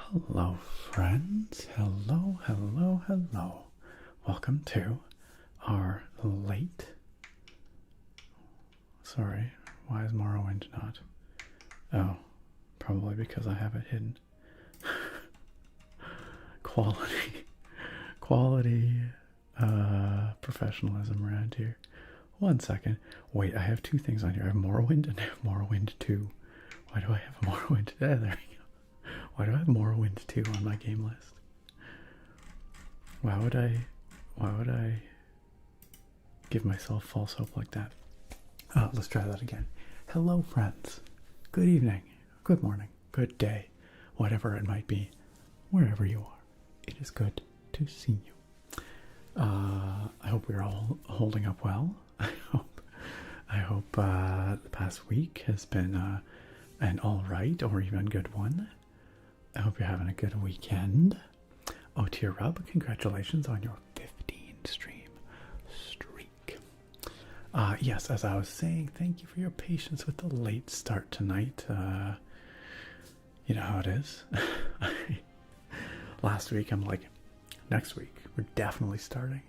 Hello, friends. Hello, hello, hello. Welcome to our late. Sorry, why is Morrowind not? Oh, probably because I have it hidden. quality, professionalism around here. 1 second. Wait, I have two things on here. I have Morrowind and I have Morrowind 2. Why do I have Morrowind? There we go. Why do I have Morrowind 2 on my game list? Why would I give myself false hope like that? Let's try that again. Hello, friends. Good evening, good morning, good day, whatever it might be, wherever you are. It is good to see you. I hope we're all holding up well. I hope the past week has been an all right or even good one. I hope you're having a good weekend. Oh, to your Rub, congratulations on your 15 stream streak. Yes, as I was saying, thank you for your patience with the late start tonight. You know how it is. Last week, I'm like, next week, we're definitely starting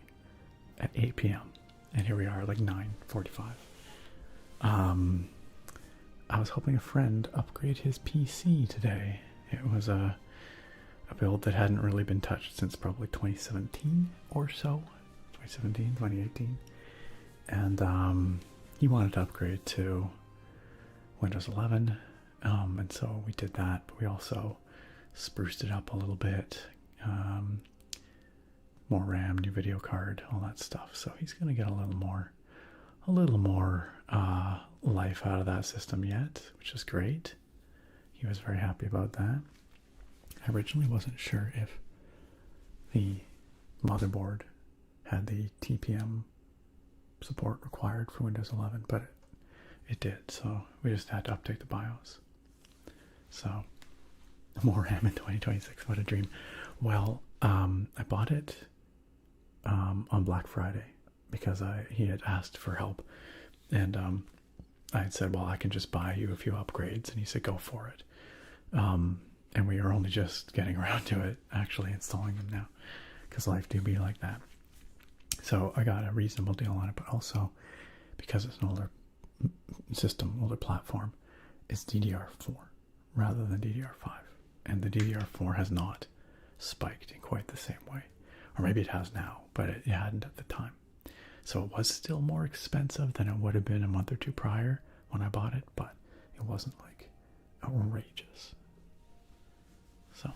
at 8 p.m. And here we are, like 9:45. I was hoping a friend upgrade his PC today. It was a build that hadn't really been touched since probably 2017 or so. 2017, 2018. And he wanted to upgrade to Windows 11. And so we did that, but we also spruced it up a little bit. More RAM, new video card, all that stuff. So he's going to get a little more life out of that system yet, which is great. He was very happy about that. I originally wasn't sure if the motherboard had the TPM support required for Windows 11, but it did, so we just had to update the BIOS. So, more RAM in 2026, what a dream. Well, I bought it on Black Friday because he had asked for help, and I had said, well, I can just buy you a few upgrades, and he said, go for it. And we are only just getting around to it, actually installing them now, because life do be like that. So I got a reasonable deal on it, but also because it's an older system, older platform, it's DDR4 rather than DDR5. And the DDR4 has not spiked in quite the same way. Or maybe it has now, but it hadn't at the time. So it was still more expensive than it would have been a month or two prior when I bought it, but it wasn't like outrageous. So,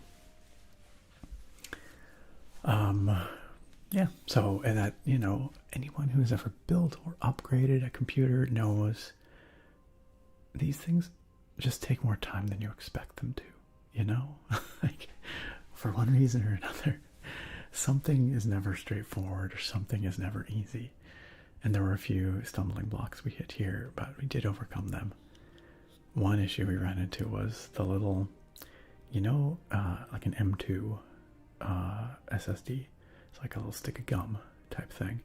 yeah. So, and that, you know, anyone who's ever built or upgraded a computer knows these things just take more time than you expect them to, you know? Like, for one reason or another, something is never straightforward or something is never easy. And there were a few stumbling blocks we hit here, but we did overcome them. One issue we ran into was the little, you know, like an M2 SSD. It's like a little stick of gum type thing.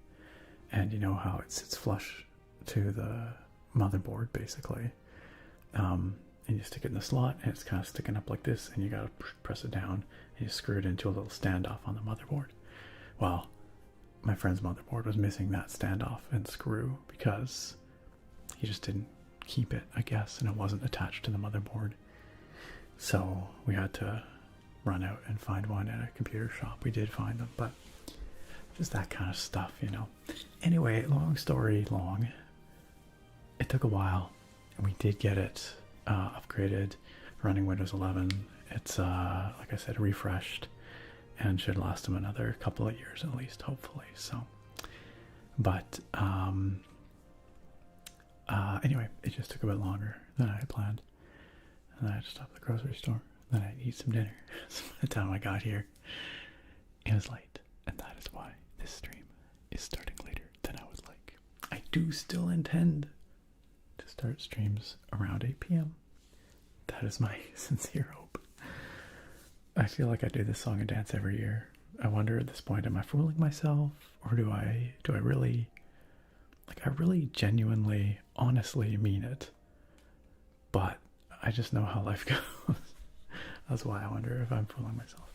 And you know how it sits flush to the motherboard, basically. And you stick it in the slot, and it's kind of sticking up like this, and you gotta press it down, and you screw it into a little standoff on the motherboard. Well, my friend's motherboard was missing that standoff and screw because he just didn't keep it, I guess, and it wasn't attached to the motherboard. So we had to run out and find one at a computer shop. We did find them, but just that kind of stuff, you know. Anyway, long story long, it took a while, and we did get it upgraded, running Windows 11. It's, like I said, refreshed, and should last him another couple of years at least, hopefully. So, but anyway, it just took a bit longer than I had planned, and then I had to stop at the grocery store. Then I had to eat some dinner. So by the time I got here, it was late, and that is why this stream is starting later than I would like. I do still intend to start streams around 8 p.m. That is my sincere hope. I feel like I do this song and dance every year. I wonder at this point, am I fooling myself, or do I really, like, I really genuinely, honestly mean it, but I just know how life goes. That's why I wonder if I'm fooling myself.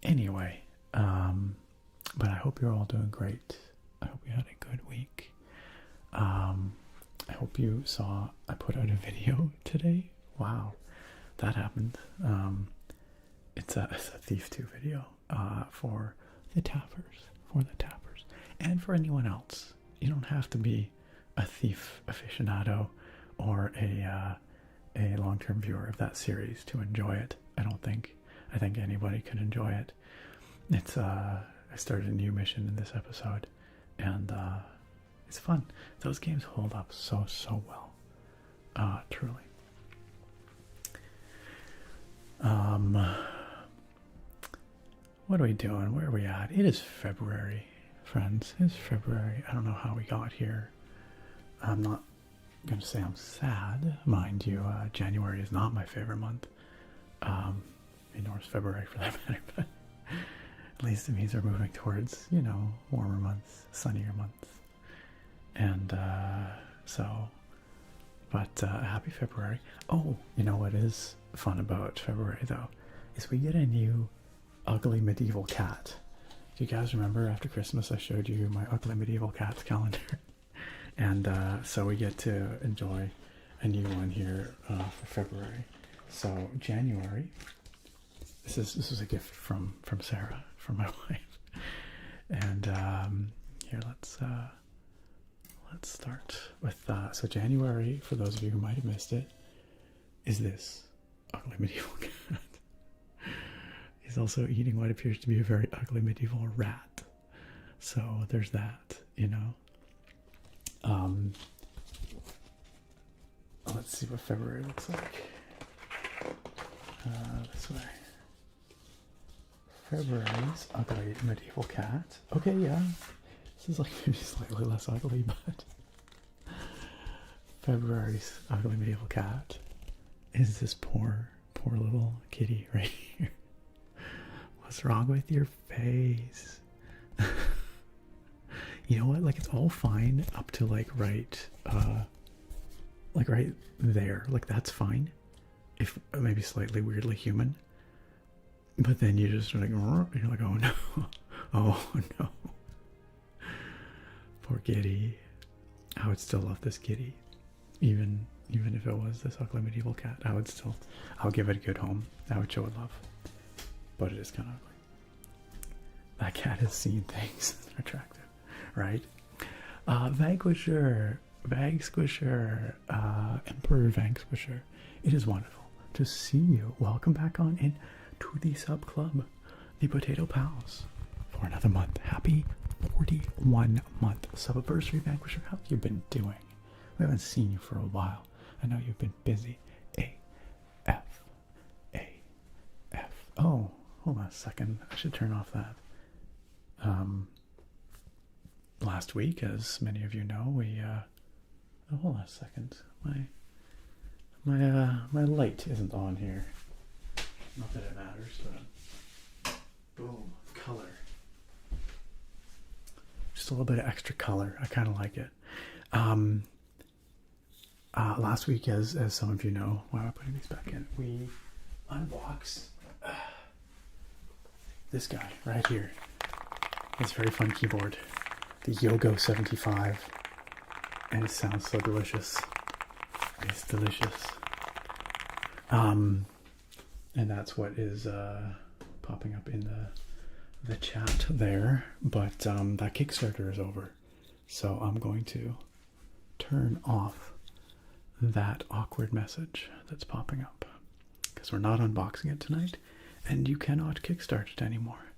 Anyway, but I hope you're all doing great. I hope you had a good week. I hope you saw I put out a video today. Wow, that happened. It's a Thief 2 video for the tappers, and for anyone else. You don't have to be a Thief aficionado or a long-term viewer of that series to enjoy it. I think anybody can enjoy it. It's I started a new mission in this episode, and it's fun. Those games hold up so well, truly. What are we doing? Where are we at? It is February, friends. It's February. I don't know how we got here. I'm not going to say I'm sad. Mind you, January is not my favorite month. Nor is February for that matter, but at least it means we're moving towards, warmer months, sunnier months. And happy February. Oh, you know what is fun about February, though, is we get a new ugly medieval cat. Do you guys remember after Christmas I showed you my ugly medieval cats calendar? And so we get to enjoy a new one here for February. So January, this is a gift from Sarah, from my wife. And here, let's start with so January, for those of you who might have missed it, is this ugly medieval cat. He's also eating what appears to be a very ugly medieval rat. So there's that, Let's see what February looks like. This way. February's ugly medieval cat. Okay, yeah. This is like maybe slightly less ugly, but February's ugly medieval cat is this poor little kitty right here. What's wrong with your face? You know what? Like, it's all fine up to like right there. Like, that's fine. If maybe slightly weirdly human. But then you just like, you're like, oh no. Oh no. Poor kitty. I would still love this kitty. Even if it was this ugly medieval cat, I'll give it a good home. I would show it love. But it is kind of ugly. That cat has seen things that are attractive, right? Vanquisher, Emperor Vanquisher. It is wonderful to see you. Welcome back on in to the sub club, the Potato Pals, for another month. Happy 41 month subiversary, Vanquisher. How have you been doing? We haven't seen you for a while. I know you've been busy. AF. Oh, hold on a second. I should turn off that. Last week, as many of you know, we hold on a second. My light isn't on here. Not that it matters, but boom, color. Just a little bit of extra color. I kind of like it. Last week, as some of you know, why am I putting these back in? We unboxed this guy right here. This very fun keyboard, the Yogo 75, and it sounds so delicious. It's delicious. And that's what is popping up in the chat there. But that Kickstarter is over, so I'm going to turn off that awkward message that's popping up, because we're not unboxing it tonight, and you cannot kickstart it anymore.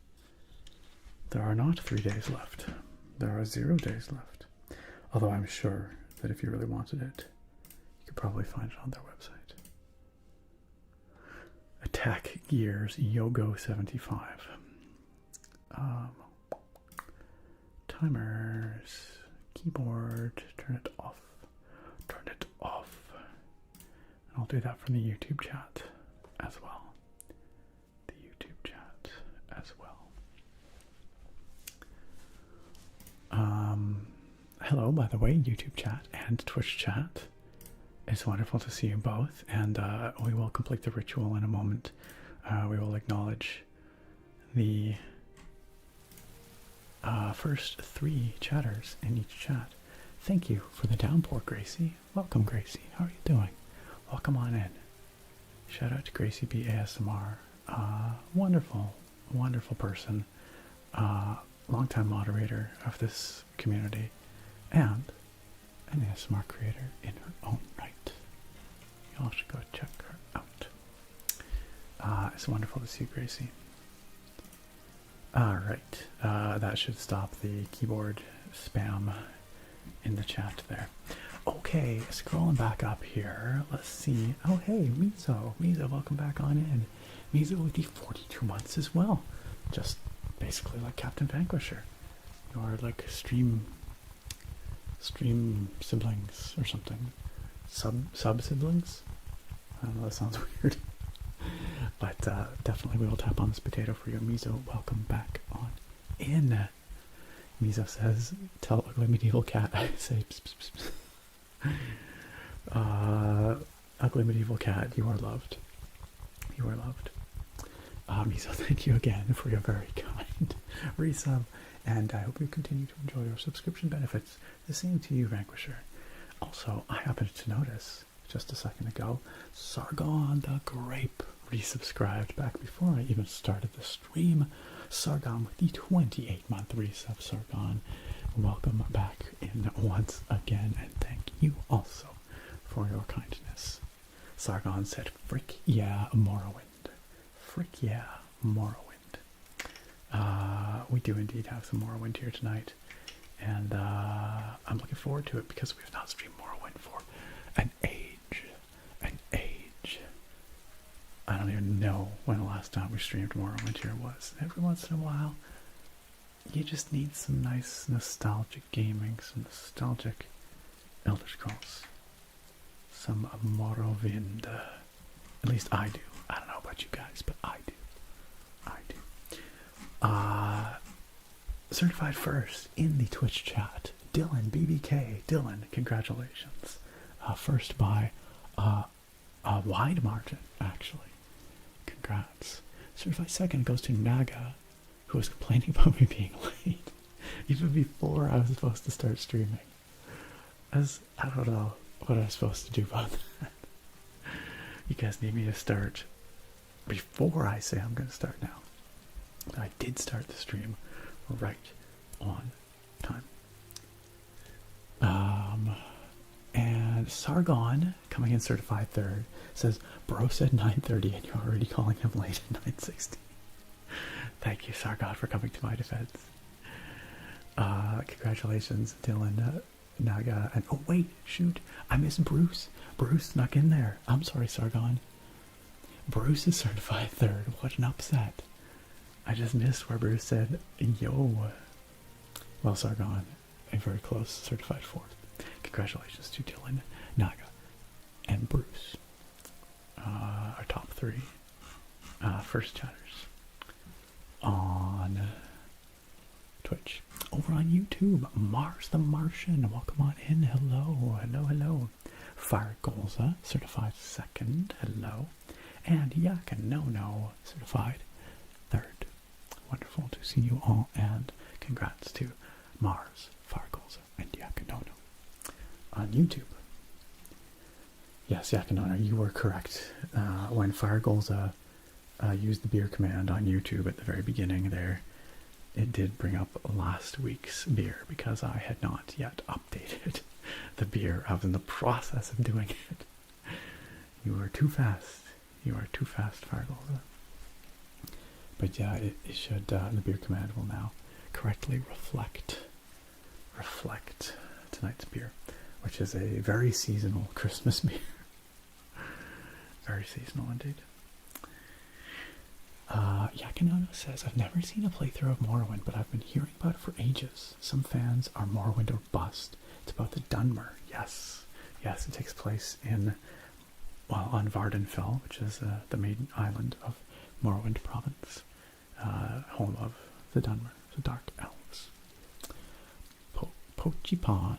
There are not 3 days left. There are 0 days left. Although I'm sure that if you really wanted it, you could probably find it on their website. Attack Gears Yogo 75. Timers. Keyboard. Turn it off. Turn it off. I'll do that from the YouTube chat as well. The YouTube chat as well. Hello, by the way, YouTube chat and Twitch chat. It's wonderful to see you both, and we will complete the ritual in a moment. We will acknowledge the first 3 chatters in each chat. Thank you for the downpour, Gracie. Welcome, Gracie. How are you doing? Welcome on in. Shout out to Gracie B ASMR. Wonderful, wonderful person. Longtime moderator of this community, and an ASMR creator in her own right. You all should go check her out. It's wonderful to see you, Gracie. Alright, that should stop the keyboard spam in the chat there. Okay, scrolling back up here, let's see. Oh, hey, Mizo. Mizo, welcome back on in. Mizo with the 42 months as well. Just basically like Captain Vanquisher. You're like stream siblings or something. Sub siblings? I don't know, that sounds weird. But definitely we will tap on this potato for you. Mizo, welcome back on in. Mizo says, tell ugly medieval cat I say pss, pss, pss, pss. Ugly medieval cat, you are loved. You are loved. Mizo, thank you again for your very kind resub, and I hope you continue to enjoy your subscription benefits. The same to you, Vanquisher. Also, I happened to notice just a second ago, Sargon the Grape resubscribed back before I even started the stream. Sargon with the 28-month resub. Sargon, welcome back in once again, and thank you also for your kindness. Sargon said, frick yeah, Morrowind. Frick yeah, Morrowind. We do indeed have some Morrowind here tonight, and I'm looking forward to it because we have not streamed Morrowind for an age. I don't even know when the last time we streamed Morrowind here was. Every once in a while, you just need some nice nostalgic gaming, some nostalgic Elder Scrolls, some Morrowind. At least I do. I don't know about you guys, but I do. Certified first in the Twitch chat, Dylan BBK. Dylan, congratulations. First by a wide margin, actually. Congrats. Certified second goes to Naga, who was complaining about me being late, even before I was supposed to start streaming. I don't know what I'm supposed to do about that. You guys need me to start before I say I'm going to start now. But I did start the stream right on time. And Sargon, coming in certified third, says, bro said 9:30 and you're already calling him late at 9:60. Thank you, Sargon, for coming to my defense. Congratulations, Dylan, Naga, and oh wait, shoot, I missed Bruce. Bruce snuck in there. I'm sorry, Sargon. Bruce is certified third. What an upset. I just missed where Bruce said, yo. Well, Sargon, a very close certified fourth. Congratulations to Dylan, Naga, and Bruce. Our top 3 first chatters on Twitch. Over on YouTube, Mars the Martian, welcome on in. Hello. Fire Golza, certified second. Hello. And Yakanono, certified third. Wonderful to see you all, and congrats to Mars, Fire Golza, and Yakanono on YouTube. Yes, Yakanono, you were correct. When Fire Golza used the beer command on YouTube at the very beginning there, it did bring up last week's beer because I had not yet updated the beer. I was in the process of doing it. You were too fast. You are too fast, Fire Golza. But yeah, it should, the beer command will now correctly reflect tonight's beer, which is a very seasonal Christmas beer. Very seasonal indeed. Yakinono says, I've never seen a playthrough of Morrowind, but I've been hearing about it for ages. Some fans are Morrowind or bust. It's about the Dunmer. Yes, it takes place on Vardenfell, which is the main island of Morrowind province, home of the Dunmer, the Dark Elves. Pochipon,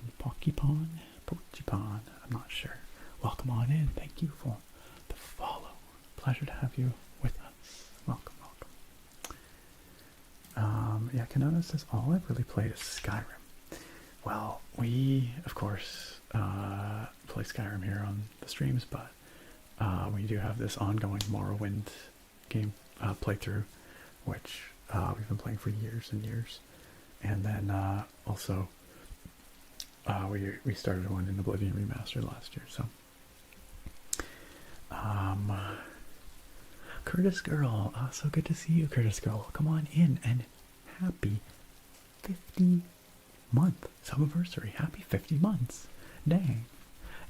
I'm not sure welcome on in. Thank you for the follow. Pleasure to have you with us. Welcome, welcome. Yeah, Kanata says, all I've really played is Skyrim. Well, we, of course, play Skyrim here on the streams, but we do have this ongoing Morrowind game playthrough, which we've been playing for years and years. And then also, we started one in Oblivion Remastered last year, so. Curtis Girl, so good to see you, Curtis Girl. Come on in, and happy 50-month subiversary. Happy 50 months. Dang,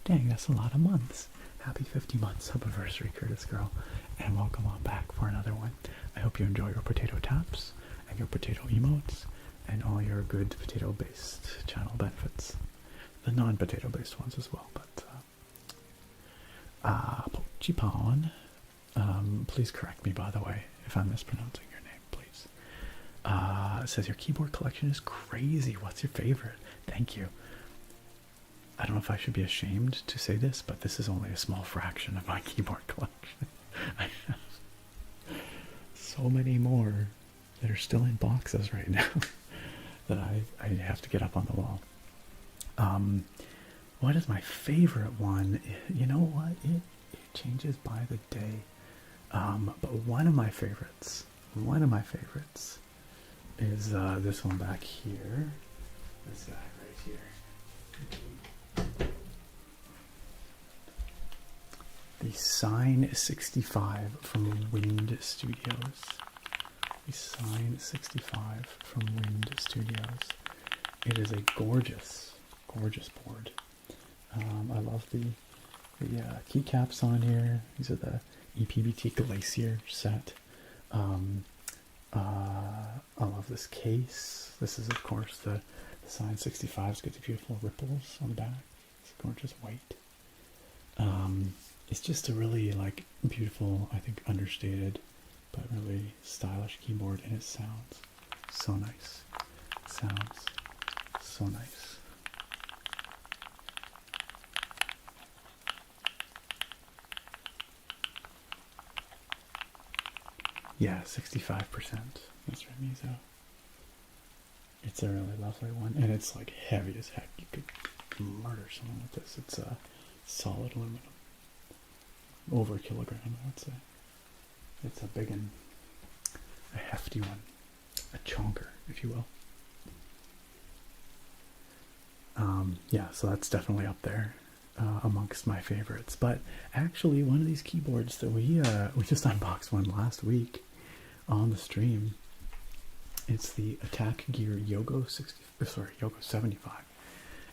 that's a lot of months. Happy 50-month subiversary, Curtis Girl, and welcome on back for another one. I hope you enjoy your potato taps and your potato emotes and all your good potato-based channel benefits. The non-potato-based ones as well, but Pochipon, please correct me, by the way, if I'm mispronouncing your name, please. It says your keyboard collection is crazy. What's your favorite? Thank you. I don't know if I should be ashamed to say this, but this is only a small fraction of my keyboard collection. I have so many more that are still in boxes right now that I have to get up on the wall. What is my favorite one? You know what? It changes by the day. But one of my favorites is this one back here. This guy right here. The Sign 65 from Wind Studios. The Sign 65 from Wind Studios. It is a gorgeous, gorgeous board. I love the keycaps on here. These are the EPBT Glacier set. I love this case. This is, of course, the Sign 65. It's got the beautiful ripples on the back. It's gorgeous white. It's just a really, like, beautiful, I think, understated, but really stylish keyboard, and it sounds so nice. It sounds so nice. Yeah, 65%. That's right, Mizo. It's a really lovely one, and it's like heavy as heck. You could murder someone with this. It's a solid aluminum. Over a kilogram, I would say. It's a big one. A hefty one. A chonker, if you will. Yeah, so that's definitely up there amongst my favorites. But actually, one of these keyboards that we just unboxed one last week on the stream. It's the Attack Gear Yogo 75,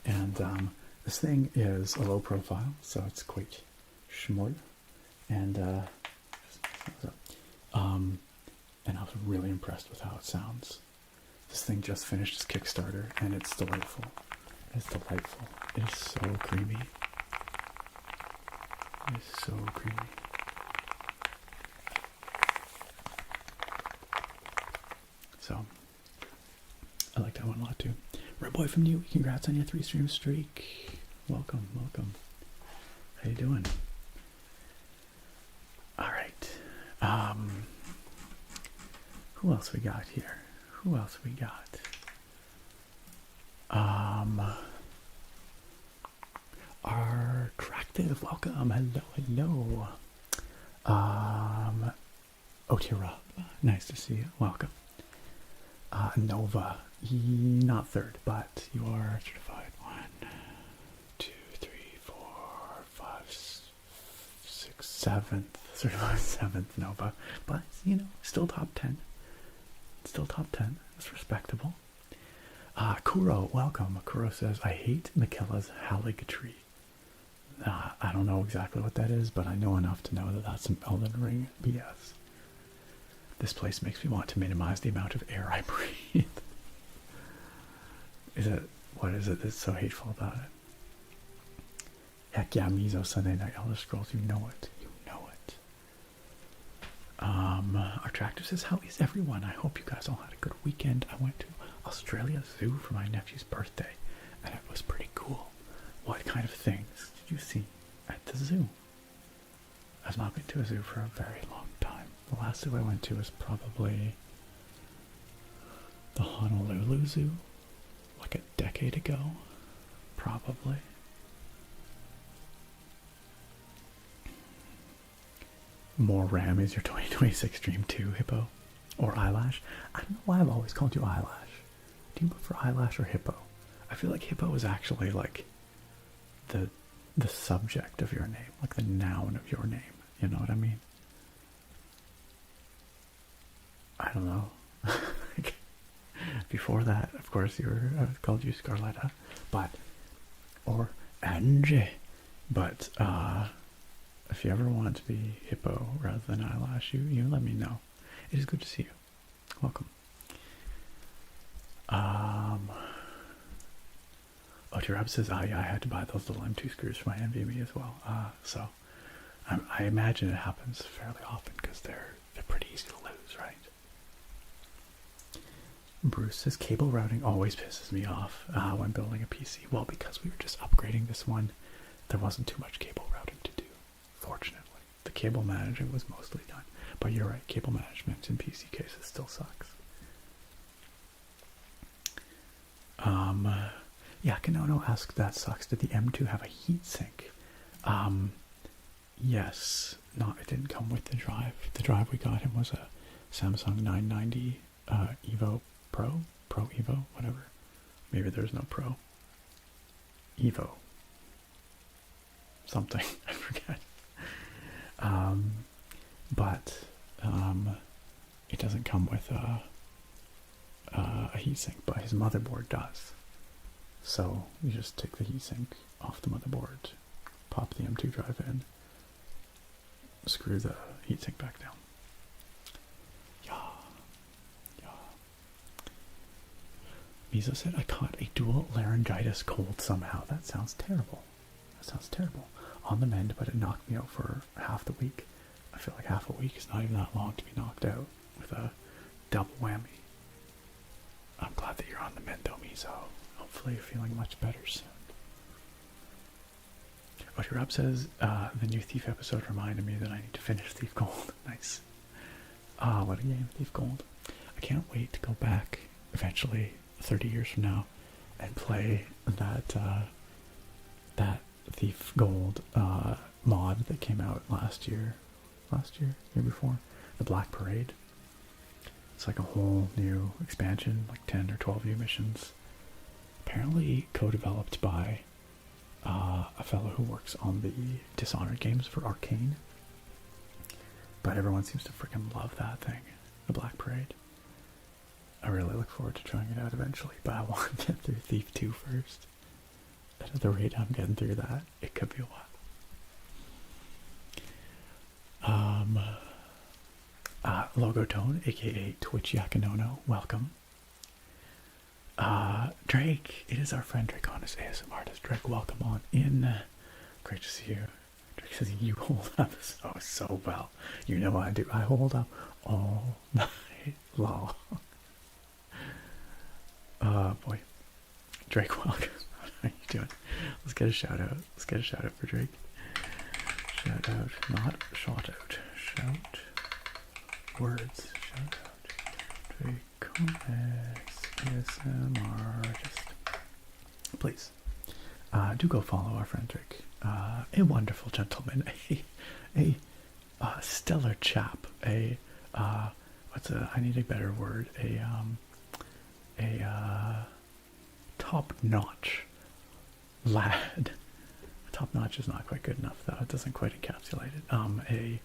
and this thing is a low profile, so it's quite small. And and I was really impressed with how it sounds. This thing just finished its Kickstarter, and it's delightful. It's delightful. It is so creamy. It is so creamy. So, I like that one a lot too. Red Boy from you, congrats on your 3-stream streak. Welcome, welcome. How you doing? All right. Who else we got here? Who else we got? Our Tractive, welcome. Hello, hello. Otira, nice to see you. Welcome. Nova, not third, but you are certified. 1, 2, 3, 4, 5, 6, 7th. Certified 7th Nova. But, you know, still top 10. Still top 10. That's respectable. Kuro, welcome. Kuro says, I hate Michaela's Haligtree. I don't know exactly what that is, but I know enough to know that that's some Elden Ring BS. This place makes me want to minimize the amount of air I breathe. What is it that's so hateful about it? Heck yeah, Mizo Sunday Night Elder Scrolls, you know it. You know it. Our tractor says, how is everyone? I hope you guys all had a good weekend. I went to Australia Zoo for my nephew's birthday, and it was pretty cool. What kind of things did you see? at the zoo. I've not been to a zoo for a very long time. The last zoo I went to was probably the Honolulu Zoo, like a decade ago, probably. More Ram is your 2026 dream too, Hippo. Or Eyelash. I don't know why I've always called you Eyelash. Do you prefer Eyelash or Hippo? I feel like Hippo is actually like the subject of your name, like the noun of your name. You know what I mean? I don't know. Before that, of course, I called you Scarletta, or Angie. But if you ever want to be Hippo rather than Eyelash, you let me know. It is good to see you. Welcome. Otirab says, yeah, I had to buy those little M2 screws for my NVMe as well. So I imagine it happens fairly often because they're pretty easy to lose, right? Bruce says, cable routing always pisses me off when building a PC. Well, because we were just upgrading this one, there wasn't too much cable routing to do, fortunately. The cable managing was mostly done. But you're right, cable management in PC cases still sucks. Yeah, Kanono asked, that sucks. Did the M2 have a heatsink? Yes. It didn't come with the drive. The drive we got him was a Samsung 990 Evo Pro Evo, whatever. Maybe there's no Pro. Evo. Something, I forget. But it doesn't come with a heatsink, but his motherboard does. So you just take the heatsink off the motherboard, pop the M2 drive in, screw the heatsink back down. Yeah. Mizo said, I caught a dual laryngitis cold somehow. That sounds terrible. On the mend, but it knocked me out for half the week. I feel like half a week is not even that long to be knocked out with a double whammy. I'm glad that you're on the mend though, Mizo. Hopefully you're feeling much better soon. Rob says, the new Thief episode reminded me that I need to finish Thief Gold. Nice. What a game, Thief Gold. I can't wait to go back eventually, 30 years from now, and play that Thief Gold mod that came out year before, the Black Parade. It's like a whole new expansion, like 10 or 12 new missions. Apparently co-developed by a fellow who works on the Dishonored games for Arcane. But everyone seems to freaking love that thing, the Black Parade. I really look forward to trying it out eventually, but I want to get through Thief 2 first. And at the rate I'm getting through that, it could be a while. Logotone, aka Twitch Yakinono, welcome. Drake, it is our friend Drake Honest ASM artist. Drake, welcome on in. Great to see you. Drake says you hold up so well. You know I do. I hold up all night long. Boy. Drake, welcome. How are you doing? Let's get a shout out. Let's get a shout out for Drake. Shout out, not shout out. Shout words. Shout out. Drake ASM artist. Please, do go follow our friend Drake. A wonderful gentleman, a stellar chap, I need a better word, a top-notch lad. Top-notch is not quite good enough, though. It doesn't quite encapsulate it. I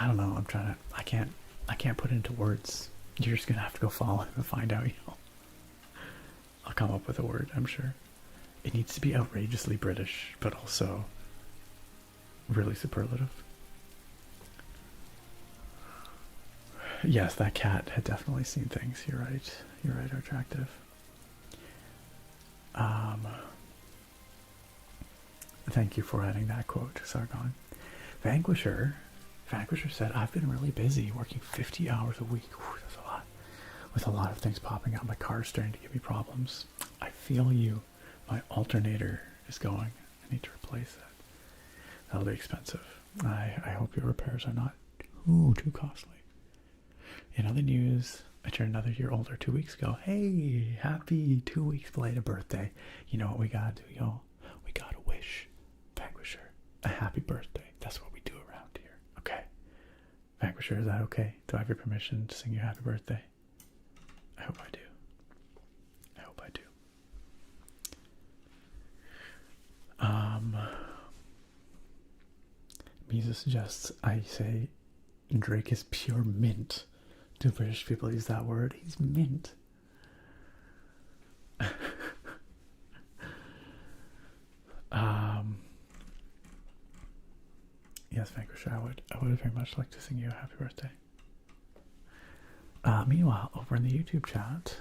don't know. I can't put it into words. You're just gonna have to go follow him and find out. I'll come up with a word, I'm sure. It needs to be outrageously British, but also really superlative. Yes, that cat had definitely seen things. You're right. You're right, attractive. Thank you for adding that quote, Sargon. Vanquisher said, I've been really busy, working 50 hours a week. Whew, that's a lot. with a lot of things popping up. My car's starting to give me problems. I feel you. My alternator is going. I need to replace it. That'll be expensive. I hope your repairs are not too costly. In other news, I turned another year older 2 weeks ago. Hey, happy 2 weeks belated birthday. You know what we gotta do, y'all? We gotta wish Vanquisher a happy birthday. That's what we do around here. Okay. Vanquisher, is that okay? Do I have your permission to sing you happy birthday? I hope I do. I hope I do. Misa suggests I say Drake is pure mint. Do British people use that word? He's mint. Yes, Vanquisher, I would very much like to sing you a happy birthday. Meanwhile, over in the YouTube chat,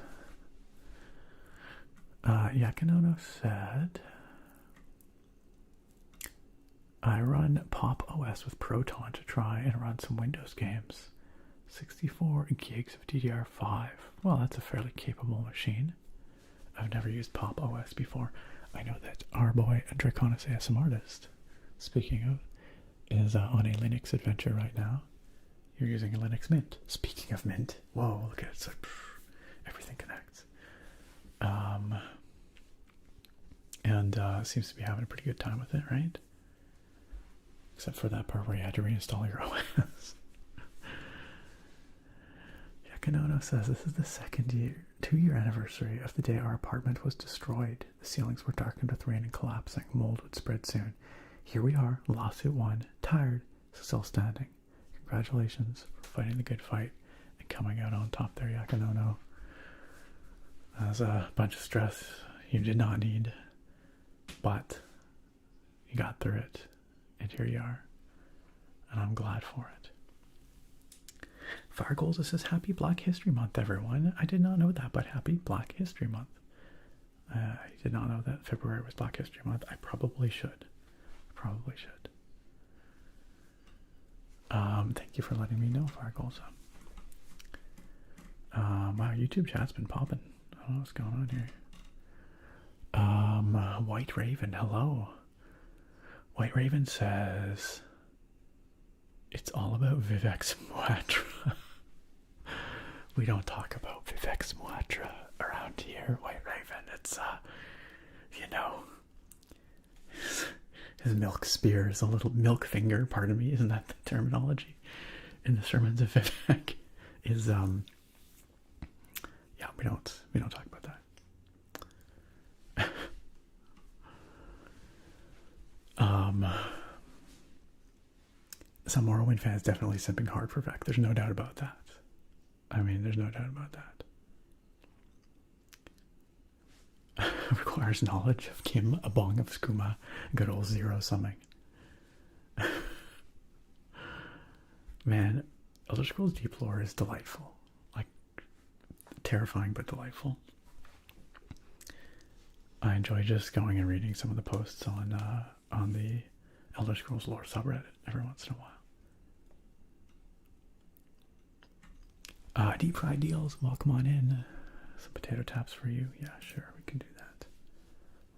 Yakinono said, I run Pop OS with Proton to try and run some Windows games. 64 gigs of DDR5. Well, that's a fairly capable machine. I've never used Pop OS before. I know that our boy Draconis ASM Artist, speaking of, is on a Linux adventure right now. You're using a Linux Mint. Speaking of Mint, whoa, look at it. It's like, everything connects. And seems to be having a pretty good time with it, right? Except for that part where you had to reinstall your OS. Yakinono says this is the 2-year anniversary of the day our apartment was destroyed. The ceilings were darkened with rain and collapsing. Mold would spread soon. Here we are, lawsuit won, tired, still standing. Congratulations for fighting the good fight and coming out on top there, Yakinono. That was a bunch of stress you did not need, but you got through it, and here you are, and I'm glad for it. Fire Goals says, Happy Black History Month, everyone. I did not know that, but Happy Black History Month. I did not know that February was Black History Month. I probably should. Thank you for letting me know, Fire Goals. Wow, YouTube chat's been popping. I don't know what's going on here. White Raven, hello. White Raven says, it's all about Vivek Moatra. We don't talk about Vivek Moatra around here, White Raven. It's, his milk spear is a little milk finger, pardon me, isn't that the terminology in the sermons of Vivek? Is, yeah, we don't talk about that. Some Morrowind fans definitely simping hard for Vec. There's no doubt about that. I mean, there's no doubt about that. Requires knowledge of Kim, a bong of skooma, good old zero summing. Man, Elder Scrolls Deep Lore is delightful. Like, terrifying but delightful. I enjoy just going and reading some of the posts on the Elder Scrolls Lore subreddit every once in a while. Deep fried deals, welcome on in. Some potato taps for you. Yeah, sure, we can do that.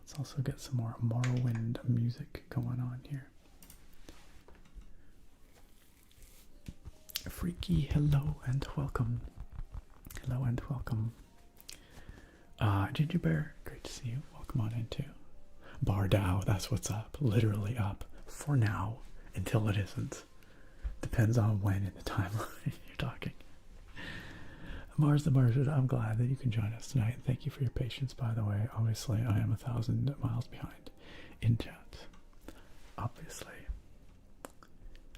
Let's also get some more Morrowind music going on here. Freaky, hello and welcome. Hello and welcome. Ginger Bear, great to see you. Welcome on in too. Bardow, that's what's up. Literally up. For now, until it isn't. Depends on when in the timeline you're talking. Mars the Murdered, I'm glad that you can join us tonight. Thank you for your patience, by the way. Obviously, I am 1,000 miles behind in chat. Obviously.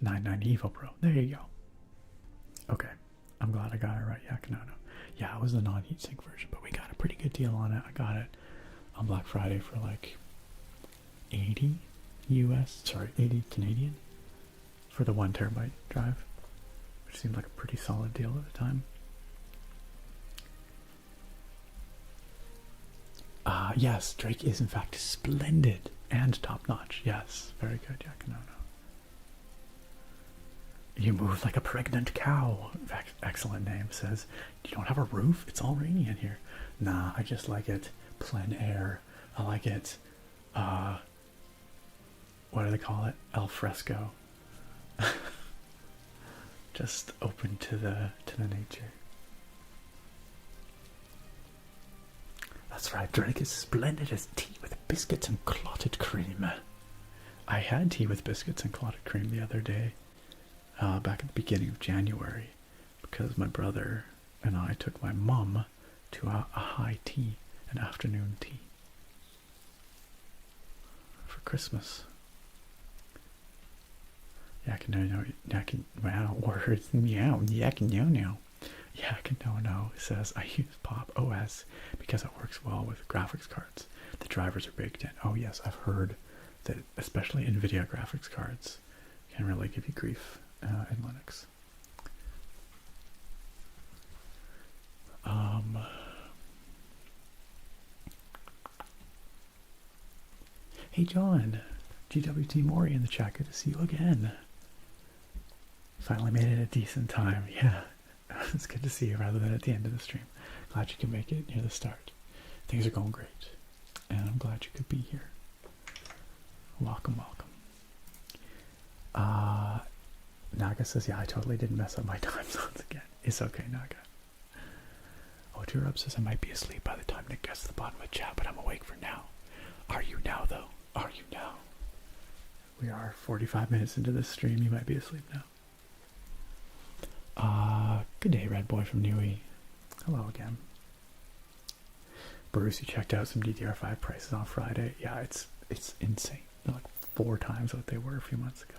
99 Evo Pro. There you go. Okay. I'm glad I got it right. Yeah, no. Yeah, it was the non-heatsink version, but we got a pretty good deal on it. I got it on Black Friday for like 80 Canadian for the 1 terabyte drive, which seemed like a pretty solid deal at the time. Yes, Drake is in fact splendid and top-notch. Yes, very good, Yakinono. You move like a pregnant cow. Excellent name. Says, you don't have a roof? It's all rainy in here. Nah, I just like it plein air. I like it, what do they call it? Al fresco. Just open to the nature. That's right, Drake is splendid as tea with biscuits and clotted cream. I had tea with biscuits and clotted cream the other day, back at the beginning of January, because my brother and I took my mum to a high tea, an afternoon tea, for Christmas. Yak no, wow, words, meow, yak no. Yak no says, I use Pop OS because it works well with graphics cards. The drivers are baked in. Oh yes, I've heard that especially NVIDIA graphics cards can really give you grief in Linux. Hey John, GWT Mori in the chat, good to see you again. Finally made it a decent time, yeah. It's good to see you rather than at the end of the stream. Glad you can make it near the start. Things are going great, and I'm glad you could be here. Welcome, welcome. Naga says, yeah, I totally didn't mess up my time zones again. It's okay, Naga. Oturub says, I might be asleep by the time Nick gets to the bottom of the chat, but I'm awake for now. Are you now, though? Are you now? We are 45 minutes into this stream. You might be asleep now. Good day, Red Boy from Newey. Hello again. Bruce, checked out some DDR5 prices on Friday. Yeah, it's insane. They're like 4 times what they were a few months ago.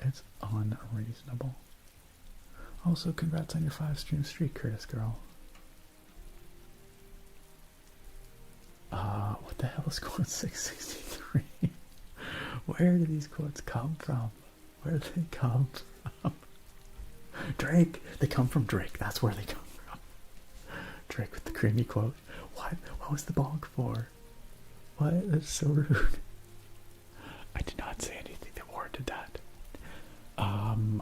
It's unreasonable. Also, congrats on your 5-stream streak, Curtis girl. What the hell is quote 663? Where do these quotes come from? Where do they come from? Drake! They come from Drake. That's where they come from. Drake with the creamy quote. What? What was the bonk for? What? That's so rude. I did not say anything that warranted that.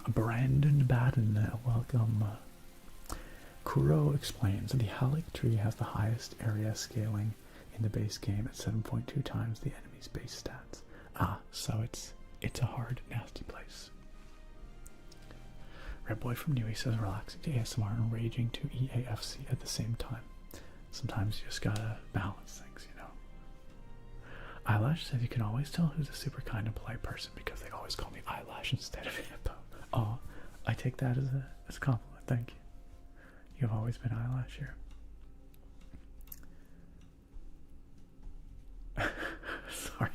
Brandon Batten, welcome. Kuro explains the Halic tree has the highest area scaling in the base game at 7.2 times the enemy's base stats. So it's a hard, nasty place. Red Boy from Newey says relaxing to ASMR and raging to EAFC at the same time. Sometimes you just gotta balance things, you know. Eyelash says you can always tell who's a super kind and polite person because they always call me Eyelash instead of Hippo. Oh, I take that as a compliment. Thank you. You've always been Eyelash here. Sorry.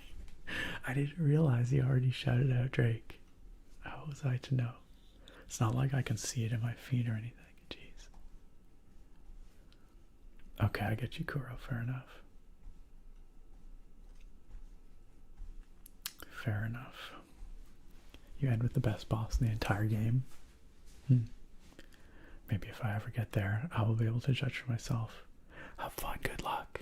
I didn't realize you already shouted out Drake. How was I to know? It's not like I can see it in my feed or anything. Jeez. Okay, I get you, Kuro. Fair enough. Fair enough. You end with the best boss in the entire game. Maybe if I ever get there, I will be able to judge for myself. Have fun. Good luck.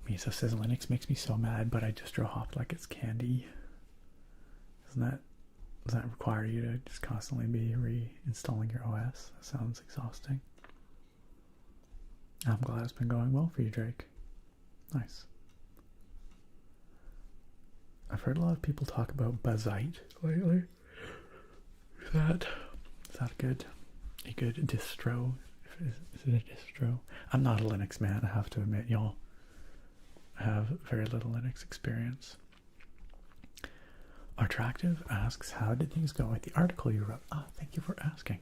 Misa says Linux makes me so mad, but I distro hop like it's candy. Does that require you to just constantly be reinstalling your OS? That sounds exhausting. I'm glad it's been going well for you, Drake. Nice. I've heard a lot of people talk about Bazite lately. Is that a good distro? Is it a distro? I'm not a Linux man, I have to admit, y'all. I have very little Linux experience. Attractive asks, how did things go with the article you wrote? Thank you for asking.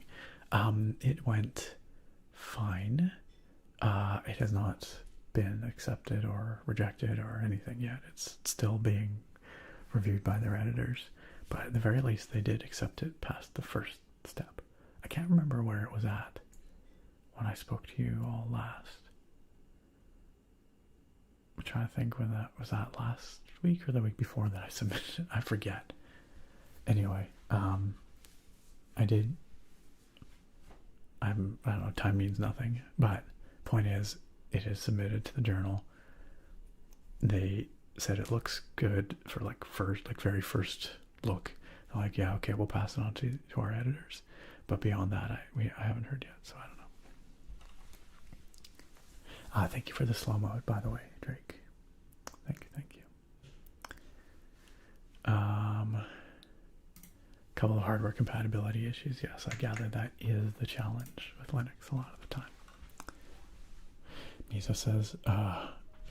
It went fine. It has not been accepted or rejected or anything yet. It's still being reviewed by their editors, but at the very least they did accept it past the first step. I can't remember where it was at when I spoke to you all last. I'm trying to think when that was last week or the week before that I submitted it. I forget. Anyway, I don't know, time means nothing, but point is, it is submitted to the journal. They said it looks good for very first look. They're like, yeah, okay, we'll pass it on to our editors. But beyond that, I haven't heard yet, so I don't know. Thank you for the slow mode, by the way, Drake. Thank you. Couple of hardware compatibility issues. Yes, I gather that is the challenge with Linux a lot of the time. Miso says,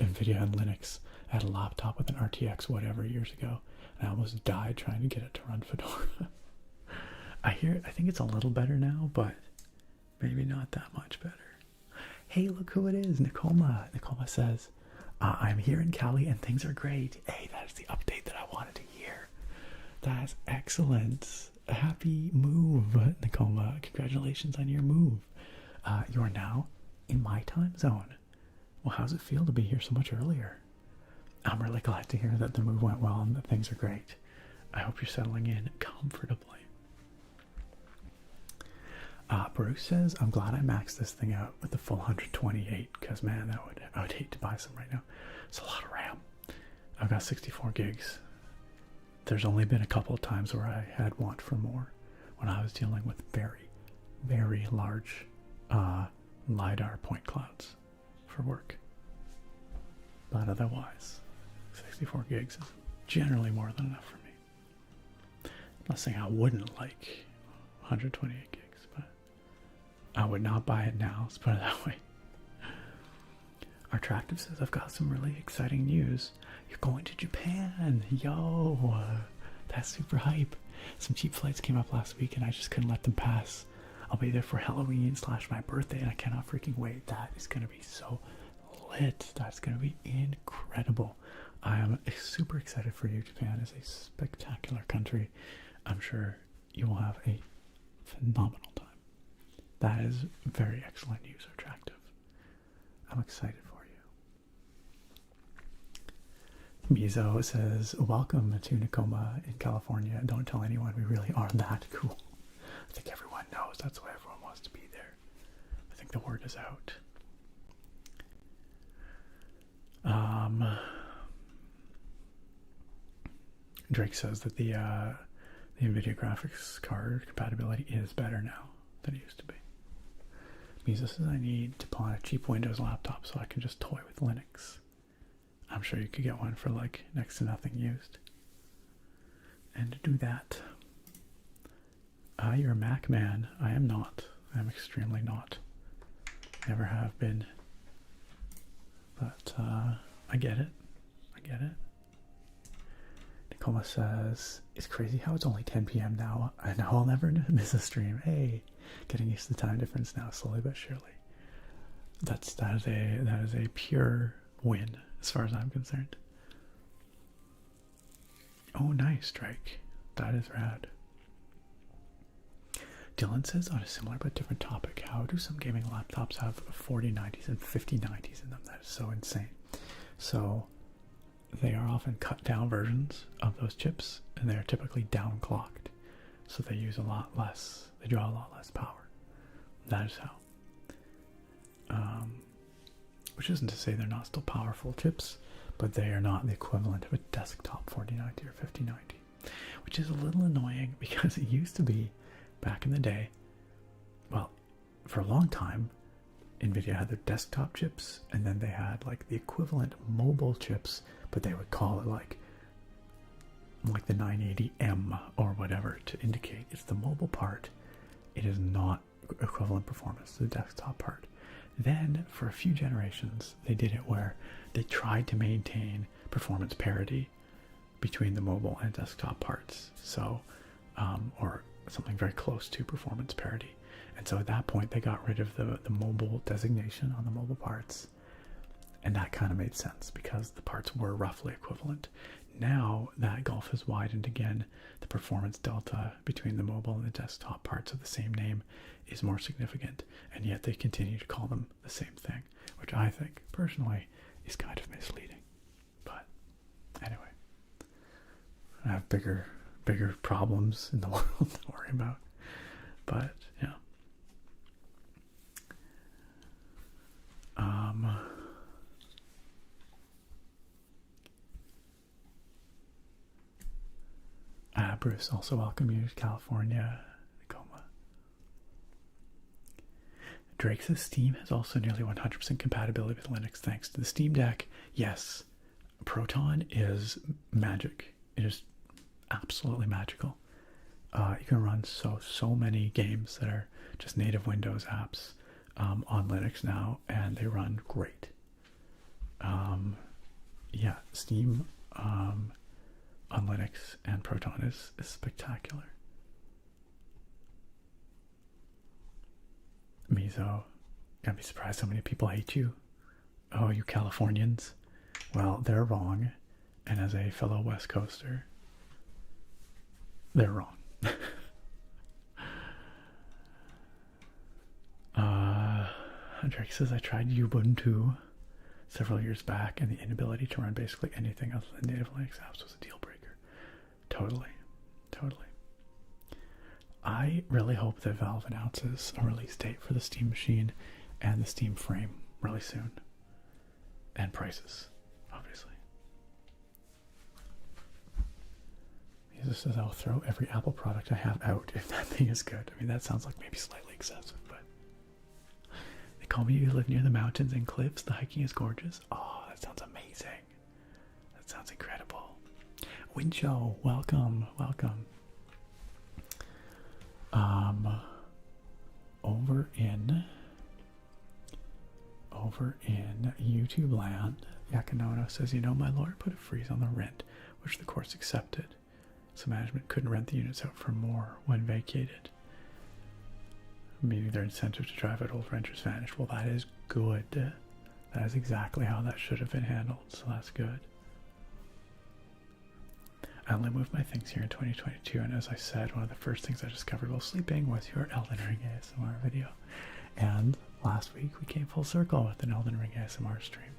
NVIDIA and Linux. I had a laptop with an RTX whatever years ago, and I almost died trying to get it to run Fedora. I think it's a little better now, but maybe not that much better. Hey, look who it is, Nicoma. Nicoma says, I'm here in Cali and things are great. Hey, that is the update that I wanted to hear. That's excellent. A happy move, Nicoma. Congratulations on your move. You are now in my time zone. Well, how's it feel to be here so much earlier? I'm really glad to hear that the move went well and that things are great. I hope you're settling in comfortably. Bruce says, I'm glad I maxed this thing out with the full 128, because man, I would hate to buy some right now. It's a lot of RAM. I've got 64 gigs. There's only been a couple of times where I had want for more when I was dealing with very, very large LiDAR point clouds for work. But otherwise, 64 gigs is generally more than enough for me. I'm not saying I wouldn't like 128 gigs, but I would not buy it now, let's put it that way. Artractive says, I've got some really exciting news. You're going to Japan. Yo, that's super hype. Some cheap flights came up last week and I just couldn't let them pass. I'll be there for Halloween / my birthday and I cannot freaking wait. That is going to be so lit. That's going to be incredible. I am super excited for you. Japan is a spectacular country. I'm sure you will have a phenomenal time. That is very excellent news, Artractive. I'm excited for you. Mizo says, welcome to Nicoma in California. Don't tell anyone, we really are that cool. I think everyone knows that's why everyone wants to be there. I think the word is out. Drake says that the NVIDIA graphics card compatibility is better now than it used to be. Mizo says I need to pawn a cheap Windows laptop so I can just toy with Linux. I'm sure you could get one for like next to nothing used. And to do that, you're a Mac man. I am not. I am extremely not. Never have been. But I get it. I get it. Nicoma says, it's crazy how it's only 10 p.m. now. I know I'll never miss a stream. Hey, getting used to the time difference now, slowly but surely. That is a pure win as far as I'm concerned. Oh, nice, Drake. That is rad. Dylan says, on a similar but different topic, how do some gaming laptops have 4090s and 5090s in them? That is so insane. So they are often cut down versions of those chips, and they are typically downclocked. So they use a lot less, they draw a lot less power. That is how. Which isn't to say they're not still powerful chips, but they are not the equivalent of a desktop 4090 or 5090. Which is a little annoying because it used to be, back in the day, well, for a long time, NVIDIA had their desktop chips, and then they had like the equivalent mobile chips, but they would call it like the 980M or whatever to indicate it's the mobile part. It is not equivalent performance to the desktop part. Then, for a few generations, they did it where they tried to maintain performance parity between the mobile and desktop parts. So, or something very close to performance parity. And so at that point, they got rid of the mobile designation on the mobile parts. And that kind of made sense because the parts were roughly equivalent. Now that gulf has widened again. The performance delta between the mobile and the desktop parts of the same name is more significant. And yet they continue to call them the same thing, which I think, personally, is kind of misleading. But anyway, I have bigger problems in the world to worry about. But, yeah. Bruce, also welcome you to California. Tacoma. Drake says Steam has also nearly 100% compatibility with Linux thanks to the Steam Deck. Yes, Proton is magic. It is absolutely magical. You can run so many games that are just native Windows apps on Linux now, and they run great. Yeah, Steam on Linux and Proton is spectacular. Mizo, I'd be surprised how many people hate you. Oh, you Californians. Well, they're wrong, and as a fellow West Coaster, they're wrong. Drake says I tried Ubuntu several years back, and the inability to run basically anything other than native Linux apps was a deal breaker. Totally. I really hope that Valve announces a release date for the Steam machine and the Steam frame really soon. And prices, obviously. Jesus says I'll throw every Apple product I have out if that thing is good. I mean, that sounds like maybe slightly excessive, but they call me you live near the mountains and cliffs. The hiking is gorgeous. Oh, that sounds amazing. That sounds incredible. Wincho, welcome. Over in YouTube land, Yakanono says, you know, my lawyer put a freeze on the rent, which the courts accepted. So management couldn't rent the units out for more when vacated, meaning their incentive to drive out old renters vanished. Well, that is good. That is exactly how that should have been handled, so that's good. I only moved my things here in 2022, and as I said, one of the first things I discovered while sleeping was your Elden Ring ASMR video. And last week we came full circle with an Elden Ring ASMR stream,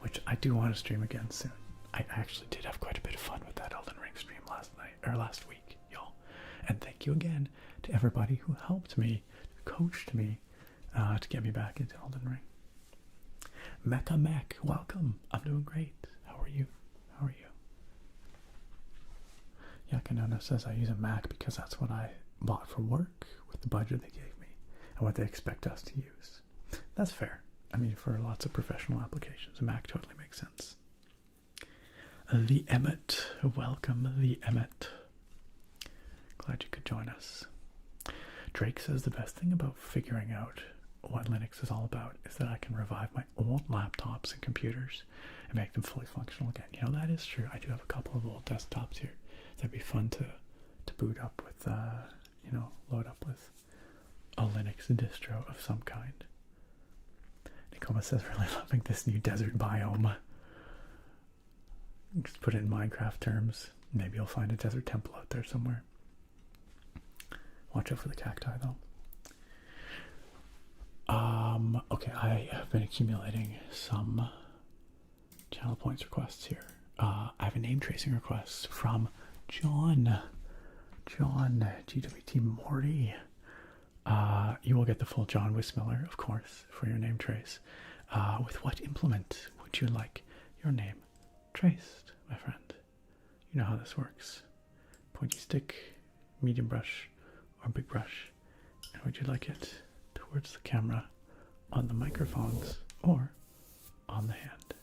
which I do want to stream again soon. I actually did have quite a bit of fun with that Elden Ring stream last week, y'all. And thank you again to everybody who helped me, coached me, to get me back into Elden Ring. Mecha Mech, welcome. I'm doing great. How are you? Yakanona says I use a Mac because that's what I bought for work with the budget they gave me and what they expect us to use. That's fair. I mean, for lots of professional applications, a Mac totally makes sense. The Emmet, welcome the Emmet. Glad you could join us. Drake says the best thing about figuring out what Linux is all about is that I can revive my old laptops and computers and make them fully functional again. You know, that is true. I do have a couple of old desktops here. That'd be fun to boot up with, load up with a Linux distro of some kind. Nikoma says, really loving this new desert biome. Just put it in Minecraft terms. Maybe you'll find a desert temple out there somewhere. Watch out for the cacti, though. Okay, I have been accumulating some channel points requests here. I have a name tracing request from John, GWT Morty. You will get the full John Wismiller, of course, for your name trace. With what implement would you like your name traced, my friend? You know how this works. Pointy stick, medium brush, or big brush. And would you like it towards the camera, on the microphones, or on the hand?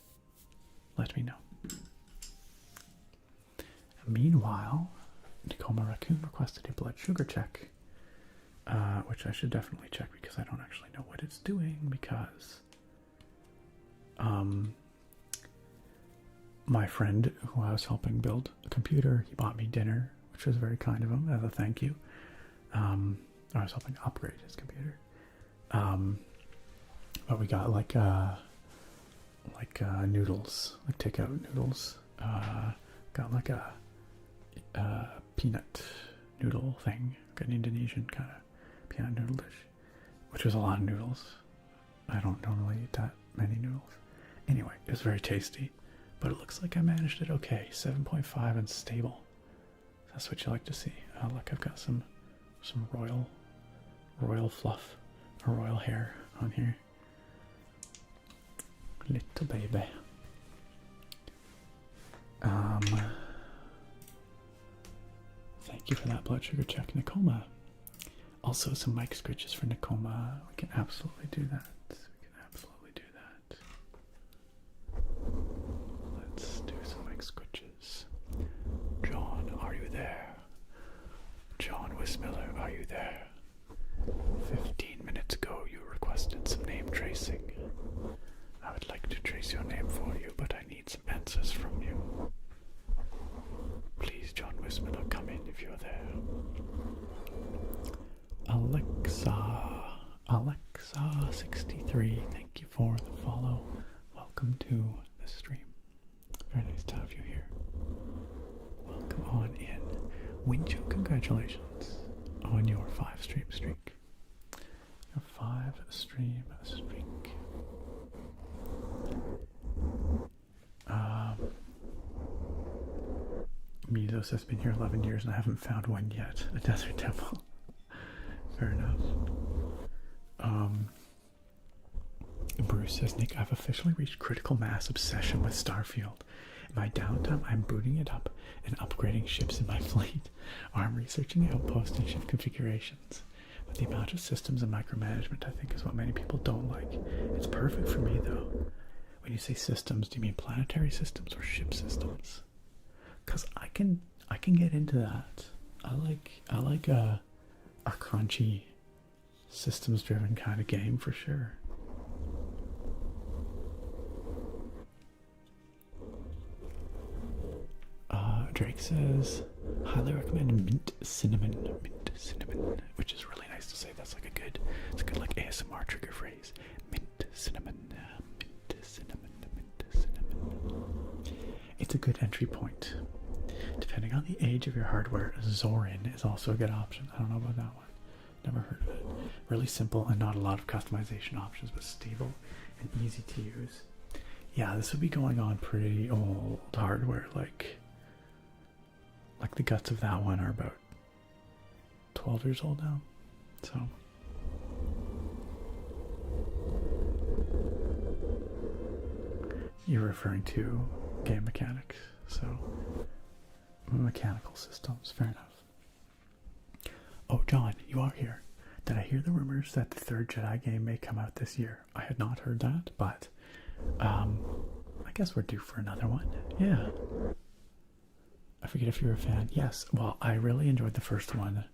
Let me know. Meanwhile, Tacoma Raccoon requested a blood sugar check, which I should definitely check because I don't actually know what it's doing, because my friend who I was helping build a computer, he bought me dinner, which was very kind of him as a thank you. I was helping upgrade his computer. But we got like noodles, like takeout noodles. Got like a peanut noodle thing, like an Indonesian kind of peanut noodle dish, which was a lot of noodles. I don't normally eat that many noodles. Anyway, it was very tasty, but it looks like I managed it okay. 7.5 and stable. That's what you like to see. Look, I've got some royal fluff, or royal hair on here. Little baby. you for that blood sugar check, Nakoma. Also, some mic scritches for Nakoma. We can absolutely do that. We can absolutely do that. Let's do some mic scritches. John, are you there? John Wismiller, are you there? 15 minutes ago, you requested some name tracing. I would like to trace your name for you, but I need some answers from you. Please, John Wismiller, come in if you're there. Alexa63, thank you for the follow. Welcome to the stream. Very nice to have you here. Welcome on in. Wincho, congratulations on your 5-stream streak. Your 5-stream streak. Mesos has been here 11 years and I haven't found one yet. A desert temple. Fair enough. Bruce says, Nick, I've officially reached critical mass obsession with Starfield. In my downtime, I'm booting it up and upgrading ships in my fleet, or I'm researching outpost and ship configurations. But the amount of systems and micromanagement, I think, is what many people don't like. It's perfect for me, though. When you say systems, do you mean planetary systems or ship systems? Because I can get into that. I like a crunchy, systems-driven kind of game for sure. Drake says, highly recommend mint cinnamon, which is really nice to say. That's like it's a good like ASMR trigger phrase. Mint cinnamon, mint cinnamon, mint cinnamon. It's a good entry point. Depending on the age of your hardware, Zorin is also a good option. I don't know about that one. Never heard of it. Really simple and not a lot of customization options, but stable and easy to use. Yeah, this would be going on pretty old hardware, like the guts of that one are about 12 years old now. So you're referring to game mechanics, so mechanical systems, fair enough. Oh, John, you are here. Did I hear the rumors that the third Jedi game may come out this year? I had not heard that, but I guess we're due for another one. Yeah. I forget if you're a fan. Yes. Well, I really enjoyed the first one.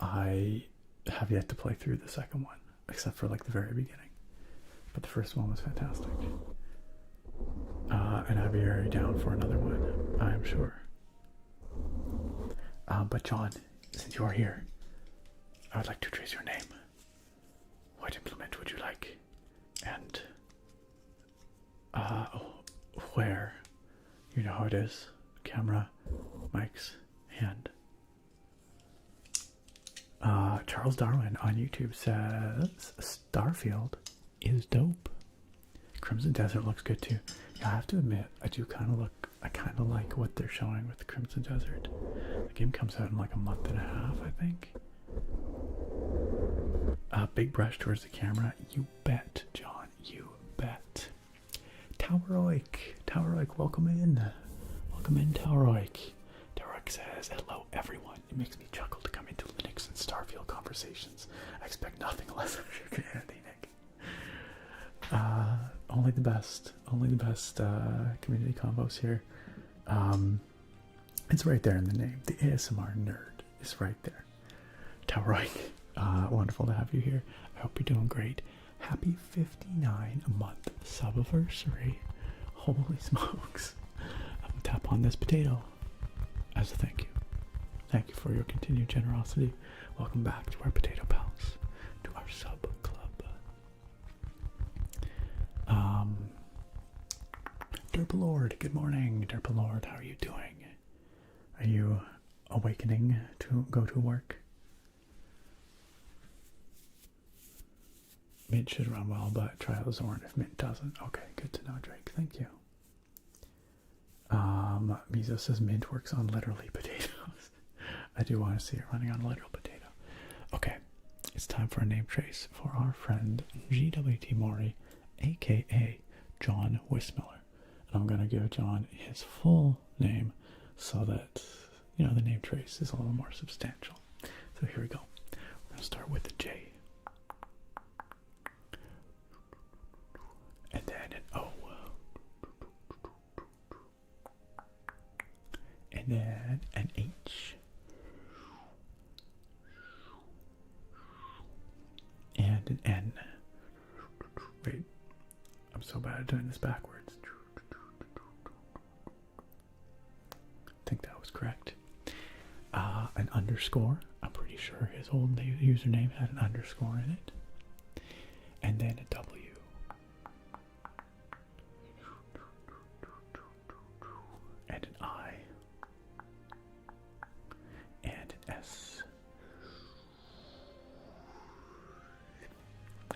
I have yet to play through the second one, except for like the very beginning. But the first one was fantastic. And I'd be very down for another one, I am sure. But John, since you are here, I would like to trace your name. What implement would you like? And where? You know how it is. Camera, mics, hand. Charles Darwin on YouTube says Starfield is dope. Crimson Desert looks good too. Yeah, I have to admit, I kind of like what they're showing with Crimson Desert. The game comes out in like a month and a half, I think. Big brush towards the camera. You bet, John. You bet. Tauroik, welcome in. Welcome in, Tauroik. Tauroik says, hello, everyone. It makes me chuckle to come into Linux and Starfield conversations. I expect nothing less of your community, Nick. Only the best community combos here. It's right there in the name. The ASMR nerd is right there. Tauroik, wonderful to have you here. I hope you're doing great. Happy 59-month subiversary. Holy smokes. I'm gonna tap on this potato as a thank you. Thank you for your continued generosity. Welcome back to our potato pals, to our sub club. Derpalord, good morning. Derpalord, how are you doing? Are you awakening to go to work? Mint should run well, but try Zorin if Mint doesn't. Okay, good to know, Drake. Thank you. Mizo says Mint works on literally potatoes. I do want to see it running on a literal potato. Okay, it's time for a name trace for our friend GWT Mori, aka John Wismiller. And I'm going to give John his full name so that, you know, the name trace is a little more substantial. So here we go. We're going to start with the J. And then an O. And then an H. And an N. Wait, I'm so bad at doing this backwards. I think that was correct. An underscore. I'm pretty sure his old username had an underscore in it. And then a W. And an I. And an S.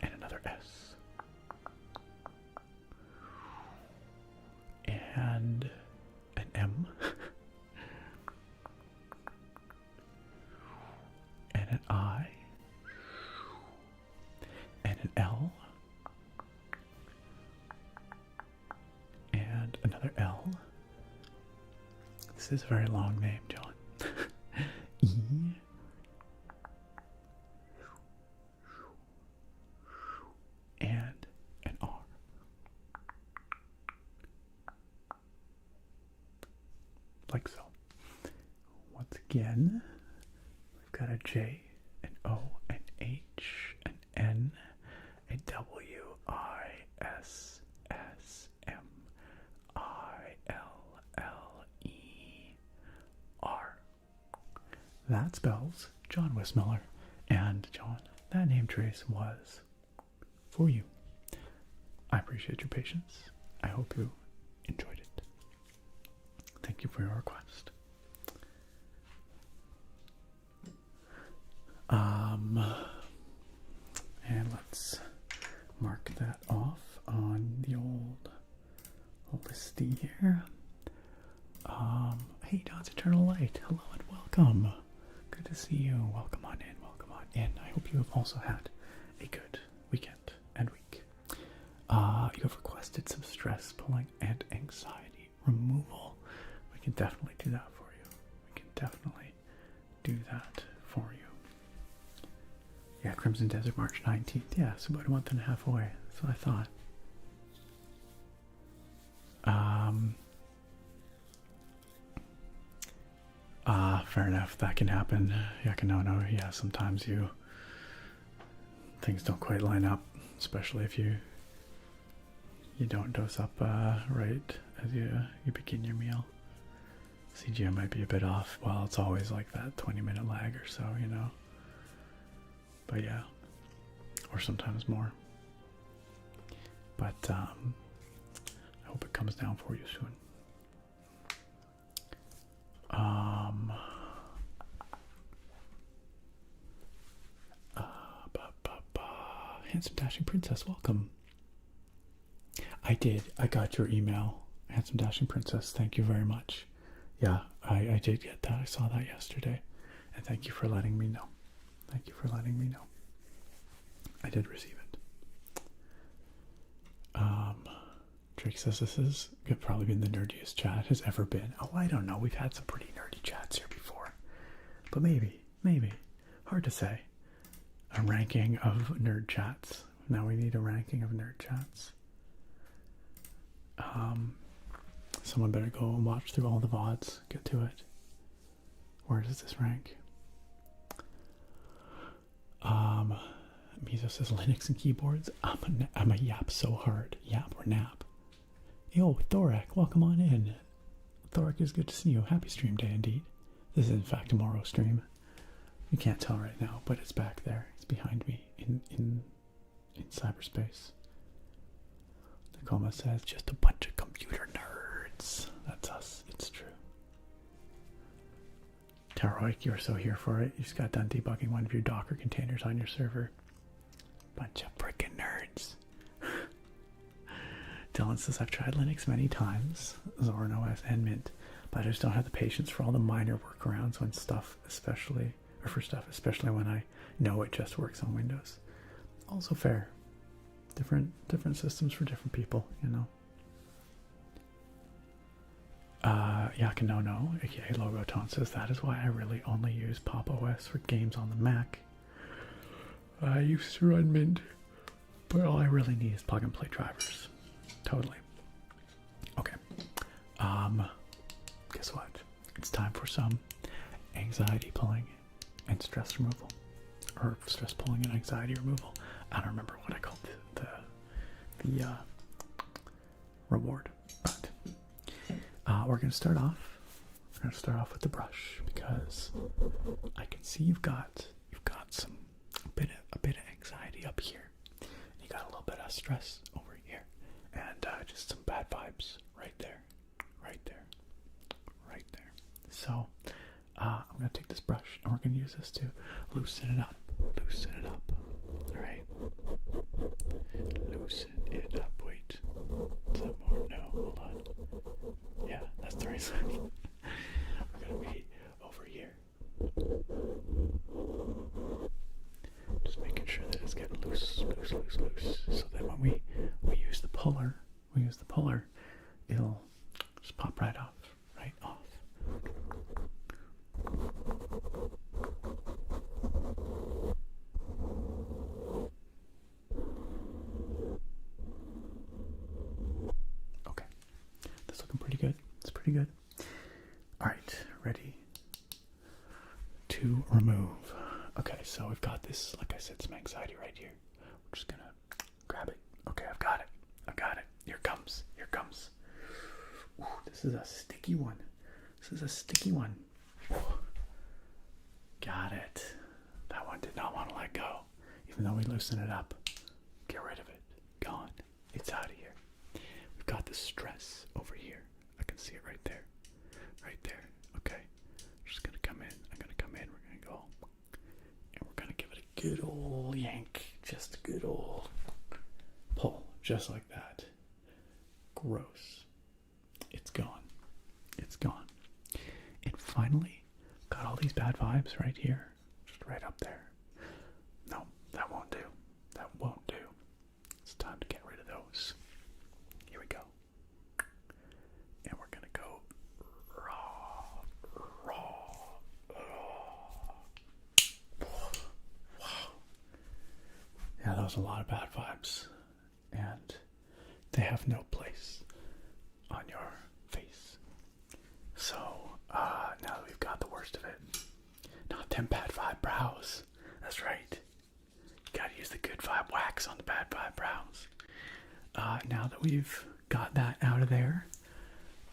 And another S. And an M. And an I. And an L. And another L. This is a very long name, John. E. And an R. Like so. Once again, we've got a J, an O, an H, an N, a W, I, S, S, M, I, L, L, E, R. That spells John Westmiller. And John, that name trace was for you. I appreciate your patience. I hope you enjoyed it. Thank you for your request. And let's mark that off on the old listy here. Hey, John's Eternal Light. Hello and welcome. Good to see you. Welcome on in. Welcome on in. I hope you have also had a good weekend and week. You have requested some stress pulling and anxiety removal. We can definitely do that for you. We can definitely do that for you. Yeah, Crimson Desert, March 19th. Yeah, it's about a month and a half away. That's what I thought. Fair enough. That can happen. No. Yeah, sometimes things don't quite line up, especially if you don't dose up right as you begin your meal. CGM might be a bit off. Well, it's always like that 20-minute lag or so, you know. But yeah, or sometimes more. But I hope it comes down for you soon. Handsome Dashing Princess, welcome. I got your email, Handsome Dashing Princess. Thank you very much. Yeah, I did get that. I saw that yesterday. And thank you for letting me know. Thank you for letting me know. I did receive it. Drake says this is could probably been the nerdiest chat has ever been. Oh, I don't know. We've had some pretty nerdy chats here before. But maybe. Hard to say. A ranking of nerd chats. Now we need a ranking of nerd chats. Someone better go and watch through all the VODs. Get to it. Where does this rank? Mizo says Linux and keyboards. I'm a yap so hard. Yap or nap. Yo, Thorak, welcome on in. Thorak, is good to see you. Happy stream day indeed. This is in fact a Morrow stream. You can't tell right now, but it's back there. It's behind me in cyberspace. Nicoma says just a bunch of computer nerds. That's us. It's true. Taroik, you're so here for it. You just got done debugging one of your Docker containers on your server. Bunch of frickin' nerds. Dylan says, I've tried Linux many times, Zorin OS and Mint, but I just don't have the patience for all the minor workarounds when especially when I know it just works on Windows. Also fair. Different systems for different people, you know. Yakinono, aka Logoton, says that is why I really only use Pop! OS for games on the Mac. I used to run Mint, but all I really need is plug and play drivers. Totally. Okay. Guess what? It's time for some anxiety pulling and stress removal. Or stress pulling and anxiety removal. I don't remember what I called the reward. But we're gonna start off. We're gonna start off with the brush because I can see you've got some a bit of anxiety up here. You got a little bit of stress over here, and just some bad vibes right there, right there, right there. So I'm gonna take this brush and we're gonna use this to loosen it up. Loosen it up. All right. Loosen it up. Wait. Some more. No. Hold on. Yeah, that's the right side. We're gonna be over here. Just making sure that it's getting loose, so that when we use the puller, it'll just pop right off, right off. Okay, that's looking pretty good. It's pretty good. All right, ready to remove. Okay, so we've got this, like I said, some anxiety right here. We're just gonna grab it. Okay, I've got it. Here comes. Ooh, this is a sticky one. Got it. That one did not want to let go. Even though we loosen it up. Get rid of it. Gone. It's out of here. We've got the stress over here. I can see it right there. Right there. Okay. I'm just gonna come in. We're gonna go. And we're gonna give it a good old yank. Just a good old pull. Just like that. Gross. It's gone. And finally, got all these bad vibes right here. Just right up there. No, that won't do. It's time to get rid of those. Here we go. And we're gonna go raw. Wow. Yeah, that was a lot of bad vibes. And they have no place on your face. So, now that we've got the worst of it, not them bad vibe brows. That's right. You gotta use the good vibe wax on the bad vibe brows. Now that we've got that out of there,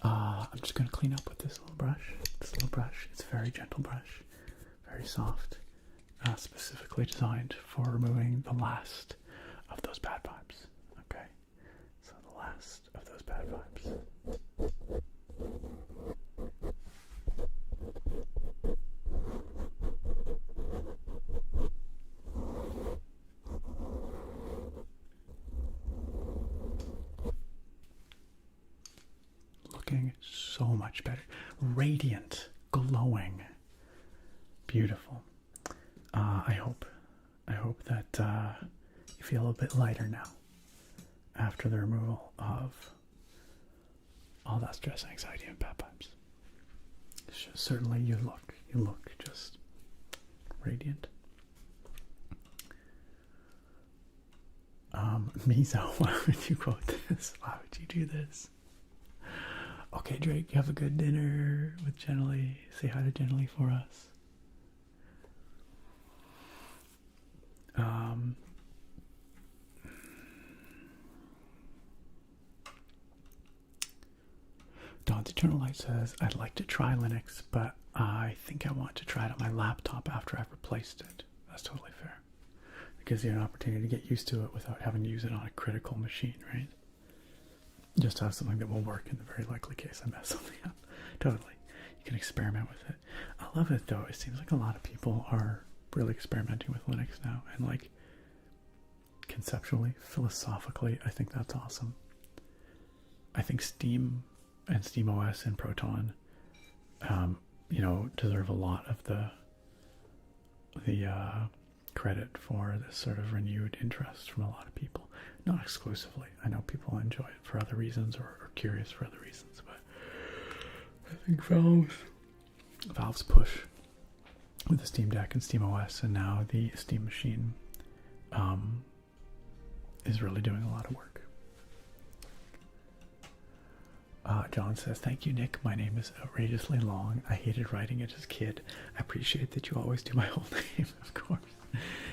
I'm just gonna clean up with this little brush. It's a very gentle brush, very soft, specifically designed for removing the last of those bad vibes. Okay, so the last of those bad vibes. Looking so much better. Radiant, glowing, beautiful. I hope that you feel a bit lighter now after the removal of all that stress, anxiety, and bad vibes. Certainly you look just radiant. Mizo, why would you quote this? Why would you do this? Okay, Drake, you have a good dinner with Gently. Say hi to Gently for us. Dawn's Eternal Light says, I'd like to try Linux, but I think I want to try it on my laptop after I've replaced it. That's totally fair. It gives you an opportunity to get used to it without having to use it on a critical machine, right? Just to have something that will work in the very likely case I mess something up. Totally. You can experiment with it. I love it though. It seems like a lot of people are really experimenting with Linux now. And like conceptually, philosophically, I think that's awesome. I think Steam and SteamOS and Proton, deserve a lot of the credit for this sort of renewed interest from a lot of people. Not exclusively. I know people enjoy it for other reasons or are curious for other reasons, but I think Valve's push with the Steam Deck and Steam OS and now the Steam Machine is really doing a lot of work. John says, thank you, Nick. My name is outrageously long. I hated writing it as a kid. I appreciate that you always do my whole name, of course.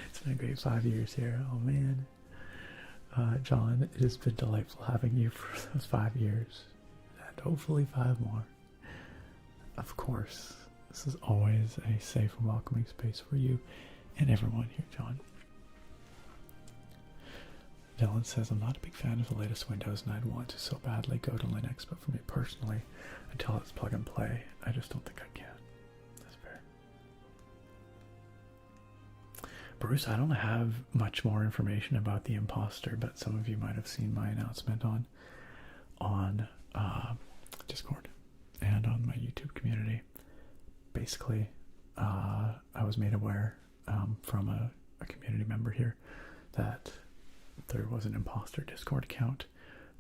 It's been a great 5 years here. Oh, man. John, it has been delightful having you for those 5 years. And hopefully 5 more. Of course, this is always a safe and welcoming space for you and everyone here, John. Dylan says, I'm not a big fan of the latest Windows and I'd want to so badly go to Linux, but for me personally, until it's plug and play, I just don't think I can. That's fair. Bruce, I don't have much more information about the imposter, but some of you might have seen my announcement on Discord and on my YouTube community. Basically, I was made aware from a community member here that there was an imposter Discord account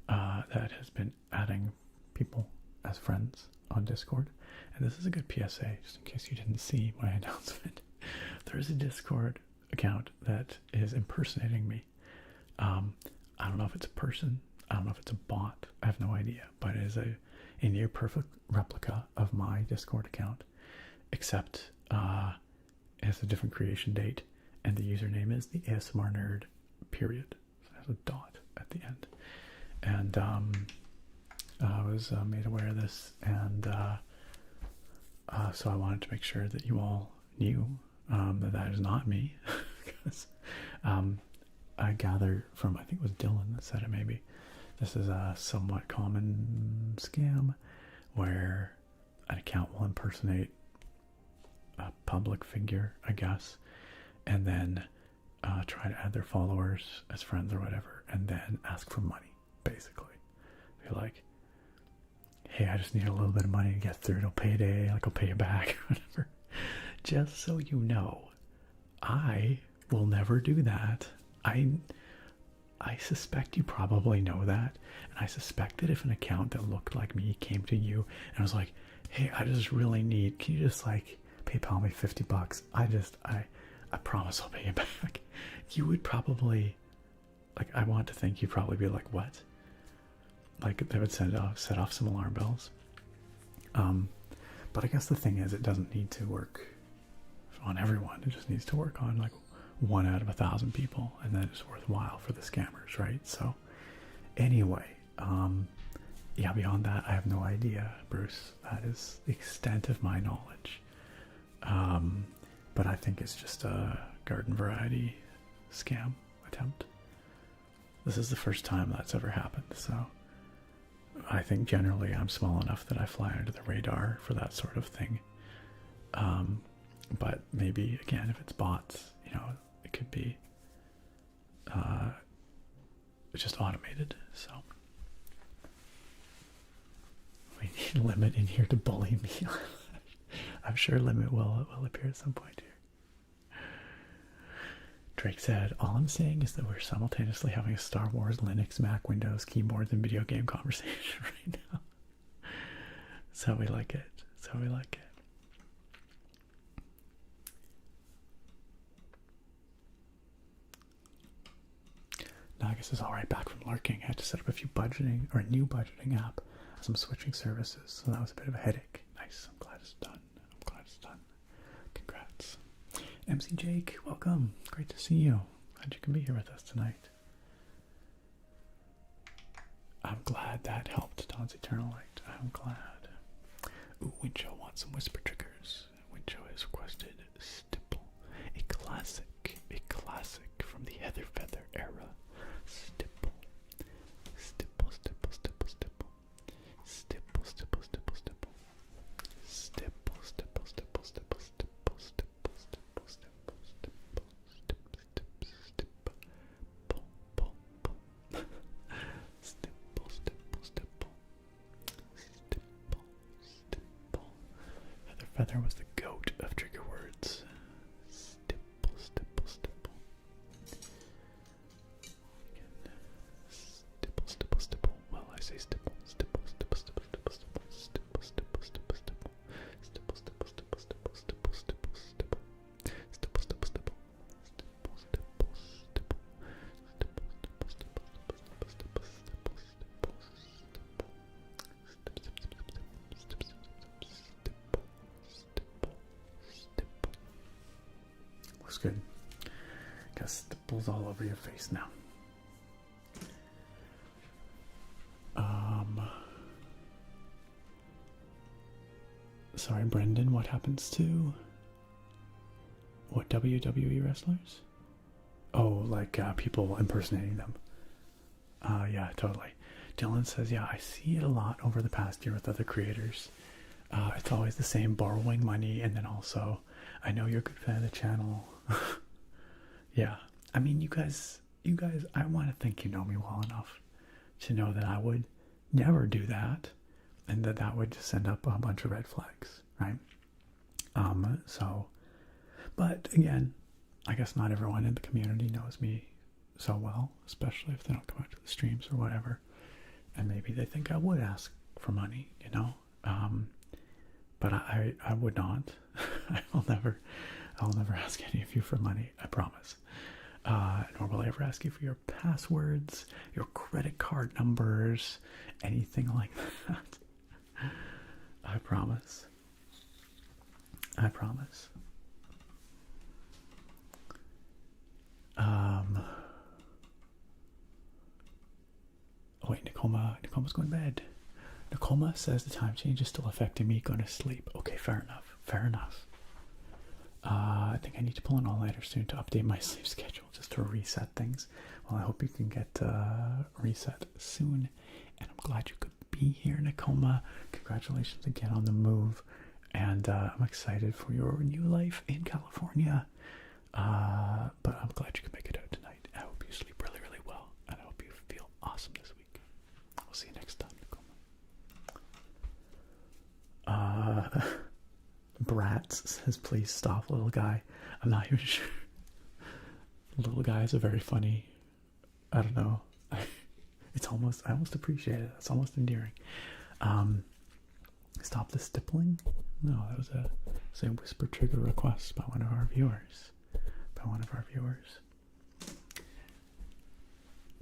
that has been adding people as friends on Discord. And this is a good PSA, just in case you didn't see my announcement. There is a Discord account that is impersonating me. I don't know if it's a person. I don't know if it's a bot. I have no idea. But it is a near perfect replica of my Discord account, except it has a different creation date. And the username is the ASMR Nerd, period. A dot at the end, and I was made aware of this, and so I wanted to make sure that you all knew that is not me, because I gather from, I think it was Dylan that said it, maybe this is a somewhat common scam where an account will impersonate a public figure, I guess, and then try to add their followers as friends or whatever, and then ask for money, basically. Be like, hey, I just need a little bit of money to get through till payday, like I'll pay you back, or whatever. Just so you know, I will never do that. I suspect you probably know that, and I suspect that if an account that looked like me came to you and was like, hey, I just really need, can you just like PayPal me $50? I promise I'll pay you back. You would probably, like, I want to think you'd probably be like, what? Like, they would set off some alarm bells. But I guess the thing is, it doesn't need to work on everyone. It just needs to work on, like, 1 out of 1,000 people, and then it's worthwhile for the scammers, right? So, anyway, yeah, beyond that, I have no idea, Bruce. That is the extent of my knowledge. But I think it's just a garden variety scam attempt. This is the first time that's ever happened, so I think generally I'm small enough that I fly under the radar for that sort of thing. But maybe, again, if it's bots, you know, it could be just automated, so. We need Limit in here to bully me. I'm sure Limit will appear at some point here. Drake said, all I'm saying is that we're simultaneously having a Star Wars, Linux, Mac, Windows, keyboards, and video game conversation right now. So we like it. So we like it. Nagus is alright back from lurking. I had to set up a few budgeting, or a new budgeting app as I'm switching services, so that was a bit of a headache. Nice, I'm glad it's done. I'm glad it's done. Congrats. MC Jake, welcome. Great to see you. Glad you can be here with us tonight. I'm glad that helped, Dawn's Eternal Light. I'm glad. Ooh, Wincho wants some whisper triggers. Wincho has requested Stipple, a classic from the Heather Feather era. Stipple, stipple, stipple, stipple, stipple, stipple, stipple, stipple, stipple, stipple, stipple, stipple, stipple, stipple, stipple, stipple, stipple, stipple, stipple, pull, pull, pull, stipple, stipple, stipple, stipple, stipple. Heather Feather was the goat of trigger words. Stipple, stipple, stipple. Stipple, stipple, stipple. Well, I say stipple, stipple, stipple, stipple, stipple, stipple, stipple, stipple, stipple, looks good. Got stipples all over your face now. Sorry, Brendan, what happens to what WWE wrestlers? Oh, like people impersonating them. Yeah, totally. Dylan says, yeah, I see it a lot over the past year with other creators. It's always the same, borrowing money, and then also, I know you're a good fan of the channel. Yeah, I mean, you guys, I want to think you know me well enough to know that I would never do that, and that would just send up a bunch of red flags, right? So, but again, I guess not everyone in the community knows me so well, especially if they don't come out to the streams or whatever, and maybe they think I would ask for money, you know, but I would not. I'll never ask any of you for money, I promise. Nor will I ever ask you for your passwords, your credit card numbers, anything like that. I promise. I promise. Oh wait, Nakoma's going to bed. Nakoma says the time change is still affecting me going to sleep. Okay, fair enough. I think I need to pull an all-nighter soon to update my sleep schedule just to reset things. Well, I hope you can get reset soon. And I'm glad you could be here, Nakoma. Congratulations again on the move. And I'm excited for your new life in California. But I'm glad you could make it out tonight. I hope you sleep really, really well. And I hope you feel awesome this week. We'll see you next time, Nakoma. Bratz says, please stop, little guy. I'm not even sure. Little guy is a very funny, I don't know. I almost appreciate it. It's almost endearing. Stop the stippling? No, that was a whisper trigger request by one of our viewers.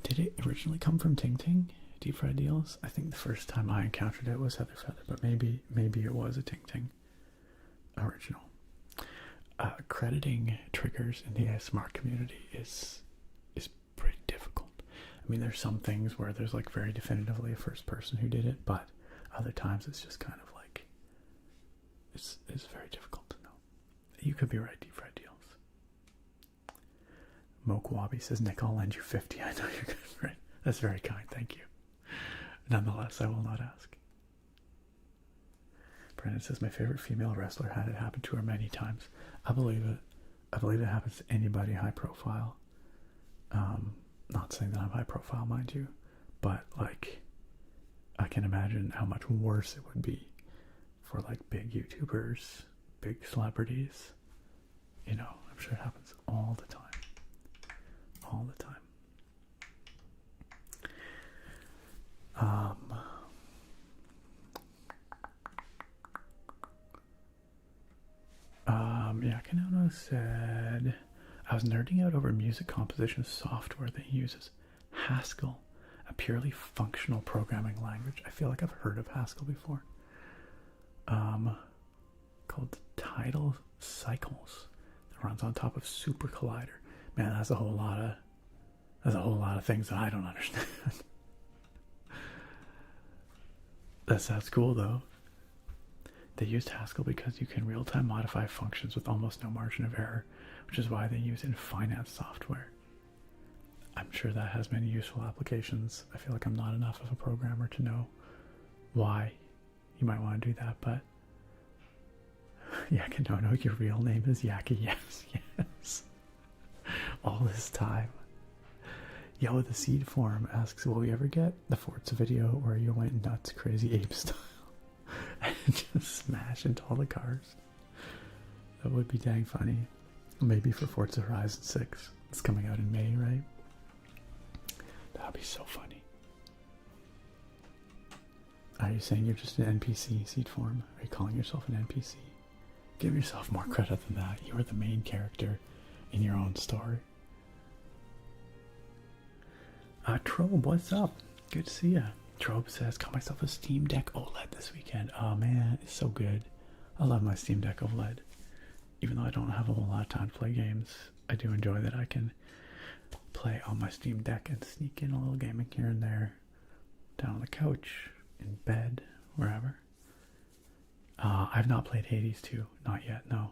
Did it originally come from Ting Ting? Deep Fried Deals? I think the first time I encountered it was Heather Feather, but maybe it was a Ting Ting original. Crediting triggers in the ASMR community is pretty difficult. I mean, there's some things where there's like very definitively a first person who did it, but other times it's just kind of like it's very difficult to know. You could be right, Deep Fried Deals. Mokwabi says, Nick, I'll lend you 50. I know you're good for it. That's very kind, thank you. Nonetheless, I will not ask. Brandon says, my favorite female wrestler had it happen to her many times. I believe it. I believe it happens to anybody high profile. Not saying that I'm high profile, mind you, but like, I can imagine how much worse it would be for like big YouTubers, big celebrities. You know, I'm sure it happens all the time. All the time. Yeah, Kanono said, I was nerding out over music composition software that uses Haskell, a purely functional programming language. I feel like I've heard of Haskell before. Called Tidal Cycles. That runs on top of Super Collider. Man, that's a whole lot of things that I don't understand. That sounds cool though. They used Haskell because you can real-time modify functions with almost no margin of error, which is why they use it in finance software. I'm sure that has many useful applications. I feel like I'm not enough of a programmer to know why you might want to do that, but Yaki, no, your real name is Yaki. Yes. All this time. Yo, the seed form asks, will we ever get the Forza video where you went nuts crazy ape style and just smash into all the cars? That would be dang funny. Maybe for Forza Horizon 6. It's coming out in May, right? That would be so funny. Are you saying you're just an NPC, seed form? Are you calling yourself an NPC? Give yourself more credit than that. You are the main character in your own story. Trobe, what's up? Good to see ya. Trobe says, got myself a Steam Deck OLED this weekend. Oh man, it's so good. I love my Steam Deck OLED. even though I don't have a whole lot of time to play games, I do enjoy that I can play on my Steam Deck and sneak in a little gaming here and there, down on the couch, in bed, wherever. I've not played Hades 2, not yet, no.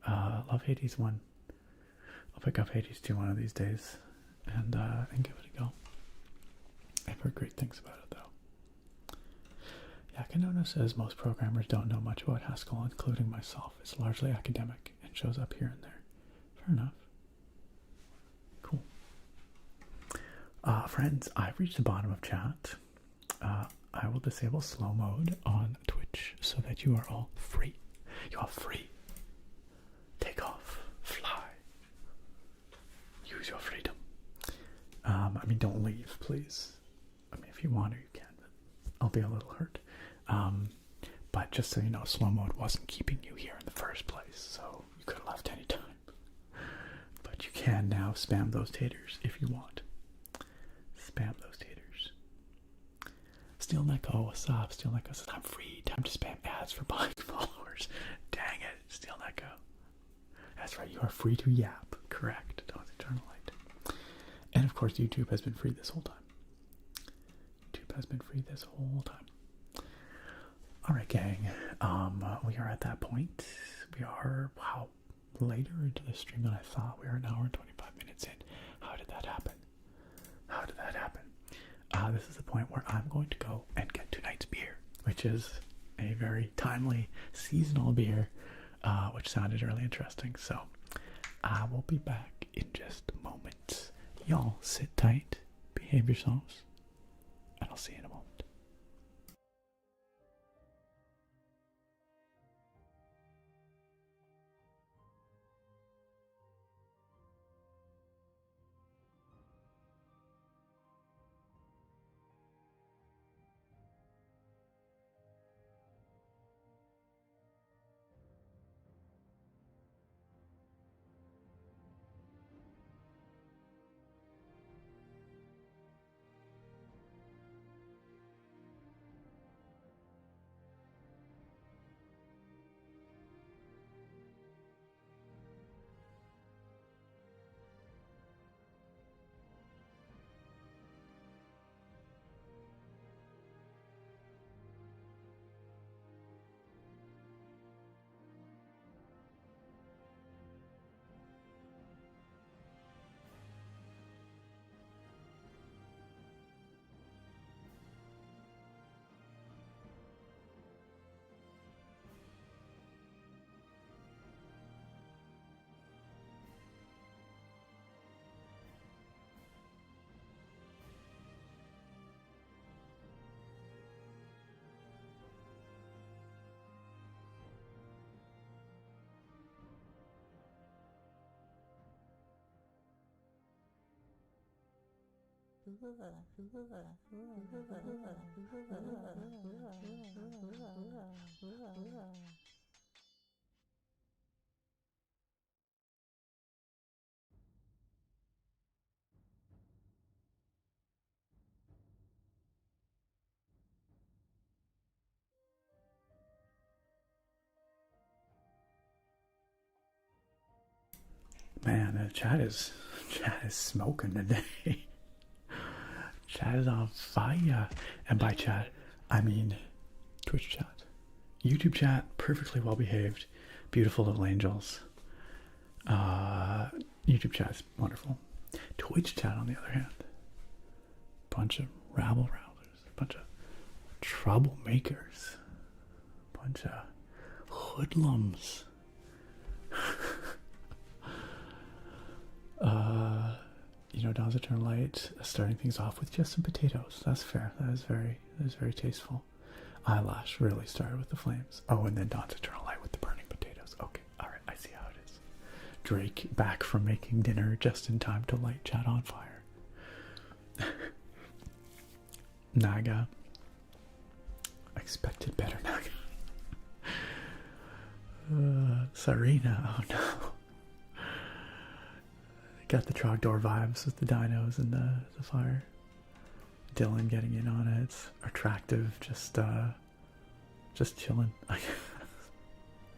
Love Hades 1. I'll pick up Hades 2 one of these days and give it a go. I've heard great things about it, though. Yakanona says most programmers don't know much about Haskell, including myself. It's largely academic and shows up here and there. Fair enough. Cool. Friends, I've reached the bottom of chat. I will disable slow mode on Twitch so that you are all free. You are free. Take off. Fly. Use your freedom. I mean, don't leave, please. I mean, if you want to, you can, but I'll be a little hurt. But just so you know, slow mode wasn't keeping you here in the first place, so you could have left any time. But you can now spam those taters if you want. Spam those taters. Steel Neko, what's up? Steel Neko says, I'm free. Time to spam ads for buying followers. Dang it, Steel Neko. That's right, you are free to yap. Correct. Don't eternal light. And of course, YouTube has been free this whole time. YouTube has been free this whole time. Alright, gang. We are at that point. We are, wow, later into the stream than I thought. We are an hour and 25 minutes in. How did that happen? How did that happen? This is the point where I'm going to go and get tonight's beer, which is a very timely seasonal beer, which sounded really interesting. So I will be back in just a moment. Y'all sit tight, behave yourselves, and I'll see you in a moment. Man, the chat is smoking today. Chat is on fire. And by chat, I mean Twitch chat. YouTube chat, perfectly well behaved. Beautiful little angels. YouTube chat is wonderful. Twitch chat, on the other hand, bunch of rabble-rousers, bunch of troublemakers, bunch of hoodlums. You know, Dawn's Eternal Light, starting things off with just some potatoes. That's fair. That is very tasteful. Eyelash really started with the flames. Oh, and then Dawn's Eternal Light with the burning potatoes. Okay, alright, I see how it is. Drake back from making dinner just in time to light chat on fire. Naga. I expected better, Naga. Sarina, oh no. Got the Trogdor vibes with the dinos and the fire. Dylan getting in on it. It's attractive, just chilling. I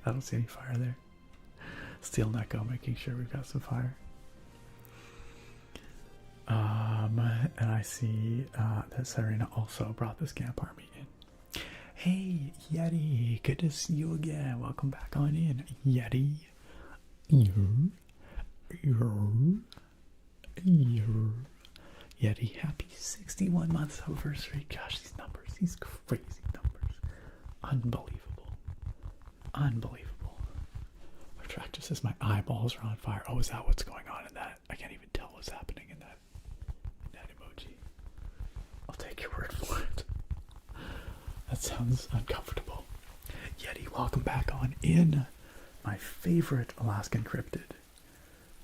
don't see any fire there. Steel Neko, making sure we've got some fire. And I see that Serena also brought the Scamp Army in. Hey, Yeti, good to see you again. Welcome back on in, Yeti. Yeti, happy 61 months anniversary. Gosh, these numbers, these crazy numbers. Unbelievable. Unbelievable. Retractor says my eyeballs are on fire. Oh, is that what's going on in that? I can't even tell what's happening in that emoji. I'll take your word for it. That sounds uncomfortable. Yeti, welcome back on in. My favorite Alaskan cryptid.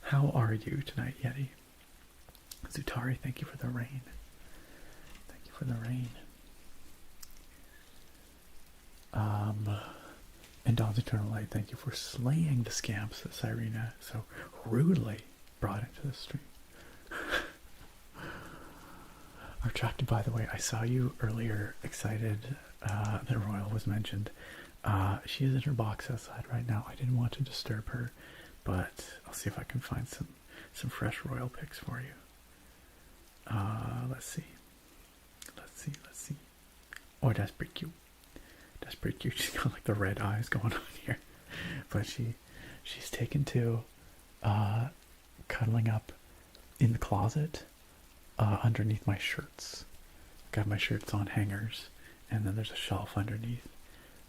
How are you tonight, Yeti? Zutari, thank you for the rain. Thank you for the rain. And Dawn's Eternal Light, thank you for slaying the scamps that Cyrena so rudely brought into the stream. Attracted, by the way, I saw you earlier excited that Royal was mentioned. She is in her box outside right now. I didn't want to disturb her, but I'll see if I can find some fresh Royal pics for you. Let's see. Oh, that's pretty cute. That's pretty cute. She's got like the red eyes going on here. But she's taken to cuddling up in the closet underneath my shirts. Got my shirts on hangers, and then there's a shelf underneath.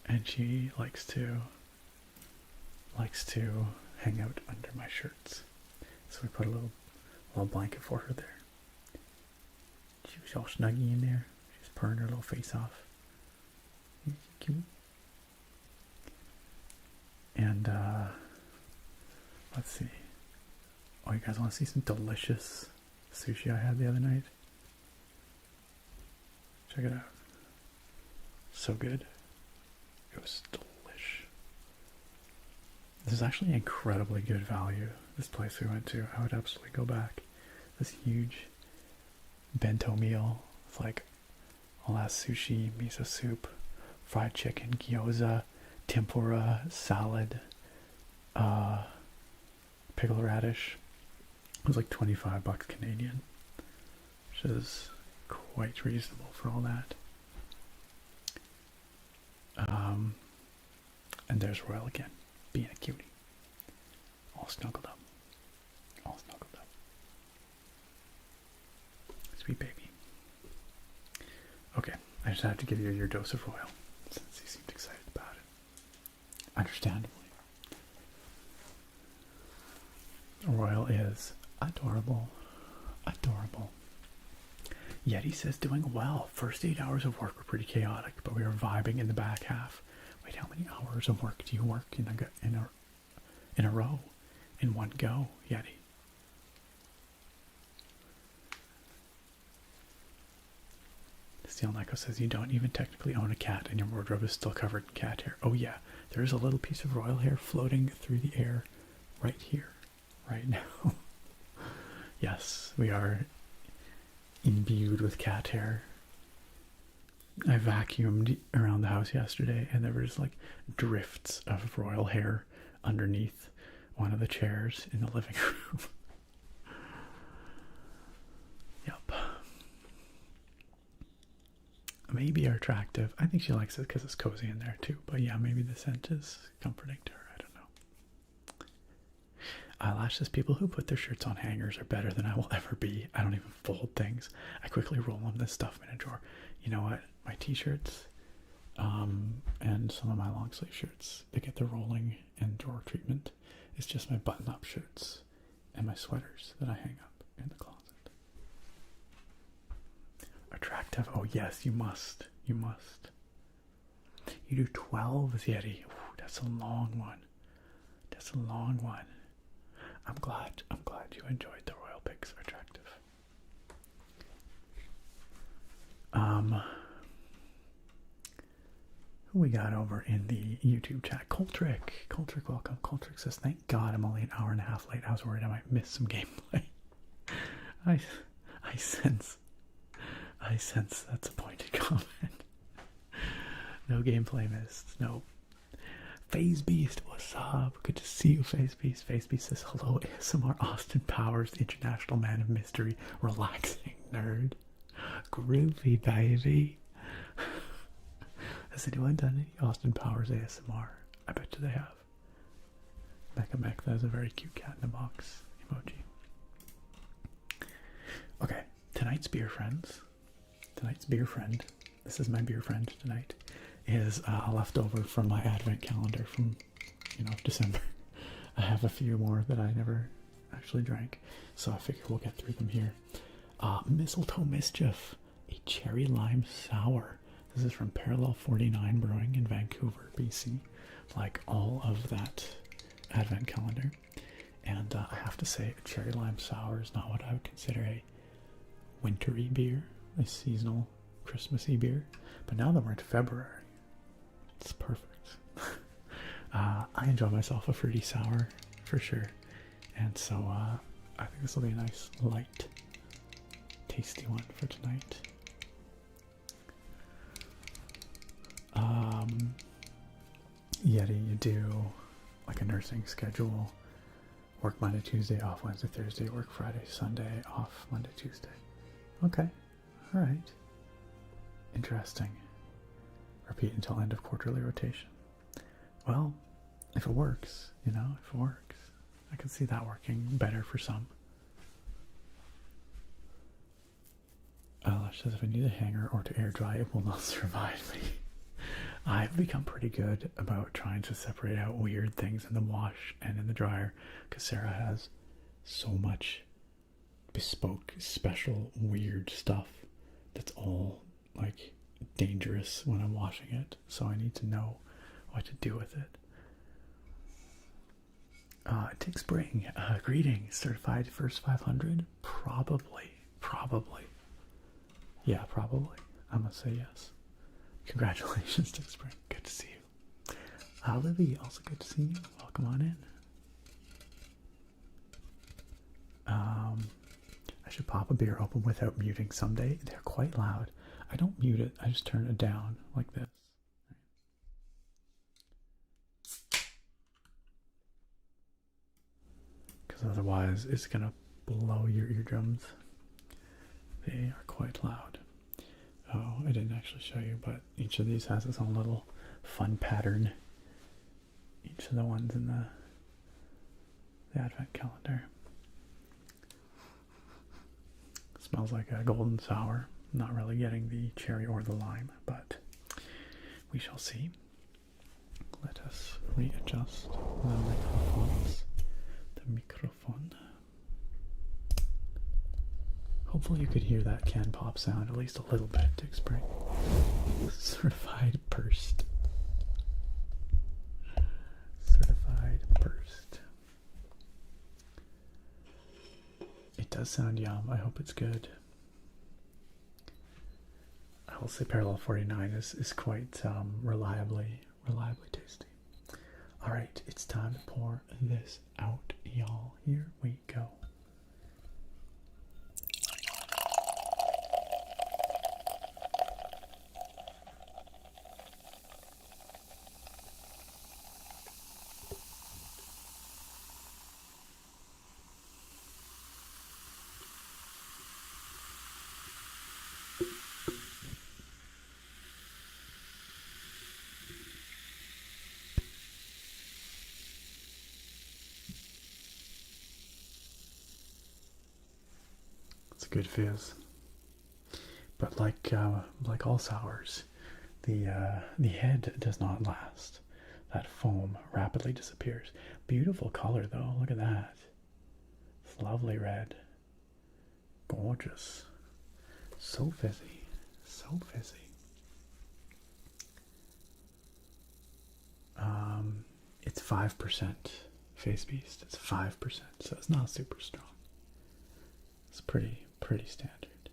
And she likes to hang out under my shirts. So we put a little blanket for her there. She was all snuggy in there. She's purring her little face off. Cute. And let's see. Oh, you guys want to see some delicious sushi I had the other night? Check it out. So good. It was delish. This is actually incredibly good value. This place we went to, I would absolutely go back. This huge bento meal. It's like all that sushi, miso soup, fried chicken, gyoza, tempura, salad, pickled radish. It was like 25 bucks Canadian, which is quite reasonable for all that. And there's Royal again, being a cutie. All snuggled up. Sweet baby. Okay, I just had to give you your dose of Royal, since you seemed excited about it. Understandably. Royal is adorable. Adorable. Yeti says, doing well. First 8 hours of work were pretty chaotic, but we were vibing in the back half. Wait, how many hours of work do you work in a row? In one go, Yeti? Steel Nico says, you don't even technically own a cat and your wardrobe is still covered in cat hair. Oh yeah, there is a little piece of royal hair floating through the air right here, right now. Yes, we are imbued with cat hair. I vacuumed around the house yesterday and there was like drifts of royal hair underneath one of the chairs in the living room. Yep. Maybe are attractive. I think she likes it because it's cozy in there too. But yeah, maybe the scent is comforting to her. I don't know. Eyelash says, people who put their shirts on hangers are better than I will ever be. I don't even fold things. I quickly roll them, then stuff them in a drawer. You know what? My t-shirts and some of my long sleeve shirts, they get the rolling and drawer treatment. It's just my button-up shirts and my sweaters that I hang up in the closet. Attractive. Oh yes, you must. You must. You do 12, Yeti. Ooh, that's a long one. That's a long one. I'm glad you enjoyed the royal pics of attractive. Who we got over in the YouTube chat? Coltrick, welcome. Coltrick says, thank God I'm only an hour and a half late. I was worried I might miss some gameplay. I sense that's a pointed comment. No gameplay missed. No. Phase Beast, what's up? Good to see you, Phase Beast. Phase Beast says, hello, ASMR Austin Powers, International Man of Mystery, relaxing nerd. Groovy, baby. Has anyone done any Austin Powers ASMR? I bet you they have. Mecha Mech, that is a very cute cat in a box emoji. Okay, tonight's beer friends. Tonight's beer friend, this is my beer friend tonight, is a leftover from my advent calendar from, December. I have a few more that I never actually drank, so I figure we'll get through them here. Mistletoe Mischief, a cherry lime sour. This is from Parallel 49 Brewing in Vancouver, BC, like all of that advent calendar. And I have to say, a cherry lime sour is not what I would consider a wintry beer, a seasonal Christmassy beer. But now that we're into February, it's perfect. I enjoy myself a fruity sour for sure. And so I think this will be a nice, light, tasty one for tonight. Yeti, you do like a nursing schedule. Work Monday, Tuesday, off Wednesday, Thursday, work Friday, Sunday, off Monday, Tuesday. Okay, alright. Interesting. Repeat until end of quarterly rotation. Well, if it works, if it works. I can see that working better for some. Lash says if I need a hanger or to air dry, it will not survive me. I've become pretty good about trying to separate out weird things in the wash and in the dryer, because Sarah has so much bespoke, special, weird stuff that's all like dangerous when I'm washing it, so I need to know what to do with it. Tick Spring, greetings, certified first 500? Probably. Yeah, probably. I'm gonna say yes. Congratulations, Tick Spring. Good to see you. Livy, also good to see you. Welcome on in. I should pop a beer open without muting someday. They're quite loud. I don't mute it, I just turn it down like this. Because otherwise it's gonna blow your eardrums. They are quite loud. Oh, I didn't actually show you, but each of these has its own little fun pattern. Each of the ones in the advent calendar. Smells like a golden sour. Not really getting the cherry or the lime, but we shall see. Let us readjust the microphones. The microphone. Hopefully you could hear that can pop sound at least a little bit, Tick Spring. Certified pursed. Certified pursed. It does sound yum. I hope it's good. I will say Parallel 49 is quite reliably tasty. Alright, it's time to pour this out, y'all. Here we go. It's a good fizz, but like all sours, the head does not last. That foam rapidly disappears. Beautiful color though. Look at that. It's lovely red. Gorgeous. So fizzy. So fizzy. It's 5% Face Beast. It's 5%, so it's not super strong. It's pretty standard.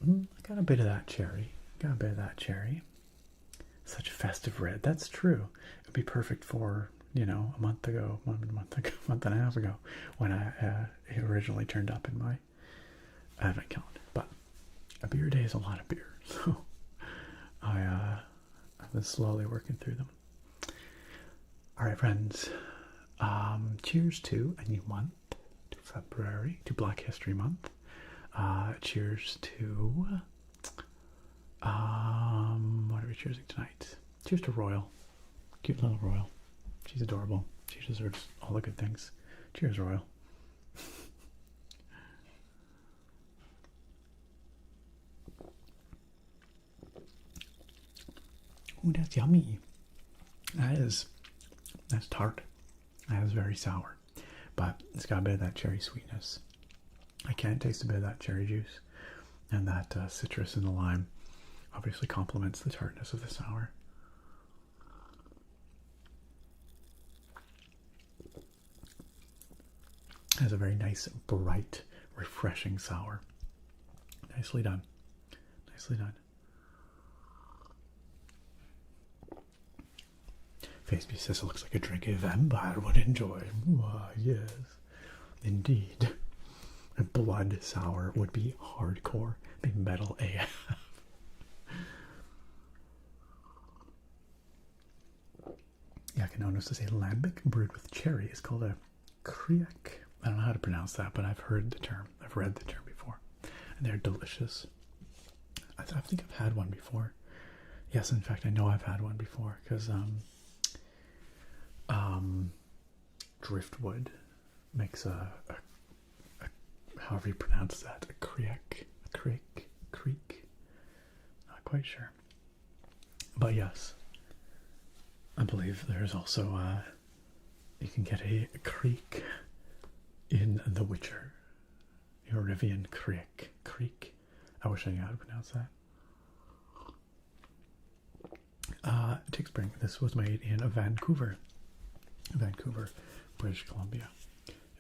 I got a bit of that cherry. Such a festive red. That's true. It would be perfect for, a month and a half ago, when it originally turned up in my advent calendar. But a beer day is a lot of beer, so I'm been slowly working through them. All right, friends. Cheers to a new month, to February, to Black History Month. Cheers to, what are we cheersing tonight? Cheers to Royal. Cute little Royal. She's adorable. She deserves all the good things. Cheers, Royal. Ooh, that's yummy. That's tart. That is very sour. But it's got a bit of that cherry sweetness. I can taste a bit of that cherry juice. And that citrus in the lime obviously complements the tartness of the sour. It has a very nice, bright, refreshing sour. Nicely done. Nicely done. Faceby says it looks like a drink a vampire would enjoy. Why, yes, indeed. A blood sour would be hardcore, be metal AF. Yakinono says a lambic brewed with cherry is called a kriek. I don't know how to pronounce that, but I've heard the term. I've read the term before, and they're delicious. I think I've had one before. Yes, in fact, I know I've had one before because Driftwood makes a however you pronounce that, a creek, not quite sure. But yes, I believe there's also you can get a creek in The Witcher. Rivian Creek. I wish I knew how to pronounce that. Tick Spring. This was made in Vancouver, British Columbia.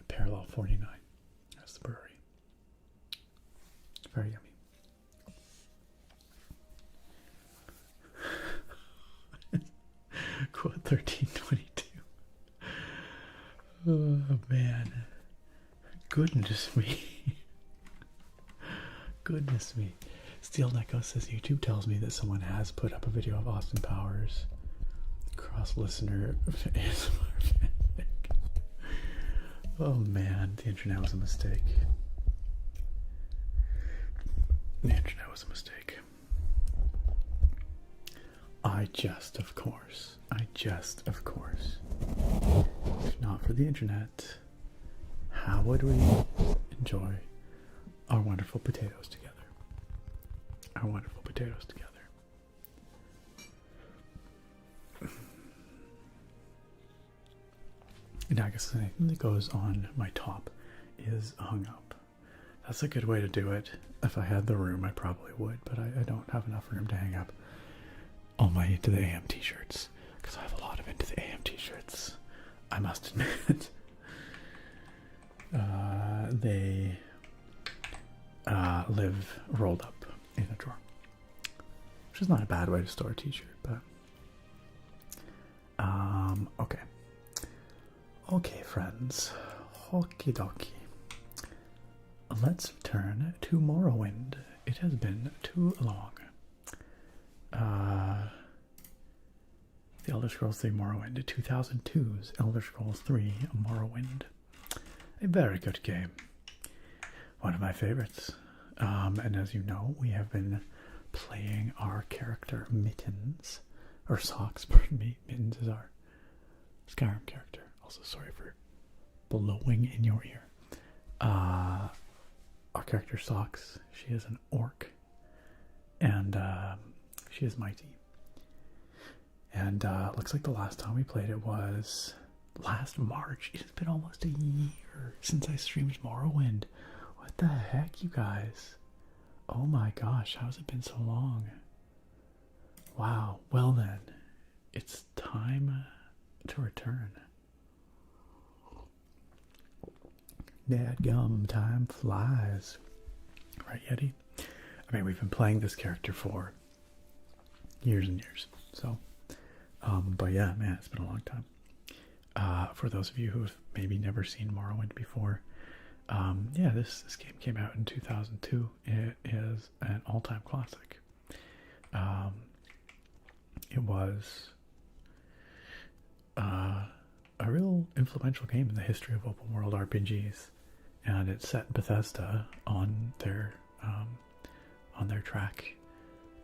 Parallel 49. That's the brewery. It's very yummy. Quote 1322. Oh man. Goodness me. Goodness me. Steel Neko says YouTube tells me that someone has put up a video of Austin Powers cross listener ASMR fanfic. Oh man, the internet was a mistake. The internet was a mistake. I jest, of course. If not for the internet, how would we enjoy our wonderful potatoes together? And I guess anything that goes on my top is hung up. That's a good way to do it. If I had the room, I probably would, but I don't have enough room to hang up all my Into the AM t-shirts, because I have a lot of Into the AM t-shirts, I must admit. They live rolled up in a drawer, which is not a bad way to store a t-shirt, but okay friends, okie dokie, let's turn to Morrowind. It has been too long. The Elder Scrolls III Morrowind, 2002's Elder Scrolls III Morrowind. A very good game. One of my favorites. And as you know, we have been playing our character Mittens, or Socks, pardon me. Mittens is our Skyrim character. Also, sorry for blowing in your ear. Our character Socks, she is an orc, and she is mighty. And looks like the last time we played it was last March. It has been almost a year since I streamed Morrowind. What the heck, you guys? Oh my gosh, how's it been so long? Wow, well then, it's time to return. Dadgum, time flies. Right, Yeti? I mean, we've been playing this character for years and years, so... but yeah, man, it's been a long time. For those of you who have maybe never seen Morrowind before, yeah, this game came out in 2002. It is an all-time classic. it was a real influential game in the history of open world RPGs, and it set Bethesda on their track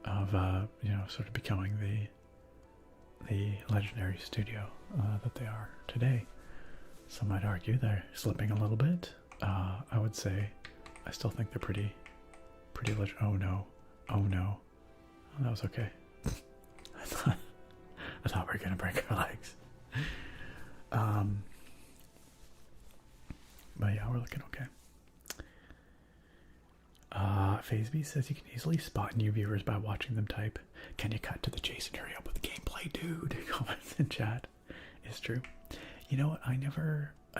of sort of becoming the legendary studio that they are today. Some might argue they're slipping a little bit. I would say I still think they're pretty oh no, oh no, oh, that was okay. I thought we were gonna break our legs. But yeah, we're looking okay. FazeB says you can easily spot new viewers by watching them type. Can you cut to the chase and hurry up with the gameplay, dude? Comments in chat. It's true. You know what? I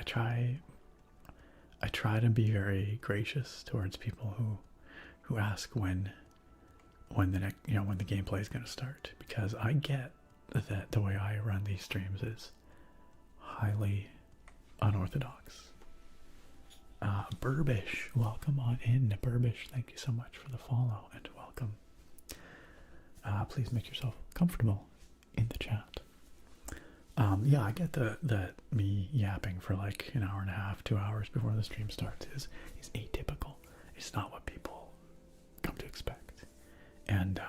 try to be very gracious towards people who ask when the next, when the gameplay is going to start, because I get that the way I run these streams is highly unorthodox. Burbish, welcome on in. Burbish, thank you so much for the follow and welcome. Please make yourself comfortable in the chat. Yeah, I get that me yapping for like an hour and a half, 2 hours before the stream starts is atypical. It's not what people come to expect. And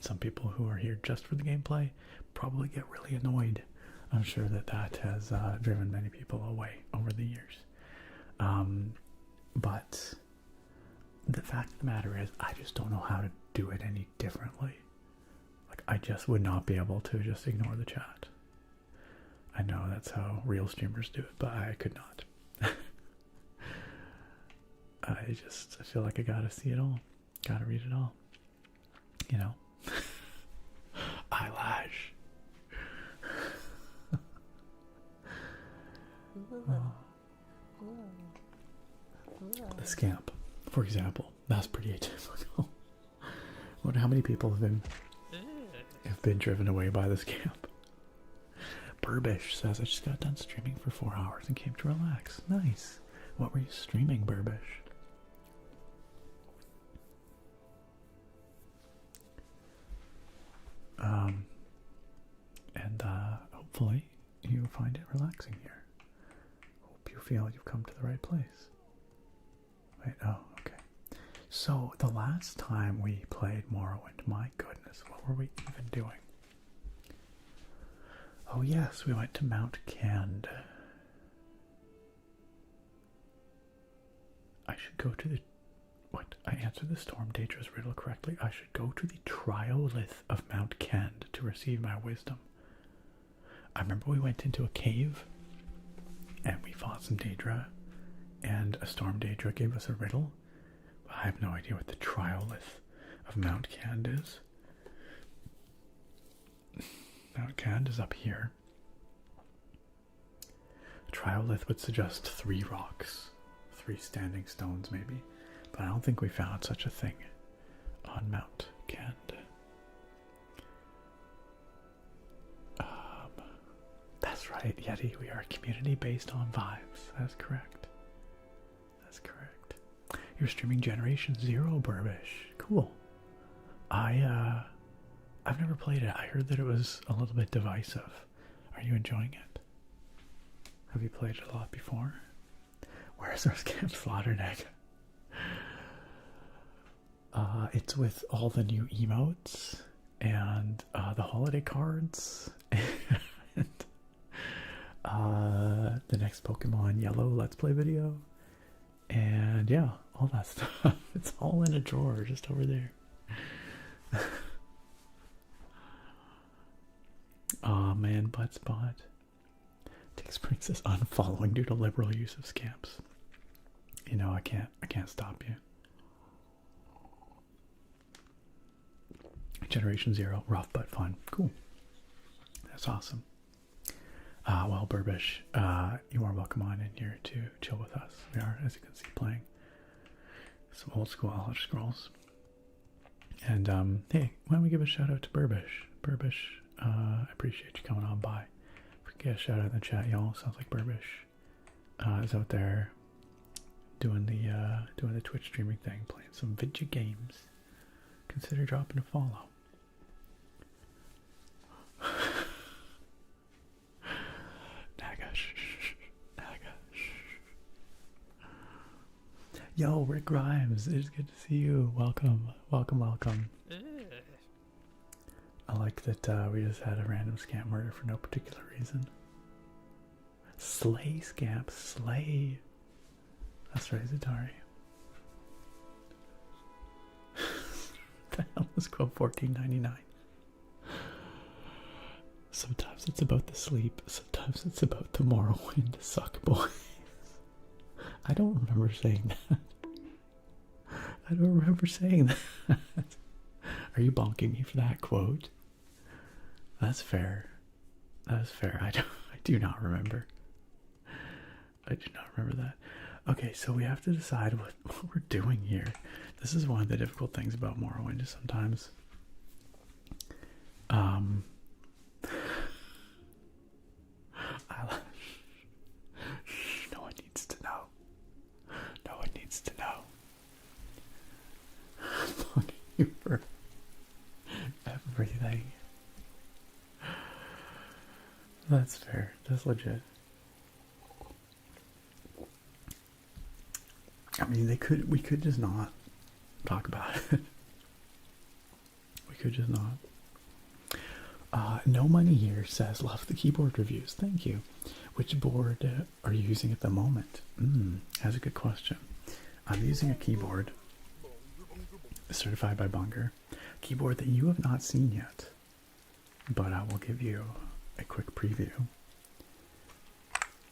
some people who are here just for the gameplay probably get really annoyed. I'm sure that has driven many people away over the years. But the fact of the matter is, I just don't know how to do it any differently. Like, I just would not be able to just ignore the chat. I know that's how real streamers do it, but I could not. I feel like I gotta see it all. Gotta read it all. You know? Eyelash. The scamp, for example, that's pretty atypical. I wonder how many people have been driven away by the scamp. Burbish says, I just got done streaming for 4 hours and came to relax. Nice. What were you streaming, Burbish? And hopefully you find it relaxing here. Hope you feel you've come to the right place. Wait, oh, okay. So the last time we played Morrowind, my goodness, what were we even doing? Oh yes, we went to Mount Cand. I should go to the... What? I answered the Storm Daedra's riddle correctly. I should go to the Triolith of Mount Cand to receive my wisdom. I remember we went into a cave and we fought some Daedra, and a Storm Daedra gave us a riddle. But I have no idea what the Triolith of Mount Cand is. Mount Cand is up here. Triolith would suggest 3 rocks, 3 standing stones maybe, but I don't think we found such a thing on Mount Cand. That's right, Yeti, we are a community based on vibes. That's correct. That's correct. You're streaming Generation Zero, Burbish. Cool. I've never played it. I heard that it was a little bit divisive. Are you enjoying it? Have you played it a lot before? Where's our Camp Slaughtered Egg? It's with all the new emotes and the holiday cards and the next Pokemon Yellow Let's Play video, and yeah, all that stuff. It's all in a drawer just over there. Aw, man, butt spot. Takes Princess unfollowing due to liberal use of scamps. You know, I can't stop you. Generation Zero, rough but fun. Cool. That's awesome. Well, Burbish, you are welcome on in here to chill with us. We are, as you can see, playing some old school Elder Scrolls. And, hey, why don't we give a shout out to Burbish? Burbish, I appreciate you coming on by. Get a shout out in the chat, y'all. Sounds like Burbish is out there doing the Twitch streaming thing, playing some video games. Consider dropping a follow. Yo, Rick Grimes, it's good to see you. Welcome, welcome, welcome. I like that we just had a random scam murder for no particular reason. Slay scamp, slay. That's right, Zatari. The hell is quote 1499? Sometimes it's about the sleep, sometimes it's about the Morrowind suck boys. I don't remember saying that. I don't remember saying that. Are you bonking me for that quote? That's fair. That's fair. I do not remember. I do not remember that. Okay, so we have to decide what we're doing here. This is one of the difficult things about Morrowind is sometimes no one needs to know. No one needs to know. Fuck you for everything. That's fair. That's legit. I mean, we could just not talk about it. We could just not. No Money here says, love the keyboard reviews. Thank you. Which board are you using at the moment? That's a good question. I'm using a keyboard certified by Bunger. Keyboard that you have not seen yet. But I will give you a quick preview.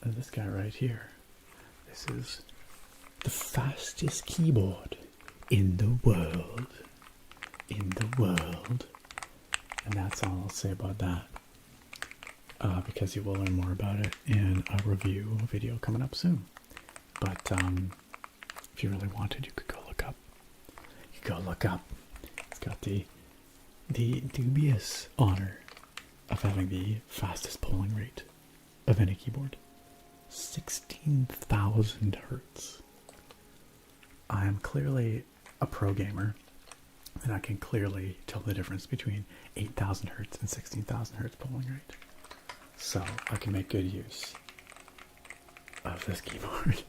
This guy right here. This is the fastest keyboard in the world. In the world. And that's all I'll say about that. Because you will learn more about it in a review video coming up soon. But if you really wanted, you could go look up. You could go look up. It's got the dubious honor of having the fastest polling rate of any keyboard. 16,000 hertz. I am clearly a pro gamer, and I can clearly tell the difference between 8,000 hertz and 16,000 hertz polling rate. So I can make good use of this keyboard.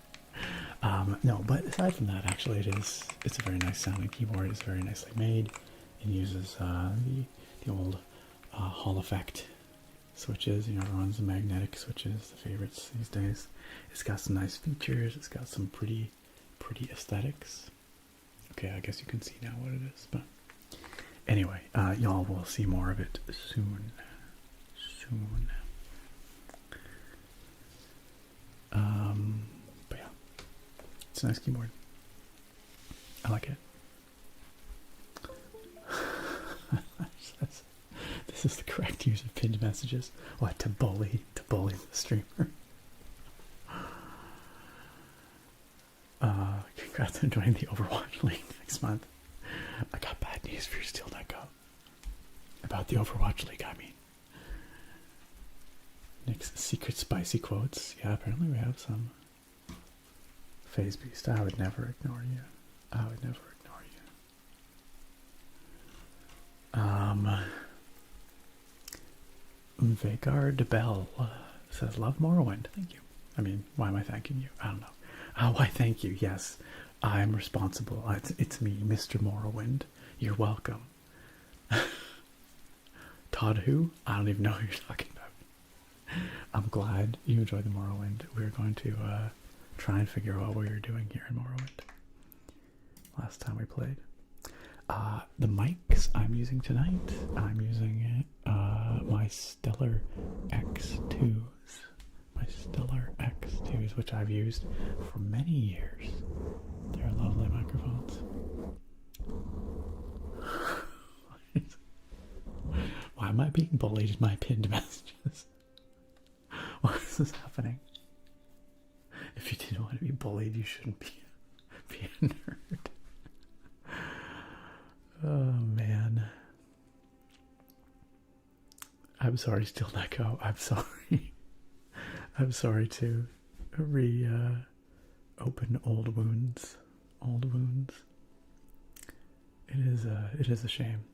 No, but aside from that, actually, it's a very nice sounding keyboard. It's very nicely made. It uses the old Hall effect switches. You know, it runs the magnetic switches, the favorites these days. It's got some nice features. It's got some pretty aesthetics. Okay, I guess you can see now what it is. But anyway, y'all will see more of it soon. Soon. But yeah, it's a nice keyboard. I like it. This is the correct use of pinned messages. What, to bully the streamer? Congrats on joining the Overwatch League next month. I got bad news for your Steel Deco. About the Overwatch League, I mean. Next, secret spicy quotes. Yeah, apparently we have some. Phase Beast, I would never ignore you. I would never ignore you. Vegard Bell says, love Morrowind. Thank you. I mean, why am I thanking you? I don't know. Why thank you? Yes, I'm responsible. It's me, Mr. Morrowind. You're welcome. Todd who? I don't even know who you're talking about. I'm glad you enjoyed the Morrowind. We're going to try and figure out what we were doing here in Morrowind. Last time we played. The mics I'm using tonight, I'm using my Stellar X2s. My Stellar X2s, which I've used for many years. They're lovely microphones. Why am I being bullied in my pinned messages? Why is this happening? If you didn't want to be bullied, you shouldn't be a nerd. Oh man. I'm sorry, Steel Deco. I'm sorry. I'm sorry to open old wounds. Old wounds. It is a shame.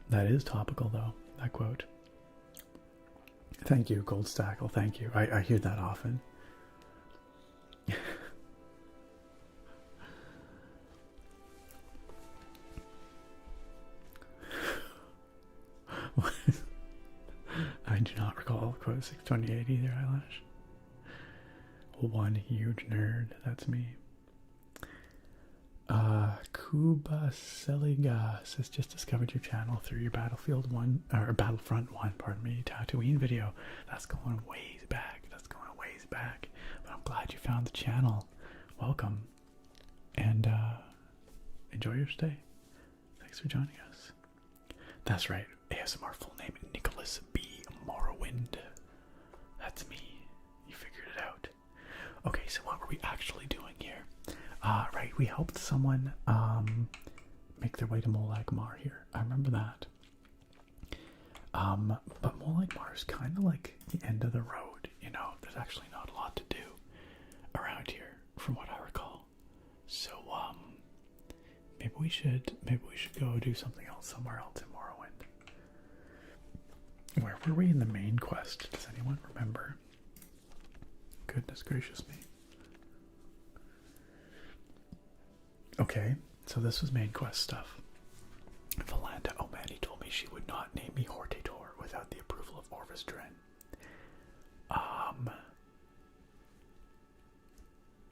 That is topical though, that quote. Thank you, Gold Stackle. Thank you. I hear that often. I do not recall quote 628 either, Eyelash. One huge nerd. That's me. Kuba Seliga says, just discovered your channel through your Battlefield 1, or Battlefront 1, pardon me, Tatooine video. That's going ways back. That's going ways back. But I'm glad you found the channel. Welcome. And enjoy your stay. Thanks for joining us. That's right. ASMR full name, Nicholas B. Morrowind. That's me. You figured it out. Okay, so what were we actually doing here? Right, we helped someone make their way to Molag Mar here. I remember that. But Molag Mar is kind of like the end of the road, you know. There's actually not a lot to do around here, from what I recall. So, maybe we should go do something else somewhere else in Morrowind. Where were we in the main quest? Does anyone remember? Goodness gracious me. Okay, so this was main quest stuff. Valanda O'Mani told me she would not name me Hortator without the approval of Orvis Dren.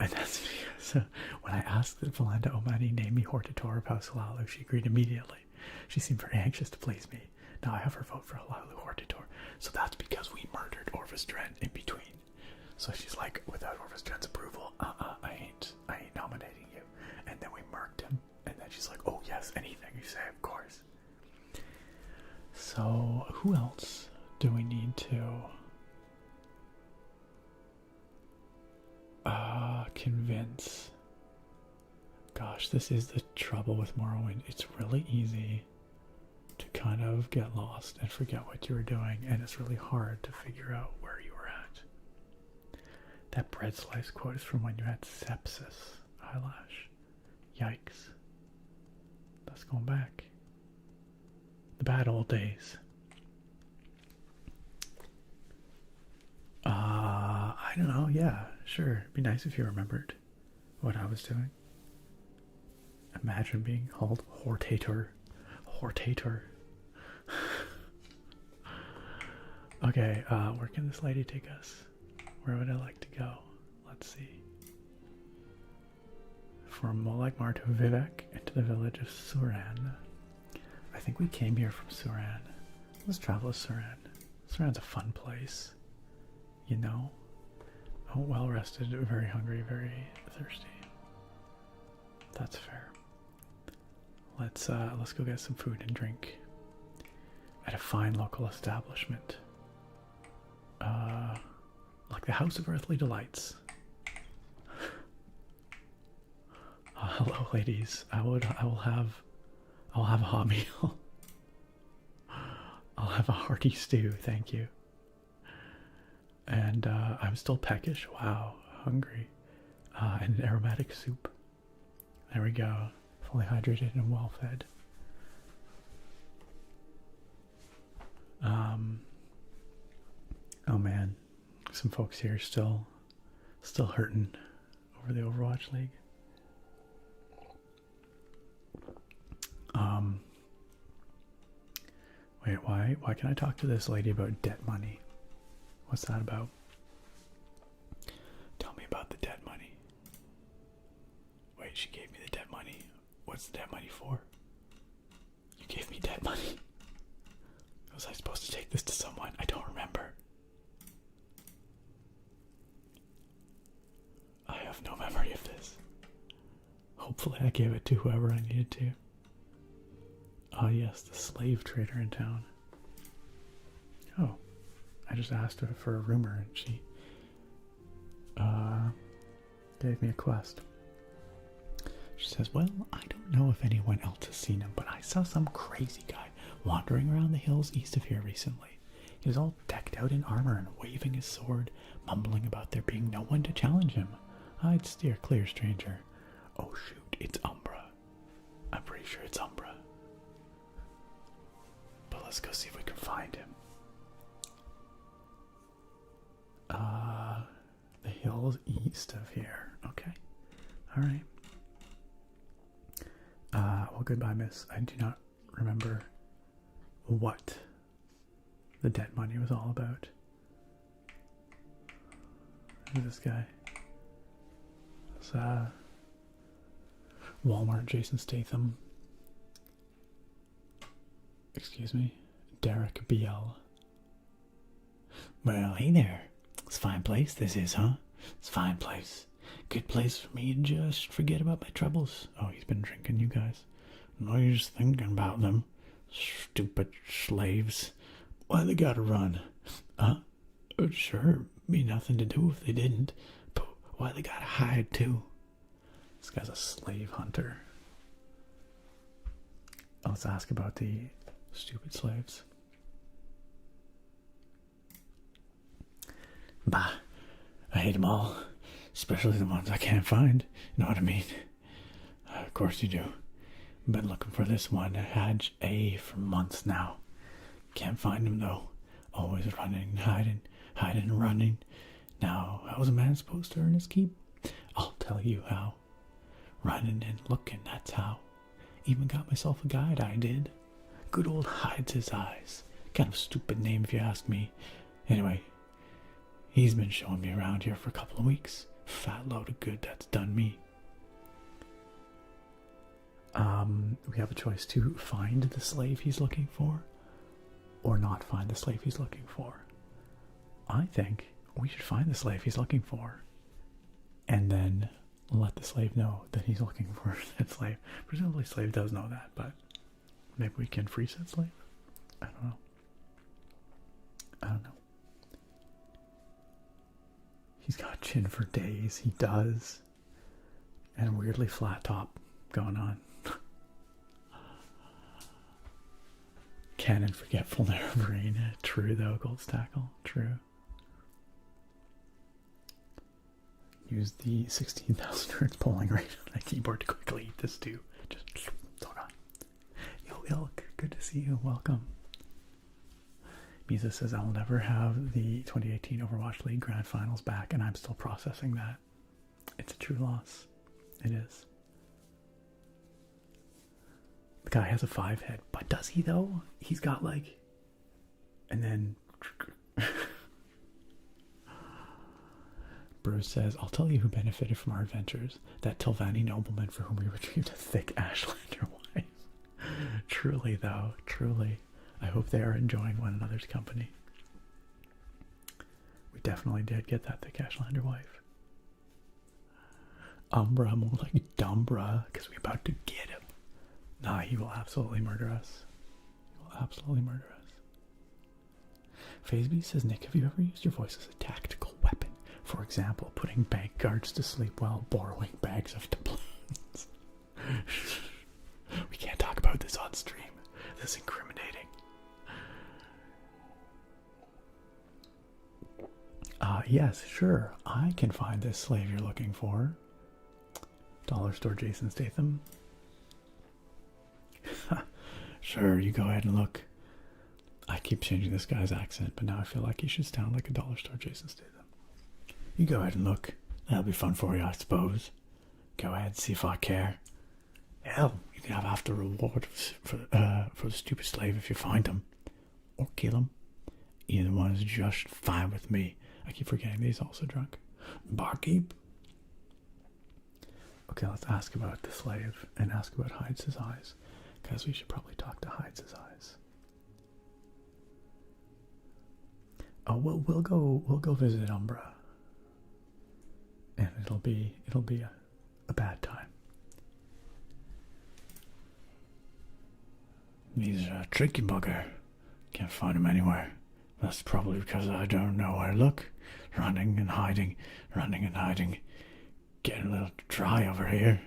And that's because when I asked that Valanda O'Mani name me Hortator of House Halalu, she agreed immediately. She seemed very anxious to please me. Now I have her vote for Halalu Hortator. So that's because we murdered Orvis Dren in between. So she's like, without Orvis Dren's approval, I ain't nominating you. And then we murked him. And then she's like, oh yes, anything you say, of course. So who else do we need to convince? Gosh, this is the trouble with Morrowind. It's really easy to kind of get lost and forget what you were doing, and it's really hard to figure out where you were at. That bread slice quote is from when you had sepsis, Eyelash. Yikes. That's going back. The bad old days. I don't know, yeah, sure. It'd be nice if you remembered what I was doing. Imagine being called Hortator. Hortator. Okay, where can this lady take us? Where would I like to go? Let's see. From Molag Mar to Vivek into the village of Suran. I think we came here from Suran. Let's travel to Suran. Suran's a fun place. You know? Oh, well rested, very hungry, very thirsty. That's fair. Let's go get some food and drink at a fine local establishment. Like the House of Earthly Delights. Hello, ladies. I'll have a hot meal. I'll have a hearty stew, thank you. And I'm still peckish. Wow, hungry. And an aromatic soup. There we go. Fully hydrated and well fed. Oh man, some folks here still hurting over the Overwatch League. Wait, why can I talk to this lady about debt money? What's that about? Tell me about the debt money. Wait, she gave me the debt money. What's the debt money for? You gave me debt money. Was I supposed to take this to someone? I don't remember. I have no memory of this. Hopefully I gave it to whoever I needed to. Ah, yes, the slave trader in town. Oh, I just asked her for a rumor and she gave me a quest. She says, well, I don't know if anyone else has seen him, but I saw some crazy guy wandering around the hills east of here recently. He was all decked out in armor and waving his sword, mumbling about there being no one to challenge him. I'd steer clear, stranger. Oh shoot, it's Umbra. I'm pretty sure it's Umbra. But let's go see if we can find him. The hills east of here. Okay. Alright. Well, goodbye, miss. I do not remember what the debt money was all about. Who's this guy? It's, Walmart, Jason Statham. Excuse me. Derek BL. Well, hey there. It's a fine place, this is, huh? It's a fine place. Good place for me to just forget about my troubles. Oh, he's been drinking, you guys. No use thinking about them. Stupid slaves. Why they gotta run? Sure, be nothing to do if they didn't. But why they gotta hide, too? This guy's a slave hunter. Let's ask about the stupid slaves. Bah, I hate them all. Especially the ones I can't find. You know what I mean? Of course you do. Been looking for this one, Hadge A, for months now. Can't find him though. Always running, hiding and running. Now, how was a man supposed to earn his keep? I'll tell you how. Running and looking, that's how. Even got myself a guide, I did. Good old Hides His Eyes. Kind of stupid name if you ask me. Anyway, he's been showing me around here for a couple of weeks. Fat load of good that's done me. We have a choice to find the slave he's looking for or not find the slave he's looking for. I think we should find the slave he's looking for and then let the slave know that he's looking for that slave. Presumably slave does know that, but maybe we can free that slave? I don't know. He's got chin for days, he does. And weirdly flat top going on. Cannon forgetful narrow brain. True though, Gold's tackle. True. Use the 16,000 hertz polling rate on the keyboard to quickly eat this stew. Just throw it on. Yo, Ilk, good to see you. Welcome. Misa says, I will never have the 2018 Overwatch League Grand Finals back, and I'm still processing that. It's a true loss. It is. The guy has a 5 head, but does he though? He's got like... And then... Bruce says, I'll tell you who benefited from our adventures. That Tilvani nobleman for whom we retrieved a thick Ashlander wife. Truly though, truly. I hope they are enjoying one another's company. We definitely did get that thick Ashlander wife. Umbra, more like Dumbra, because we're about to get him. Nah, he will absolutely murder us. He will absolutely murder us. Phaseby says, Nick, have you ever used your voice as a tactical weapon? For example, putting bank guards to sleep while borrowing bags of doubloons. We can't talk about this on stream. This is incriminating. Yes, sure. I can find this slave you're looking for. Dollar store Jason Statham. Sure, you go ahead and look. I keep changing this guy's accent, but now I feel like he should sound like a dollar store Jason Statham. You go ahead and look. That'll be fun for you, I suppose. Go ahead, see if I care. Hell, you can have half the reward for the stupid slave if you find him. Or kill him. Either one is just fine with me. I keep forgetting that he's also drunk. Barkeep. Okay, let's ask about the slave and ask about Hides His Eyes. Because we should probably talk to Hides His Eyes. Oh, we'll go visit Umbra. And it'll be a bad time. He's a tricky bugger. Can't find him anywhere. That's probably because I don't know where to look. Running and hiding. Getting a little dry over here.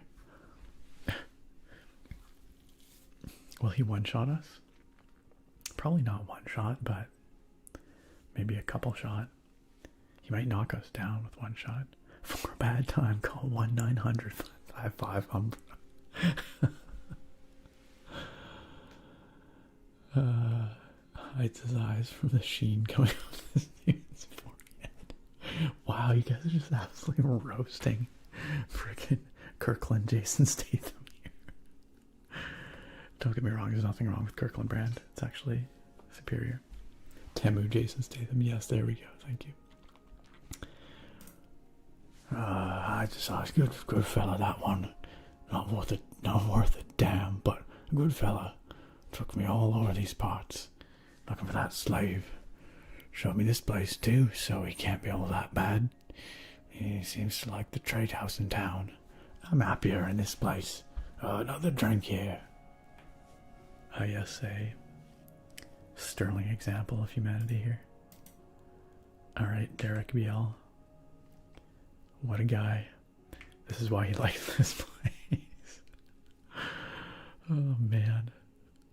Will he one-shot us? Probably not one shot, but maybe a couple shot. He might knock us down with one shot. For a bad time, call 1-900-555 Umbra. Hides his eyes from the sheen coming off this dude's forehead. Wow, you guys are just absolutely roasting freaking Kirkland Jason Statham here. Don't get me wrong, there's nothing wrong with Kirkland brand. It's actually superior. Temu Jason Statham, yes, there we go, thank you. I just saw a good fella, that one. Not worth a damn, but a good fella. Took me all over these parts, looking for that slave. Showed me this place too, so he can't be all that bad. He seems to like the trade house in town. I'm happier in this place. Another drink here. Yes, a sterling example of humanity here. Alright, Derek BL. What a guy. This is why he likes this place. Oh man.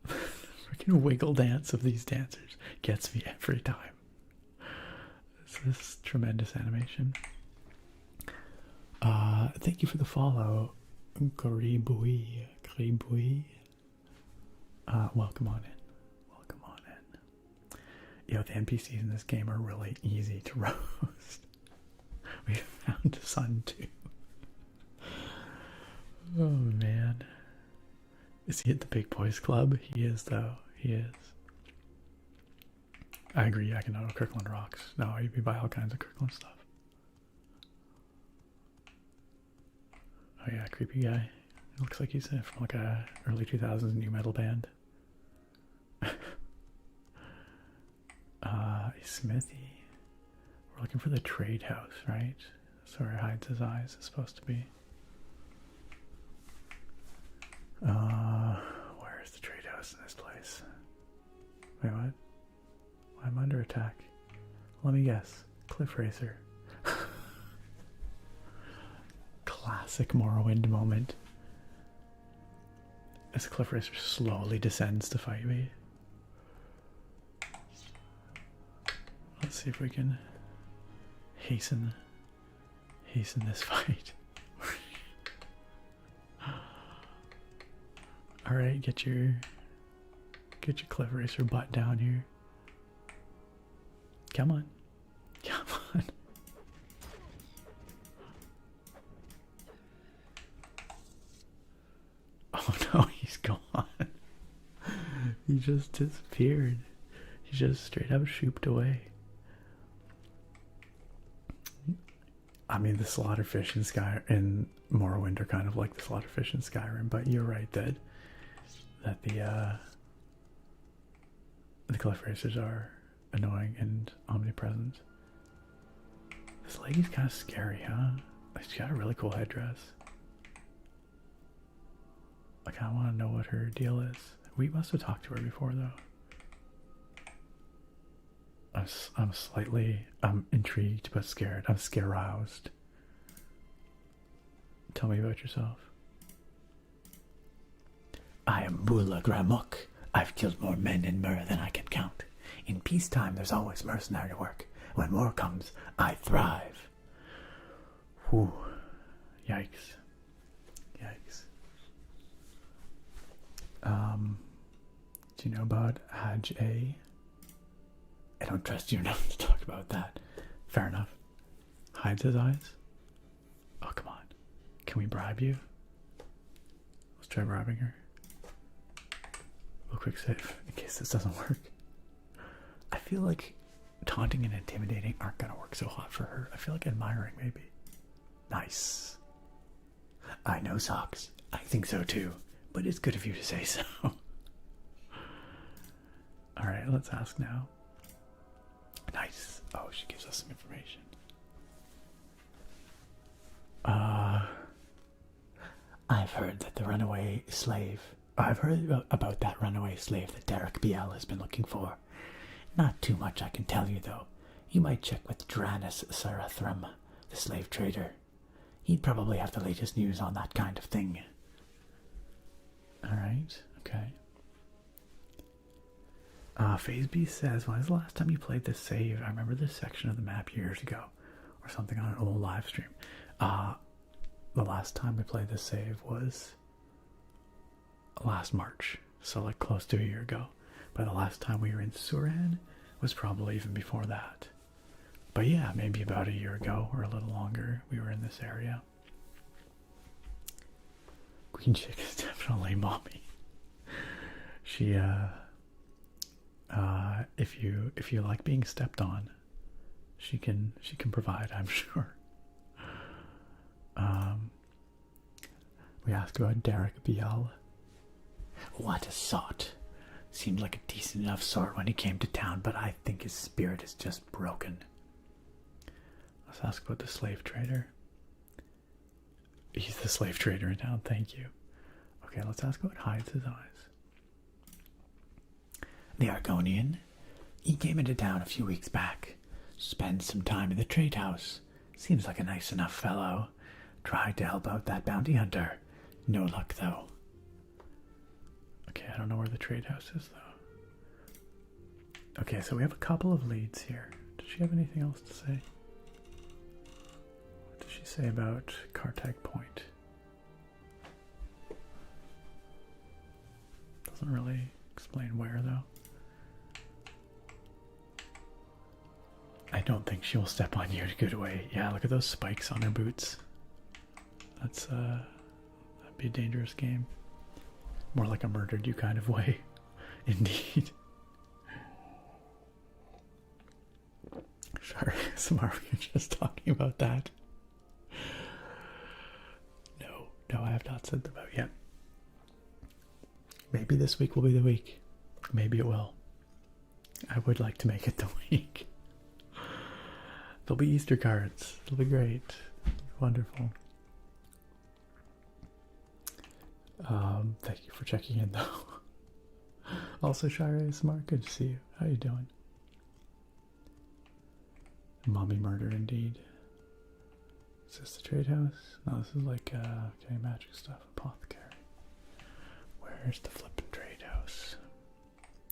Freaking wiggle dance of these dancers gets me every time. This is tremendous animation. Thank you for the follow, Gribui. Welcome on in. Welcome on in. Yo, the NPCs in this game are really easy to roast. We found Sun too. Oh man. Is he at the Big Boys Club? He is though. He is. I agree, I can know Kirkland rocks. No, you buy all kinds of Kirkland stuff. Oh yeah, creepy guy. Looks like he's from like a early 2000s new metal band. Smithy. We're looking for the trade house, right? That's where hides his eyes is supposed to be. Where's the trade house in this place? Wait, what? I'm under attack. Let me guess. Cliff Racer. Classic Morrowind moment. As Cliff Racer slowly descends to fight me. Let's see if we can hasten this fight. Alright, get your Cliff Racer butt down here. Come on. Come on. Oh no, he's gone. He just disappeared. He just straight up shooped away. I mean, the slaughterfish in Morrowind are kind of like the slaughterfish in Skyrim, but you're right that the Cliff Racers are annoying and omnipresent. This lady's kind of scary, huh? She's got a really cool headdress. I kind of want to know what her deal is. We must have talked to her before, though. I'm intrigued but scared. I'm scare-roused. Tell me about yourself. I am Bula Gramuk. I've killed more men in Mur than I can count. In peacetime, there's always mercenary work. When war comes, I thrive. Whew. Yikes. Yikes. Do you know about Haj A? I don't trust you enough to talk about that. Fair enough. Hides his eyes? Oh, come on. Can we bribe you? Let's try bribing her. A quick save in case this doesn't work. I feel like taunting and intimidating aren't gonna work so hot for her. I feel like admiring, maybe. Nice. I know, Socks. I think so too. But it's good of you to say so. Alright, let's ask now. Nice. Oh, she gives us some information. I've heard that the runaway slave... I've heard about that runaway slave that Derek BL has been looking for. Not too much I can tell you, though. You might check with Dranus Sarathrum, the slave trader. He'd probably have the latest news on that kind of thing. Alright, okay. FazeB says, when was the last time you played this save? I remember this section of the map years ago, or something on an old live stream. The last time we played this save was last March, so like close to a year ago. But the last time we were in Suran was probably even before that. But yeah, maybe about a year ago or a little longer, we were in this area. Queen Chick is definitely mommy. She, if you like being stepped on, she can provide, I'm sure. We asked about Derek Biel. What a sot. Seemed like a decent enough sort when he came to town, but I think his spirit is just broken. Let's ask about the slave trader. He's the slave trader in town, thank you. Okay, let's ask what hides his eyes. The Argonian. He came into town a few weeks back. Spent some time in the trade house. Seems like a nice enough fellow. Tried to help out that bounty hunter. No luck, though. Okay, I don't know where the trade house is, though. Okay, so we have a couple of leads here. Does she have anything else to say? What does she say about Cartag Point? Doesn't really explain where, though. I don't think she will step on you in a good way. Yeah, look at those spikes on her boots. That's, that'd be a dangerous game. More like a murdered you kind of way. Indeed. Sorry, Samara, you're just talking about that. No, I have not said about yet. Maybe this week will be the week. Maybe it will. I would like to make it the week. There'll be Easter cards. It'll be great. Wonderful. Thank you for checking in, though. Also, Shire Smart, good to see you. How you doing? Mommy murder, indeed. Is this the trade house? No, this is like, okay, magic stuff. Apothecary. Where's the flippin' trade house?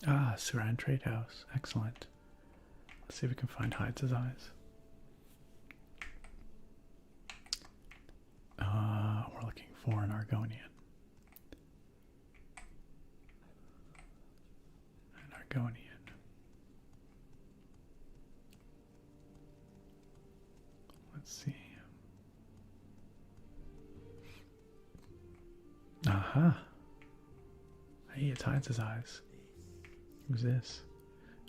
Ah, Suran Trade House. Excellent. Let's see if we can find hides his eyes. We're looking for an Argonian. An Argonian. Let's see. Aha. Hey, it hides his eyes. Who's this?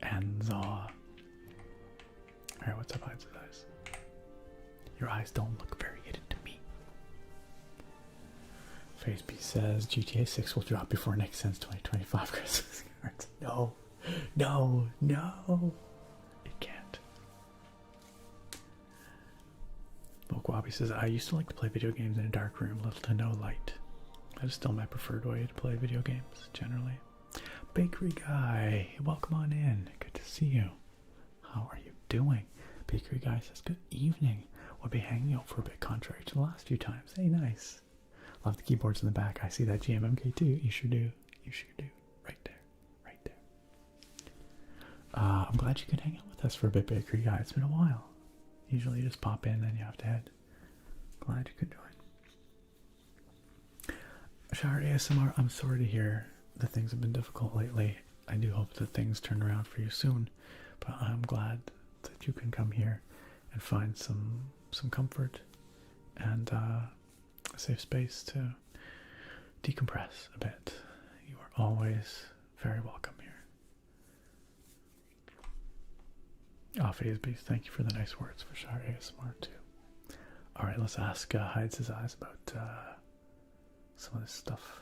Anzaw. Alright, what's up, hides his eyes? Your eyes don't look very hidden to me. FaceB says GTA 6 will drop before next Sense 2025 Christmas cards. No. It can't. Bokwabi says, I used to like to play video games in a dark room, little to no light. That is still my preferred way to play video games, generally. Bakery Guy, welcome on in. Good to see you. How are you doing? Bakery Guy says, good evening. We'll be hanging out for a bit contrary to the last few times. Hey, nice. Love the keyboards in the back. I see that GMMK too. You sure do. You sure do. Right there. Right there. I'm glad you could hang out with us for a bit, Bakery Guy. It's been a while. Usually you just pop in and then you have to head. Glad you could join. Shard ASMR, I'm sorry to hear that things have been difficult lately. I do hope that things turn around for you soon, but I'm glad that you can come here and find some comfort and a safe space to decompress a bit. You are always very welcome here. Phase Beast, thank you for the nice words for Shard ASMR too. Alright, let's ask Hides His Eyes about some of this stuff.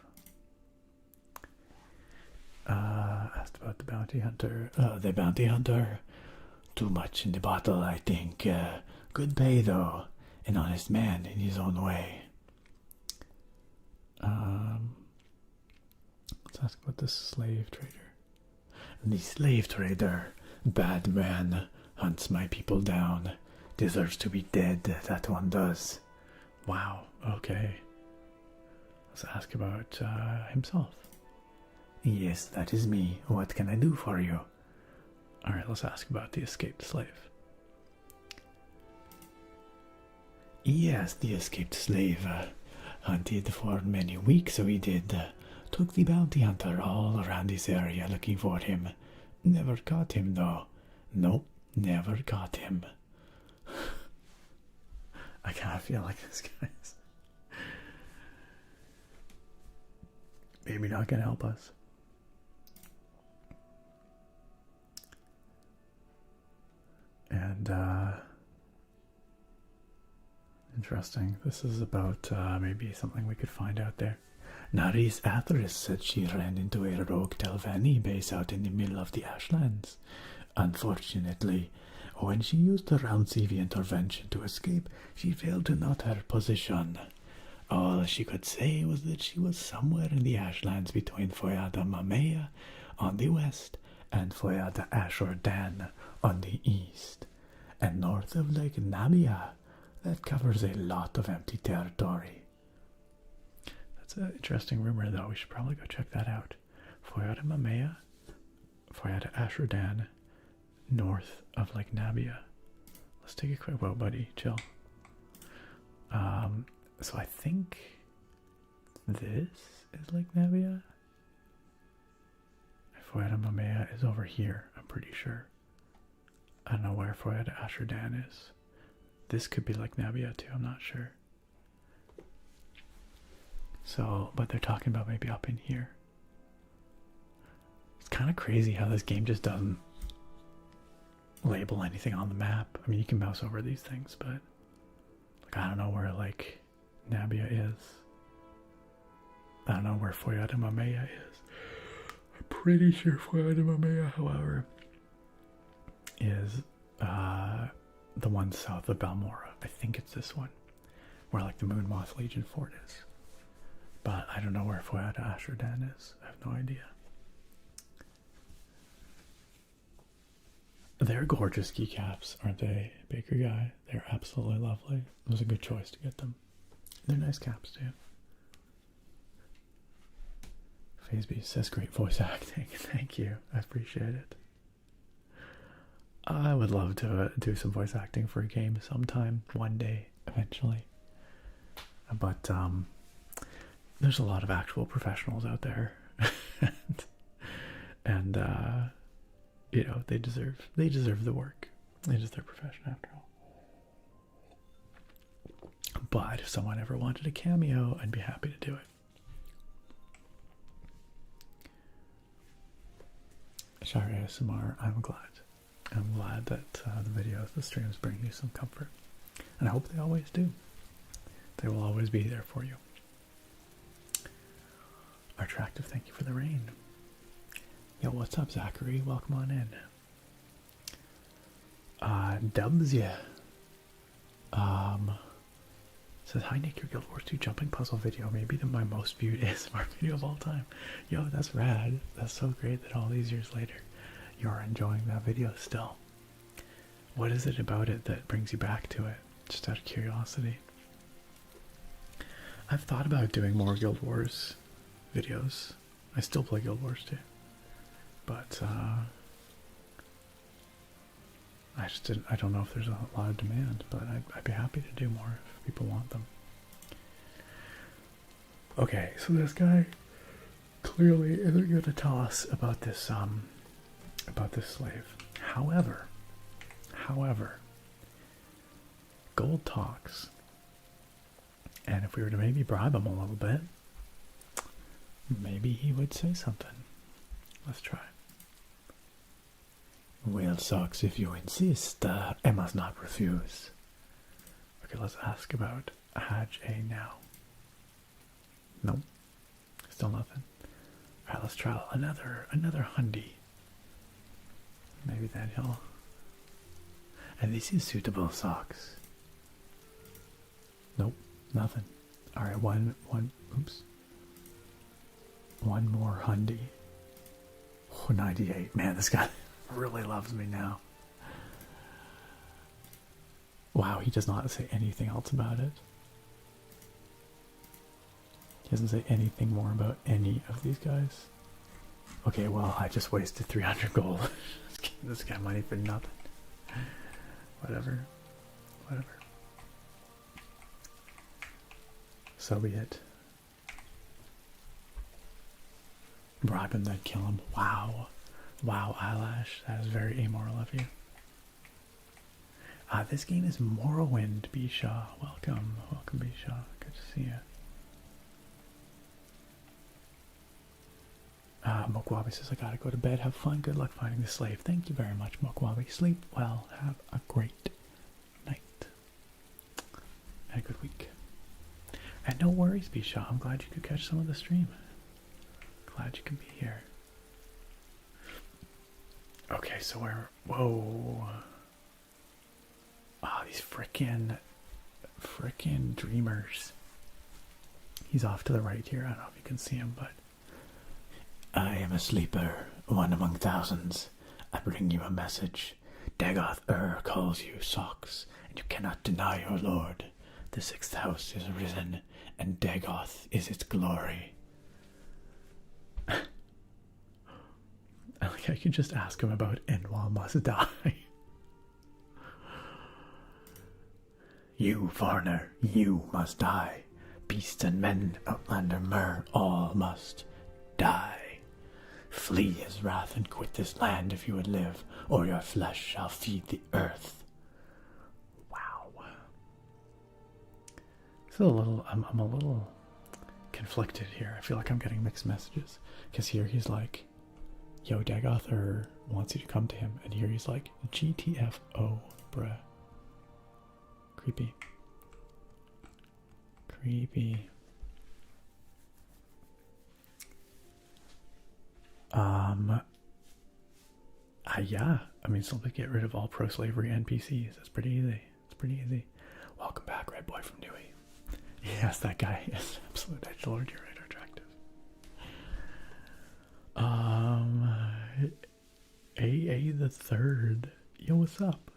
Asked about the bounty hunter. The bounty hunter. Too much in the bottle, I think. Good pay, though. An honest man in his own way. Let's ask about the slave trader. The slave trader. Bad man. Hunts my people down. Deserves to be dead, that one does. Wow, okay. Let's ask about himself. Yes, that is me. What can I do for you? Alright, let's ask about the escaped slave. Yes, the escaped slave. Hunted for many weeks, so he did. Took the bounty hunter all around this area looking for him. Never caught him, though. Nope, never caught him. I kind of feel like this guy's maybe not gonna help us. And interesting. This is about maybe something we could find out there. Naris Atheris said she ran into a rogue Telvanni base out in the middle of the Ashlands. Unfortunately, when she used the round CV intervention to escape, she failed to note her position. All she could say was that she was somewhere in the Ashlands between Foyada Mamea on the west and Foyada Ashur Dan on the east, and north of Lake Nabia. That covers a lot of empty territory. That's an interesting rumor, though. We should probably go check that out. Foyada Mamea, Foyada Ashur Dan, north of Lake Nabia. Let's take a quick, whoa, buddy, chill. So I think this is Lake Nabia. Foyada Mamea is over here, I'm pretty sure. I don't know where Foyada Ashur Dan is. This could be Lake Nabia too, I'm not sure. So, but they're talking about maybe up in here. It's kind of crazy how this game just doesn't label anything on the map. I mean, you can mouse over these things, but like, I don't know where like Nabia is. I don't know where Foyada Mamea is. I'm pretty sure Foyada Mamea, however, is the one south of Balmora. I think it's this one, where like the Moon Moth Legion Fort is. But I don't know where Foyada Ashur Dan is. I have no idea. They're gorgeous keycaps, aren't they, Baker Guy? They're absolutely lovely. It was a good choice to get them. They're nice caps too. FazeB says great voice acting. Thank you. I appreciate it. I would love to do some voice acting for a game sometime, one day, eventually. But there's a lot of actual professionals out there, and you know, they deserve the work. It is their profession after all. But if someone ever wanted a cameo, I'd be happy to do it. Sorry, ASMR. I'm glad that the videos, the streams bring you some comfort. And I hope they always do. They will always be there for you. Attractive, thank you for the rain. Yo, what's up, Zachary? Welcome on in. Dubs, yeah. Says, hi Nick, your Guild Wars 2 jumping puzzle video may be my most viewed ASMR video of all time. Yo, that's rad. That's so great that all these years later, you're enjoying that video still. What is it about it that brings you back to it? Just out of curiosity. I've thought about doing more Guild Wars videos. I still play Guild Wars 2. But, I don't know if there's a lot of demand, but I'd be happy to do more if people want them. Okay, so this guy clearly isn't going to tell us about this slave. However, gold talks, and if we were to maybe bribe him a little bit, maybe he would say something. Let's try. Well, Socks, if you insist, I must not refuse. Okay, let's ask about Hajj A now. Nope. Still nothing. Alright, let's try another Hundi. Maybe then he'll... And this is suitable, Socks. Nope, nothing. Alright, one more Hundi. Oh, 98. Man, this guy really loves me now. Wow, he does not say anything else about it. He doesn't say anything more about any of these guys. Okay, well, I just wasted 300 gold. Just giving this guy money for nothing. Whatever. So be it. Bribe him, then kill him. Wow, Eyelash. That is very amoral of you. This game is Morrowind, Bishaw. Welcome, welcome, Bishaw. Good to see you. Mokwabi says, I gotta go to bed. Have fun. Good luck finding the slave. Thank you very much, Mokwabi. Sleep well. Have a great night. And a good week. And no worries, Bishaw. I'm glad you could catch some of the stream. Glad you can be here. Okay, so we're... Whoa. Ah, these frickin' dreamers. He's off to the right here. I don't know if you can see him, but... I am a sleeper, one among thousands. I bring you a message. Dagoth calls you socks, and you cannot deny your lord. The sixth house is risen, and Dagoth is its glory. I could just ask him about Enwa must die. You, foreigner, you must die. Beasts and men, outlander, mer, all must die. Flee his wrath and quit this land if you would live, or your flesh shall feed the earth. Wow. So I'm a little conflicted here. I feel like I'm getting mixed messages. Because here he's like, yo, Dagoth wants you to come to him. And here he's like, GTFO, bruh. Creepy. Creepy. Yeah, I mean, simply get rid of all pro-slavery NPCs. That's pretty easy. It's pretty easy. Welcome back, Red Boy from Dewey. Yes, that guy is absolute edgelord. You're right, attractive. AA the third. Yo, what's up?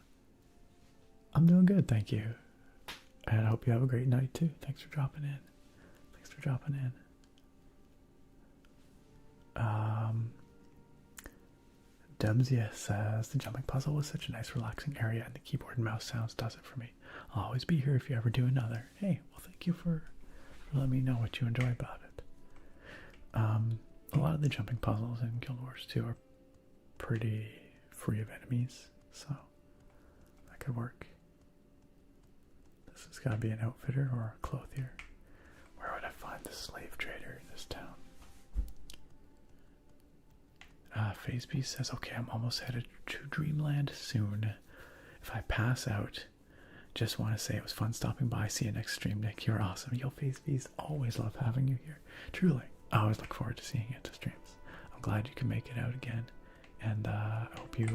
I'm doing good, thank you. And I hope you have a great night, too. Thanks for dropping in. Dubsia says, the jumping puzzle was such a nice relaxing area and the keyboard and mouse sounds does it for me. I'll always be here if you ever do another. Hey, well thank you for letting me know what you enjoy about it. A lot of the jumping puzzles in Guild Wars 2 are pretty free of enemies, so that could work. This has got to be an outfitter or a clothier. Where would I find the slave trader in this town? Phase Beast says, okay, I'm almost headed to Dreamland soon. If I pass out, just want to say it was fun stopping by. See you next stream, Nick. You're awesome. Yo, Phase Beast, always love having you here. Truly, I always look forward to seeing you at the streams. I'm glad you can make it out again. And I hope you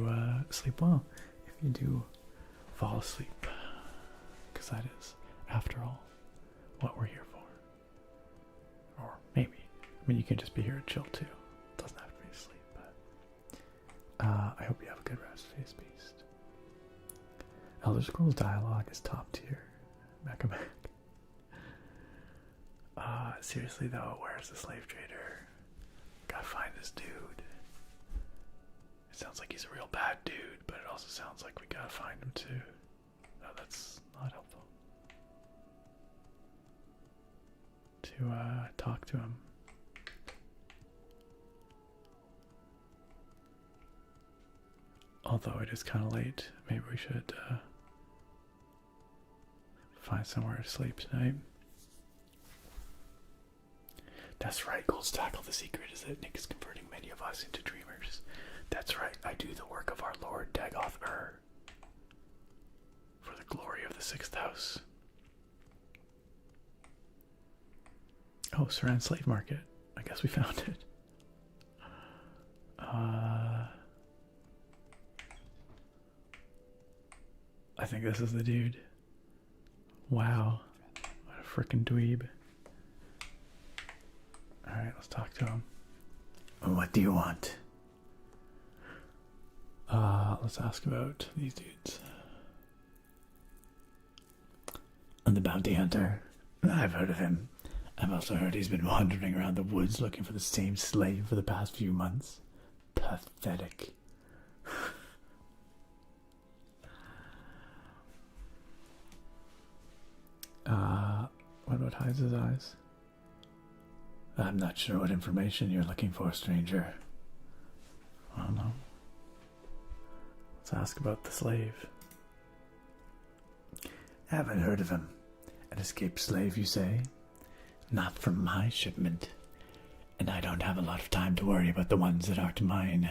sleep well if you do fall asleep. Because that is, after all, what we're here for. Or maybe. I mean, you can just be here to chill too. It doesn't have to be asleep. I hope you have a good rest, Face Beast. Elder Scrolls dialogue is top tier. Mecha. Seriously though, where's the slave trader? Gotta find this dude. It sounds like he's a real bad dude, but it also sounds like we gotta find him too. No, that's not helpful. To talk to him. Although it is kind of late, maybe we should find somewhere to sleep tonight. That's right, Goldstackle. The secret is that Nick is converting many of us into dreamers. That's right, I do the work of our Lord Dagoth for the glory of the sixth house. Oh, Saran Slave Market. I guess we found it. I think this is the dude. Wow. What a frickin' dweeb. Alright, let's talk to him. What do you want? Let's ask about these dudes. The bounty hunter. I've heard of him. I've also heard he's been wandering around the woods looking for the same slave for the past few months. Pathetic. What hides his eyes? I'm not sure what information you're looking for, stranger. I don't know. Let's ask about the slave. Haven't heard of him. An escaped slave, you say? Not from my shipment. And I don't have a lot of time to worry about the ones that aren't mine.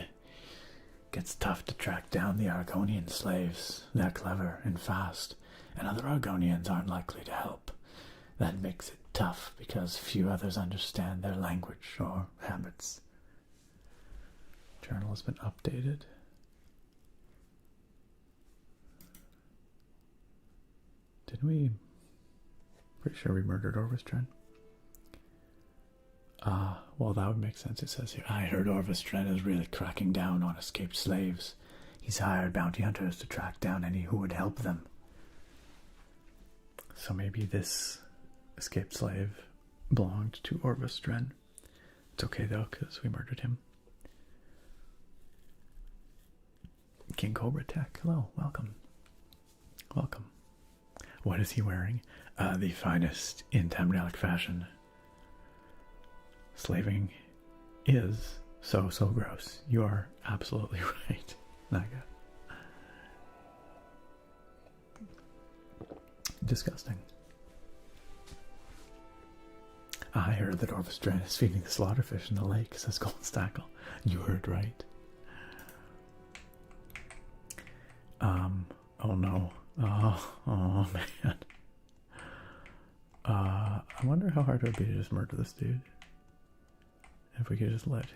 Gets tough to track down the Argonian slaves. They're clever and fast, and other Argonians aren't likely to help. That makes it tough because few others understand their language or habits. Journal has been updated. Didn't we? Pretty sure we murdered Orvestren. Well, that would make sense. It says here, I heard Orvestren is really cracking down on escaped slaves. He's hired bounty hunters to track down any who would help them. So maybe this escaped slave belonged to Orvestren. It's okay though, because we murdered him. King Cobra Tech, hello, welcome. Welcome. What is he wearing? The finest in Tamrielic fashion. Slaving is so gross. You are absolutely right, Naga. Disgusting. I heard that Orvestren is feeding the slaughterfish in the lake, says Goldstackle. You heard right. Oh no. Oh man. I wonder how hard it would be to just murder this dude. If we could just let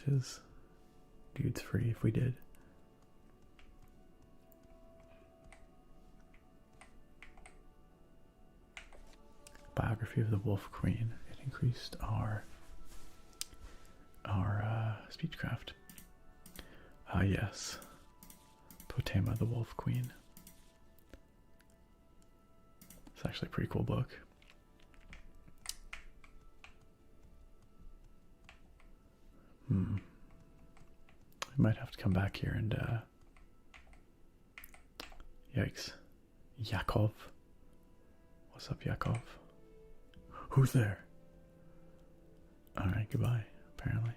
his dudes free if we did. Biography of the Wolf Queen. It increased our speechcraft. Yes. Potema the Wolf Queen. It's actually a pretty cool book. We might have to come back here and yikes. Yakov. What's up, Yakov? Who's there? Alright, goodbye, apparently.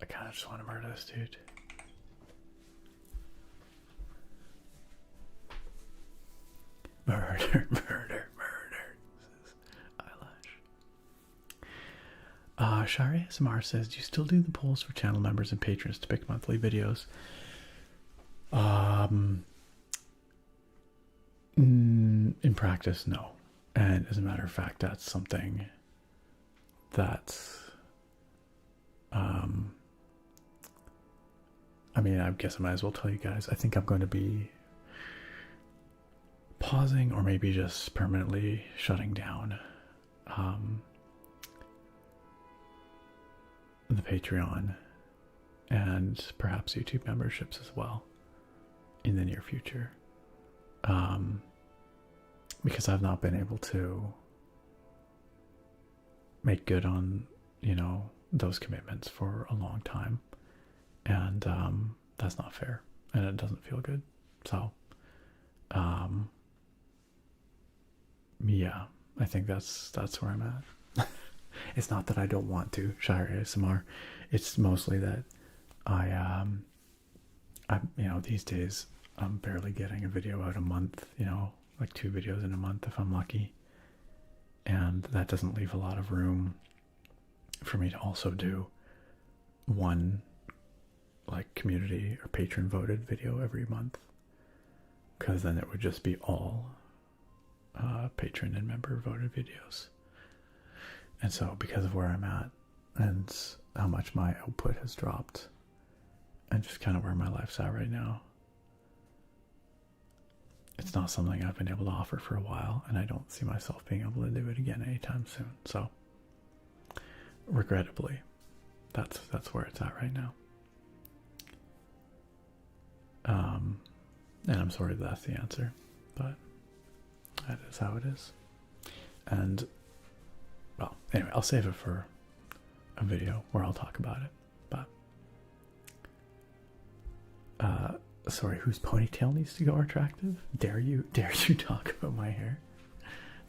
I kinda just want to murder this dude. Murder, murder, murder. This is eyelash. Shari ASMR says, do you still do the polls for channel members and patrons to pick monthly videos? In practice, no. And as a matter of fact, that's something that's I mean, I guess I might as well tell you guys. I think I'm going to be pausing or maybe just permanently shutting down the Patreon and perhaps YouTube memberships as well in the near future, because I've not been able to make good on, you know, those commitments for a long time, and that's not fair and it doesn't feel good. So yeah, I think that's where I'm at. It's not that I don't want to share ASMR. It's mostly that I you know, these days I'm barely getting a video out a month, you know, like 2 videos in a month if I'm lucky. And that doesn't leave a lot of room for me to also do one like community or patron voted video every month, because then it would just be all patron and member voted videos. And so because of where I'm at and how much my output has dropped and just kind of where my life's at right now, it's not something I've been able to offer for a while, and I don't see myself being able to do it again anytime soon. So regrettably, that's where it's at right now. And I'm sorry that's the answer, but that is how it is. And well, anyway, I'll save it for a video where I'll talk about it. But sorry, whose ponytail needs to go attractive? Dare you talk about my hair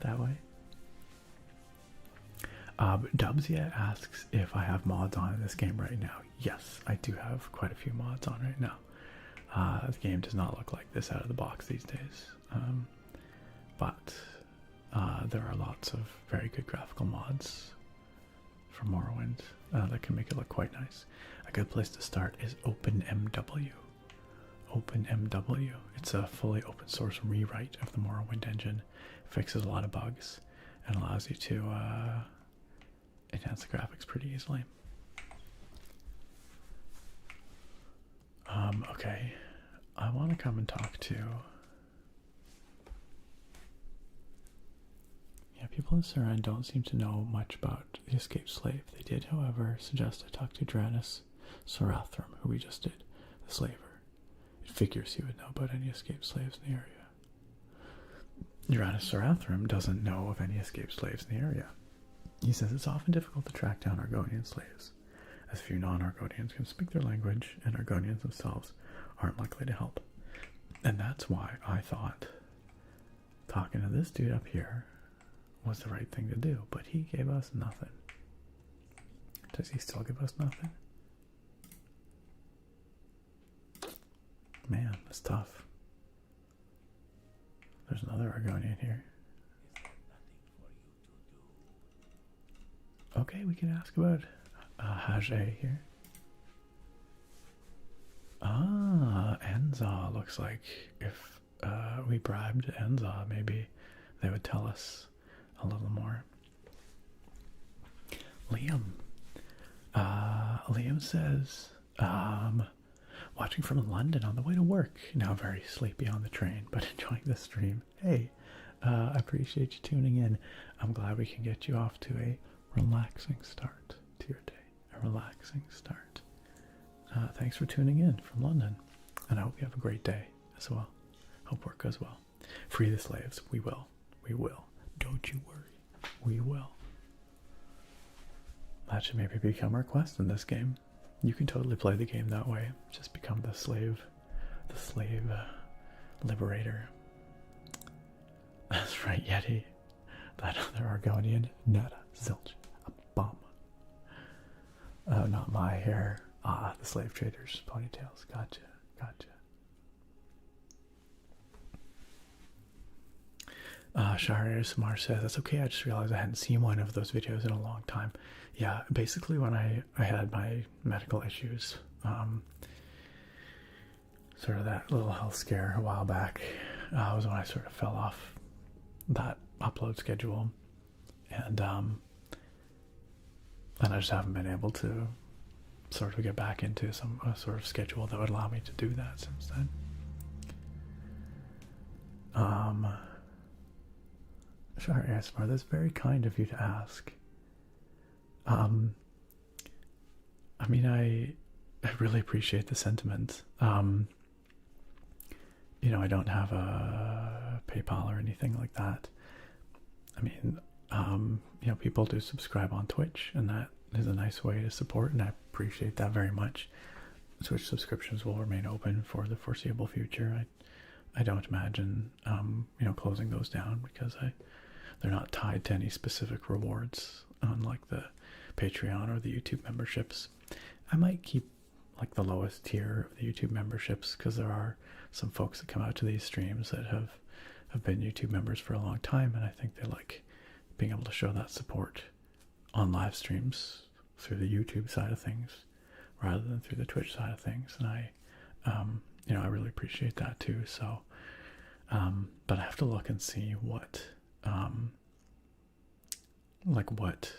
that way? Dubsia asks if I have mods on in this game right now. Yes, I do have quite a few mods on right now. The game does not look like this out of the box these days, but there are lots of very good graphical mods for Morrowind that can make it look quite nice. A good place to start is OpenMW. OpenMW. It's a fully open source rewrite of the Morrowind engine. It fixes a lot of bugs and allows you to enhance the graphics pretty easily. Okay, I want to come and talk to... Yeah, people in Suran don't seem to know much about the escaped slave. They did, however, suggest I talk to Dranis Sorathrum, who we just did, the slaver. It figures he would know about any escaped slaves in the area. Dranis Sorathrum doesn't know of any escaped slaves in the area. He says it's often difficult to track down Argonian slaves, as few non-Argonians can speak their language, and Argonians themselves aren't likely to help. And that's why I thought talking to this dude up here was the right thing to do, but he gave us nothing. Does he still give us nothing? Man, that's tough. There's another Argonian here. Okay, we can ask about Hajj here. Ah, Enza. Looks like if we bribed Enza, maybe they would tell us a little more. Liam. Liam says, watching from London on the way to work. Now very sleepy on the train, but enjoying the stream. Hey, I appreciate you tuning in. I'm glad we can get you off to a relaxing start to your day. A relaxing start. Thanks for tuning in from London, and I hope you have a great day as well. Hope work goes well. Free the slaves. We will. We will. Don't you worry. We will. That should maybe become our quest in this game. You can totally play the game that way. Just become the slave liberator. That's right, Yeti. That other Argonian. Nada. Zilch. A bomb. Not my hair. Ah, the slave traders. Ponytails. Gotcha. Gotcha. Shahar Samar says, that's okay, I just realized I hadn't seen one of those videos in a long time. Yeah, basically when I had my medical issues, sort of that little health scare a while back, was when I sort of fell off that upload schedule, and I just haven't been able to sort of get back into some sort of schedule that would allow me to do that since then. Sure, Asmar, that's very kind of you to ask. I mean, I really appreciate the sentiment. You know, I don't have a PayPal or anything like that. I mean, you know, people do subscribe on Twitch, and that is a nice way to support, and I appreciate that very much. Twitch subscriptions will remain open for the foreseeable future. I don't imagine, you know, closing those down because they're not tied to any specific rewards, unlike the Patreon or the YouTube memberships. I might keep like the lowest tier of the YouTube memberships because there are some folks that come out to these streams that have been YouTube members for a long time, and I think they like being able to show that support on live streams through the YouTube side of things rather than through the Twitch side of things. And I you know, I really appreciate that too. So but I have to look and see what like what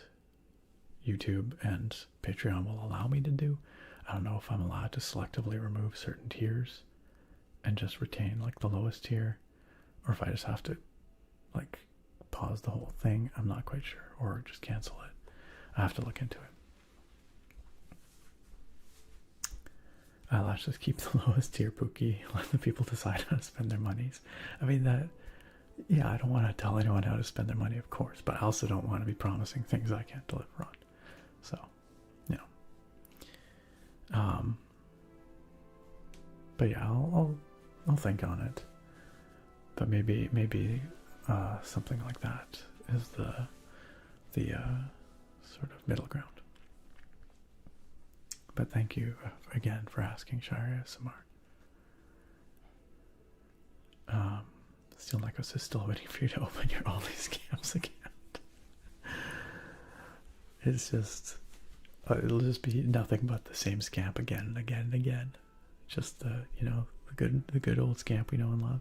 YouTube and Patreon will allow me to do. I don't know if I'm allowed to selectively remove certain tiers and just retain like the lowest tier, or if I just have to like pause the whole thing. I'm not quite sure, or just cancel it. I have to look into it. Let's just keep the lowest tier, Pookie. Let the people decide how to spend their monies. I mean, that, yeah, I don't want to tell anyone how to spend their money, of course, but I also don't want to be promising things I can't deliver on. So, you know. But yeah, I'll think on it. But maybe something like that is the sort of middle ground. But thank you again for asking, Sharia Samar. Steel Necklace is still waiting for you to open your all these scams again. It's just, it'll just be nothing but the same scamp again and again and again. Just the, you know, the good old scamp we know and love.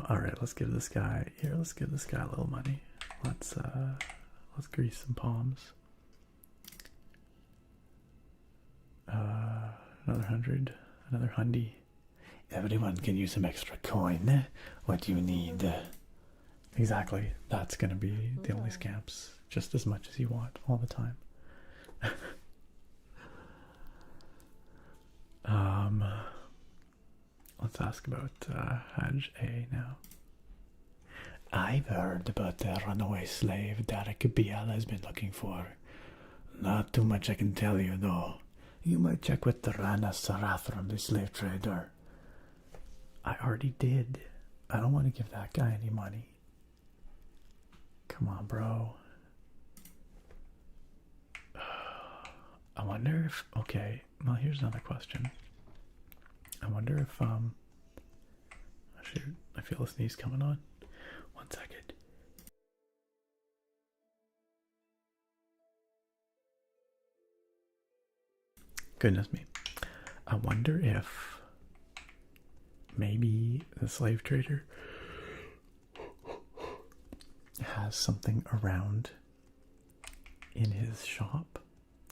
All right, let's give this guy here. Let's give this guy a little money. Let's grease some palms. Another 100, another hundy. Everyone can use some extra coin. What do you need? Exactly. That's gonna be the only scamps. Just as much as you want, all the time. Let's ask about Hajj A now. I've heard about the runaway slave Derek Biel has been looking for. Not too much I can tell you, though. You might check with the Rana Sarathram, the slave trader. I already did. I don't want to give that guy any money. Come on, bro. I wonder if... Okay, well, here's another question. I wonder if, oh, shoot, I feel a sneeze coming on. 1 second. Goodness me. I wonder if maybe the slave trader has something around in his shop,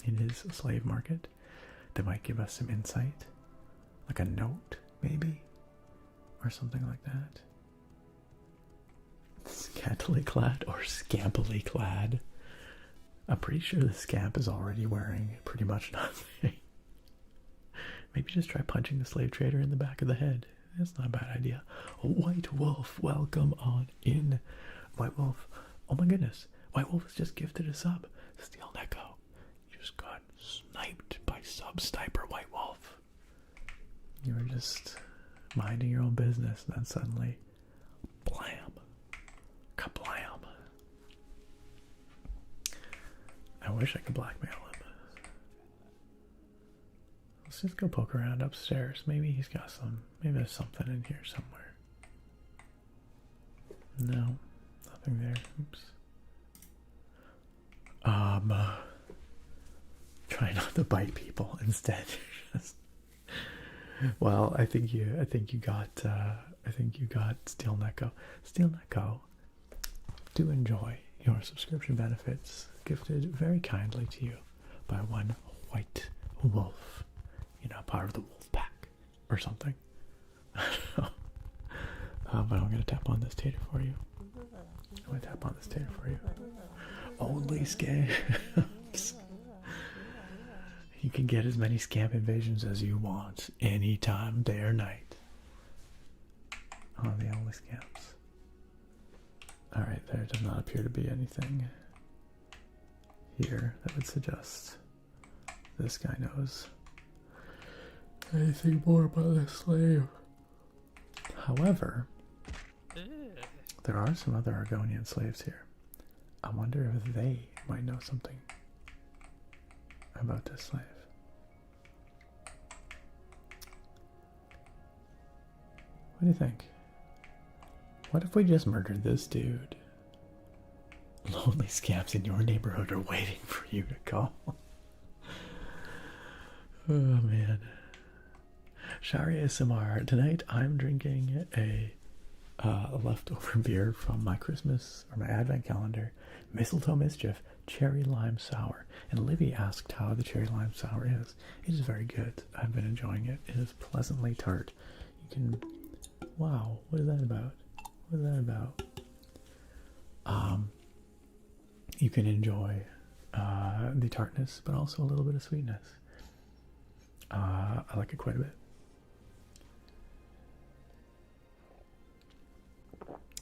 in his slave market, that might give us some insight. Like a note, maybe? Or something like that. Scantily clad or scampily clad. I'm pretty sure the scamp is already wearing pretty much nothing. Maybe just try punching the slave trader in the back of the head. That's not a bad idea. White Wolf, welcome on in. White Wolf, oh my goodness. White Wolf has just gifted a sub. Steel Neko, you just got sniped by sub sniper White Wolf. You were just minding your own business, and then suddenly, blam, kablam. I wish I could blackmail him. Let's just go poke around upstairs. Maybe he's got some, maybe there's something in here somewhere. No, nothing there. Oops. Try not to bite people instead. Well, I think you got Steel Neko. Steel Neko, do enjoy your subscription benefits gifted very kindly to you by one White Wolf. You know, part of the wolf pack or something. But I'm gonna tap on this tater for you. I'm gonna tap on this tater for you. Only scams. You can get as many scam invasions as you want, anytime, day or night. On the only scams. Alright, there does not appear to be anything here that would suggest this guy knows anything more about this slave. However, there are some other Argonian slaves here. I wonder if they might know something about this slave. What do you think? What if we just murdered this dude? Lonely scamps in your neighborhood are waiting for you to call. Oh man. Shari ASMR. Tonight I'm drinking a leftover beer from my Christmas or my Advent calendar, Mistletoe Mischief Cherry Lime Sour. And Livy asked how the Cherry Lime Sour is. It is very good. I've been enjoying it. It is pleasantly tart. You can... Wow, what is that about? What is that about? You can enjoy the tartness, but also a little bit of sweetness. I like it quite a bit.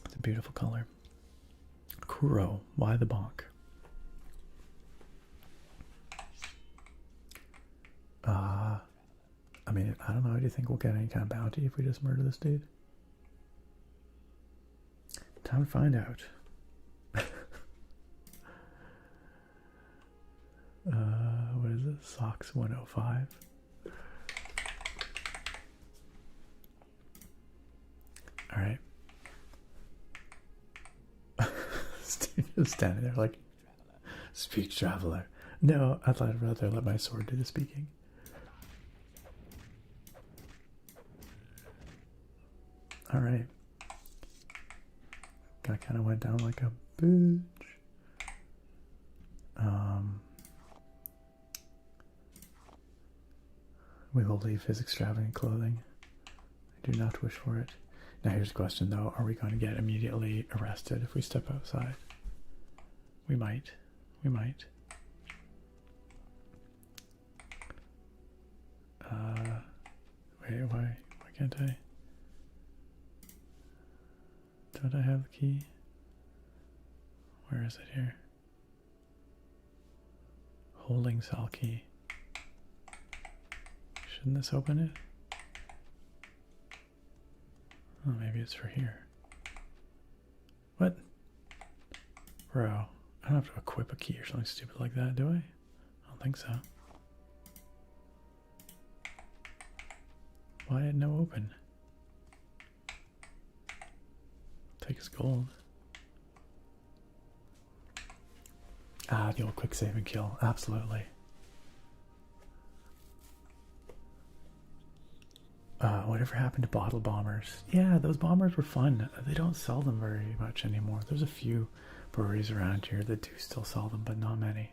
It's a beautiful color. Kuro, why the bonk? I mean, I don't know. Do you think we'll get any kind of bounty if we just murder this dude? Time to find out. What is it? Socks 105. Standing there like, speak, traveler. No, I'd rather let my sword do the speaking. Alright. Guy kind of went down like a bitch. We will leave his extravagant clothing. I do not wish for it. Now here's the question though, are we going to get immediately arrested if we step outside? We might. We might. Wait, why can't I? Don't I have the key? Where is it here? Holding cell key. Shouldn't this open it? Oh, maybe it's for here. What? Bro, I don't have to equip a key or something stupid like that, do I? I don't think so. Why had no open? Take his gold. Ah, the old quick save and kill. Absolutely. Whatever happened to bottle bombers? Yeah, those bombers were fun. They don't sell them very much anymore. There's a few breweries around here that do still sell them, but not many.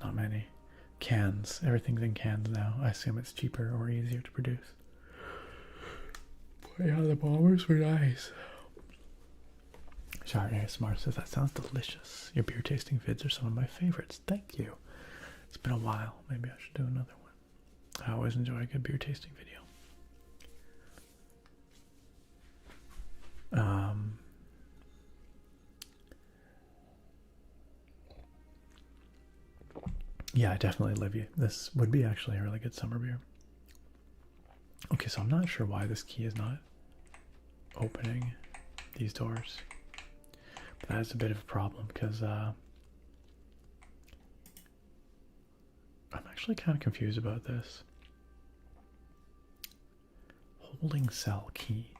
Not many. Cans. Everything's in cans now. I assume it's cheaper or easier to produce. But yeah, the bombers were nice. Char ASMR says, that sounds delicious. Your beer tasting vids are some of my favorites. Thank you. It's been a while. Maybe I should do another one. I always enjoy a good beer tasting video. Yeah, definitely, Livy. This would be actually a really good summer beer. Okay, so I'm not sure why this key is not opening these doors. But that is a bit of a problem because I'm actually kind of confused about this. Holding cell key.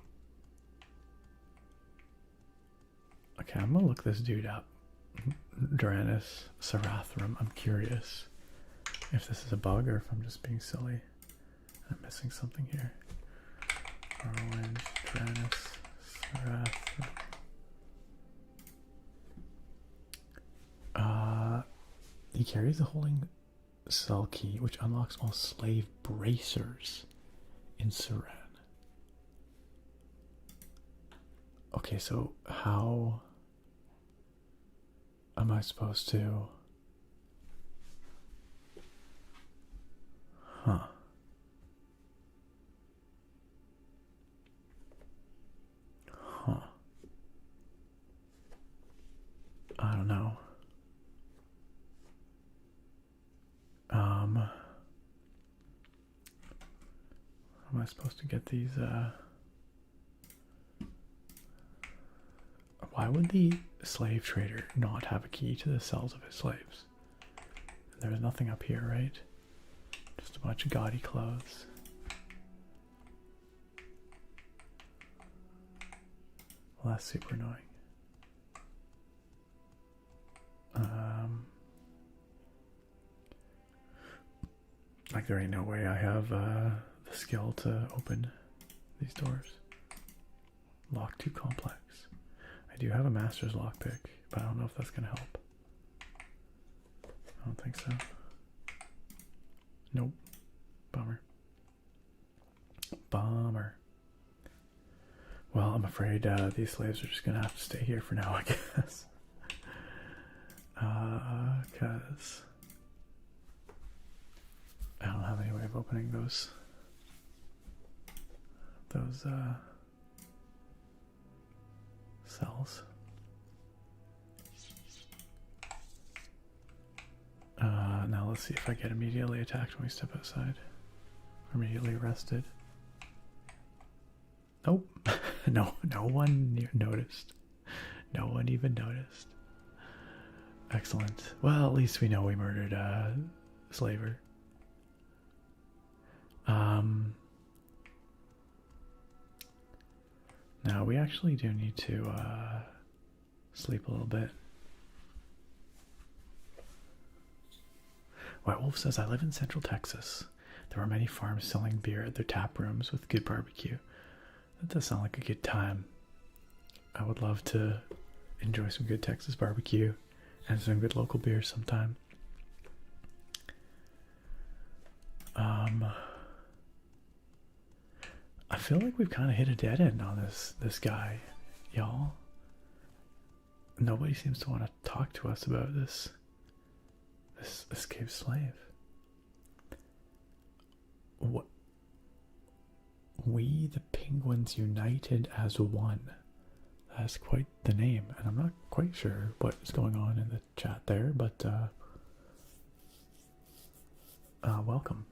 Okay, I'm gonna look this dude up. Duranus Sarathrum. I'm curious if this is a bug or if I'm just being silly. I'm missing something here. Morrowind, Duranus Sarathrum. He carries the holding cell key, which unlocks all slave bracers in Suran. Okay, so how am I supposed to? Huh. Huh. I don't know. How am I supposed to get these, why would the slave trader not have a key to the cells of his slaves? There's nothing up here, right? Just a bunch of gaudy clothes. Well, that's super annoying. Like there ain't no way I have the skill to open these doors. Lock too complex. I do have a master's lockpick, but I don't know if that's gonna help. I don't think so. Nope. Bummer. Bummer. Well, I'm afraid these slaves are just gonna have to stay here for now, I guess. Because I don't have any way of opening those cells. Now let's see if I get immediately attacked when we step outside. Or immediately arrested. Nope. No one noticed. No one even noticed. Excellent. Well, at least we know we murdered a slaver. Now we actually do need to sleep a little bit. White Wolf says, I live in Central Texas. There are many farms selling beer at their tap rooms with good barbecue. That does sound like a good time. I would love to enjoy some good Texas barbecue and some good local beer sometime. I feel like we've kind of hit a dead end on this guy, y'all. Nobody seems to want to talk to us about this escaped slave. What? We the Penguins United as One. That's quite the name, and I'm not quite sure what is going on in the chat there, but welcome.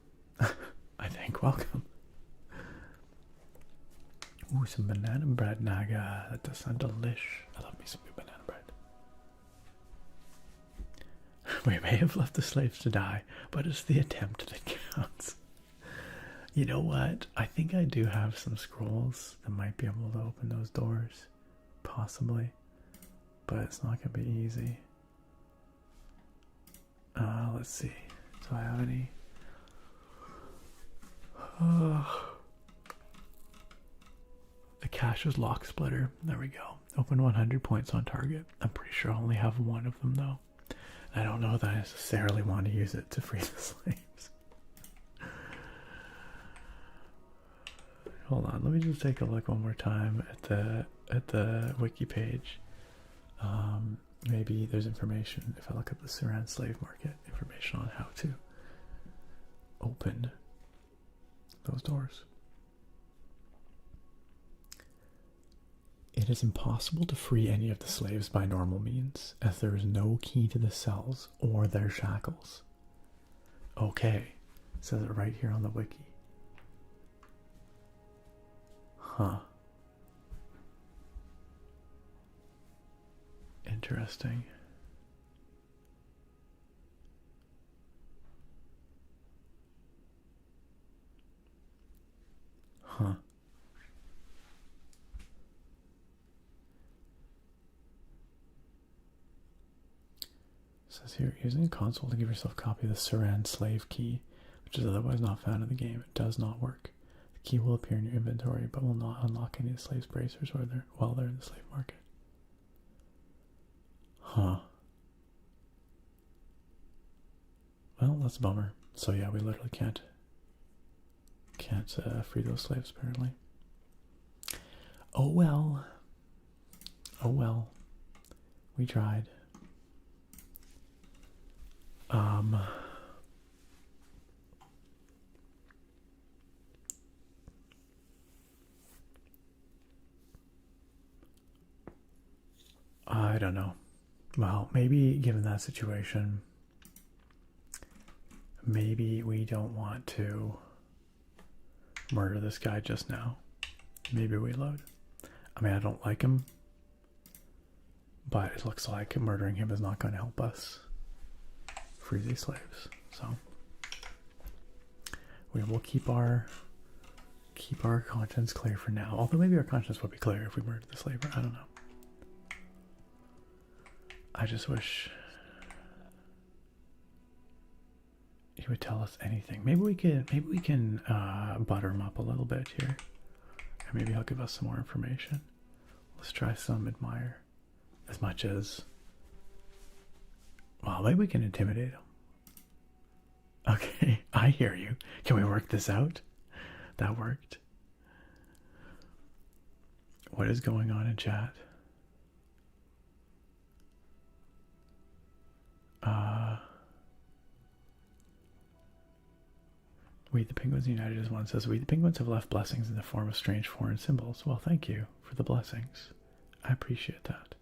I think welcome. Ooh, some banana bread, Naga. That does sound delish. I love me some good banana bread. We may have left the slaves to die, but it's the attempt that counts. You know what? I think I do have some scrolls that might be able to open those doors. Possibly. But it's not going to be easy. Let's see. Do I have any? The Cash's Lock Splitter. There we go. Open 100 points on target. I'm pretty sure I only have one of them though. I don't know that I necessarily want to use it to free the slaves. Hold on, let me just take a look one more time at the wiki page. Maybe there's information if I look at the Suran slave market, information on how to open those doors. It is impossible to free any of the slaves by normal means, as there is no key to the cells or their shackles. Okay, it says it right here on the wiki. Huh. Interesting. Huh. It says here, using a console to give yourself a copy of the Suran slave key, which is otherwise not found in the game, it does not work. The key will appear in your inventory, but will not unlock any of the slave's bracers while they're in the slave market. Huh. Well, that's a bummer. So yeah, we literally can't free those slaves apparently. Oh well. Oh well. We tried. I don't know. Well, maybe given that situation, maybe we don't want to murder this guy just now. Maybe we load. I mean, I don't like him, but it looks like murdering him is not going to help us free these slaves. So we will keep our conscience clear for now. Although maybe our conscience would be clear if we murdered the slaver. I don't know. I just wish he would tell us anything. Maybe we can butter him up a little bit here, and maybe he'll give us some more information. Let's try some admire, as much as, well, maybe we can intimidate him. Okay, I hear you. Can we work this out? That worked. What is going on in chat? We the Penguins United as One says, we the Penguins have left blessings in the form of strange foreign symbols. Well, thank you for the blessings. I appreciate that.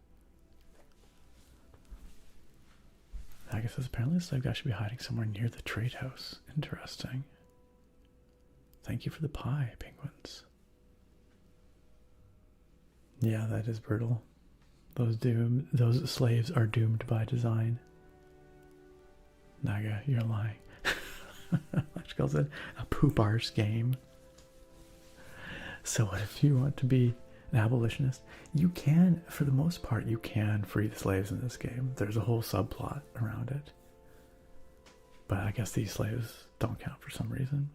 I guess apparently the slave guy should be hiding somewhere near the trade house. Interesting. Thank you for the pie, Penguins. Yeah, that is brutal. Those slaves are doomed by design. Naga, you're lying. She calls it a poop arse game. So what if you want to be an abolitionist? You can, for the most part, you can free the slaves in this game. There's a whole subplot around it. But I guess these slaves don't count for some reason.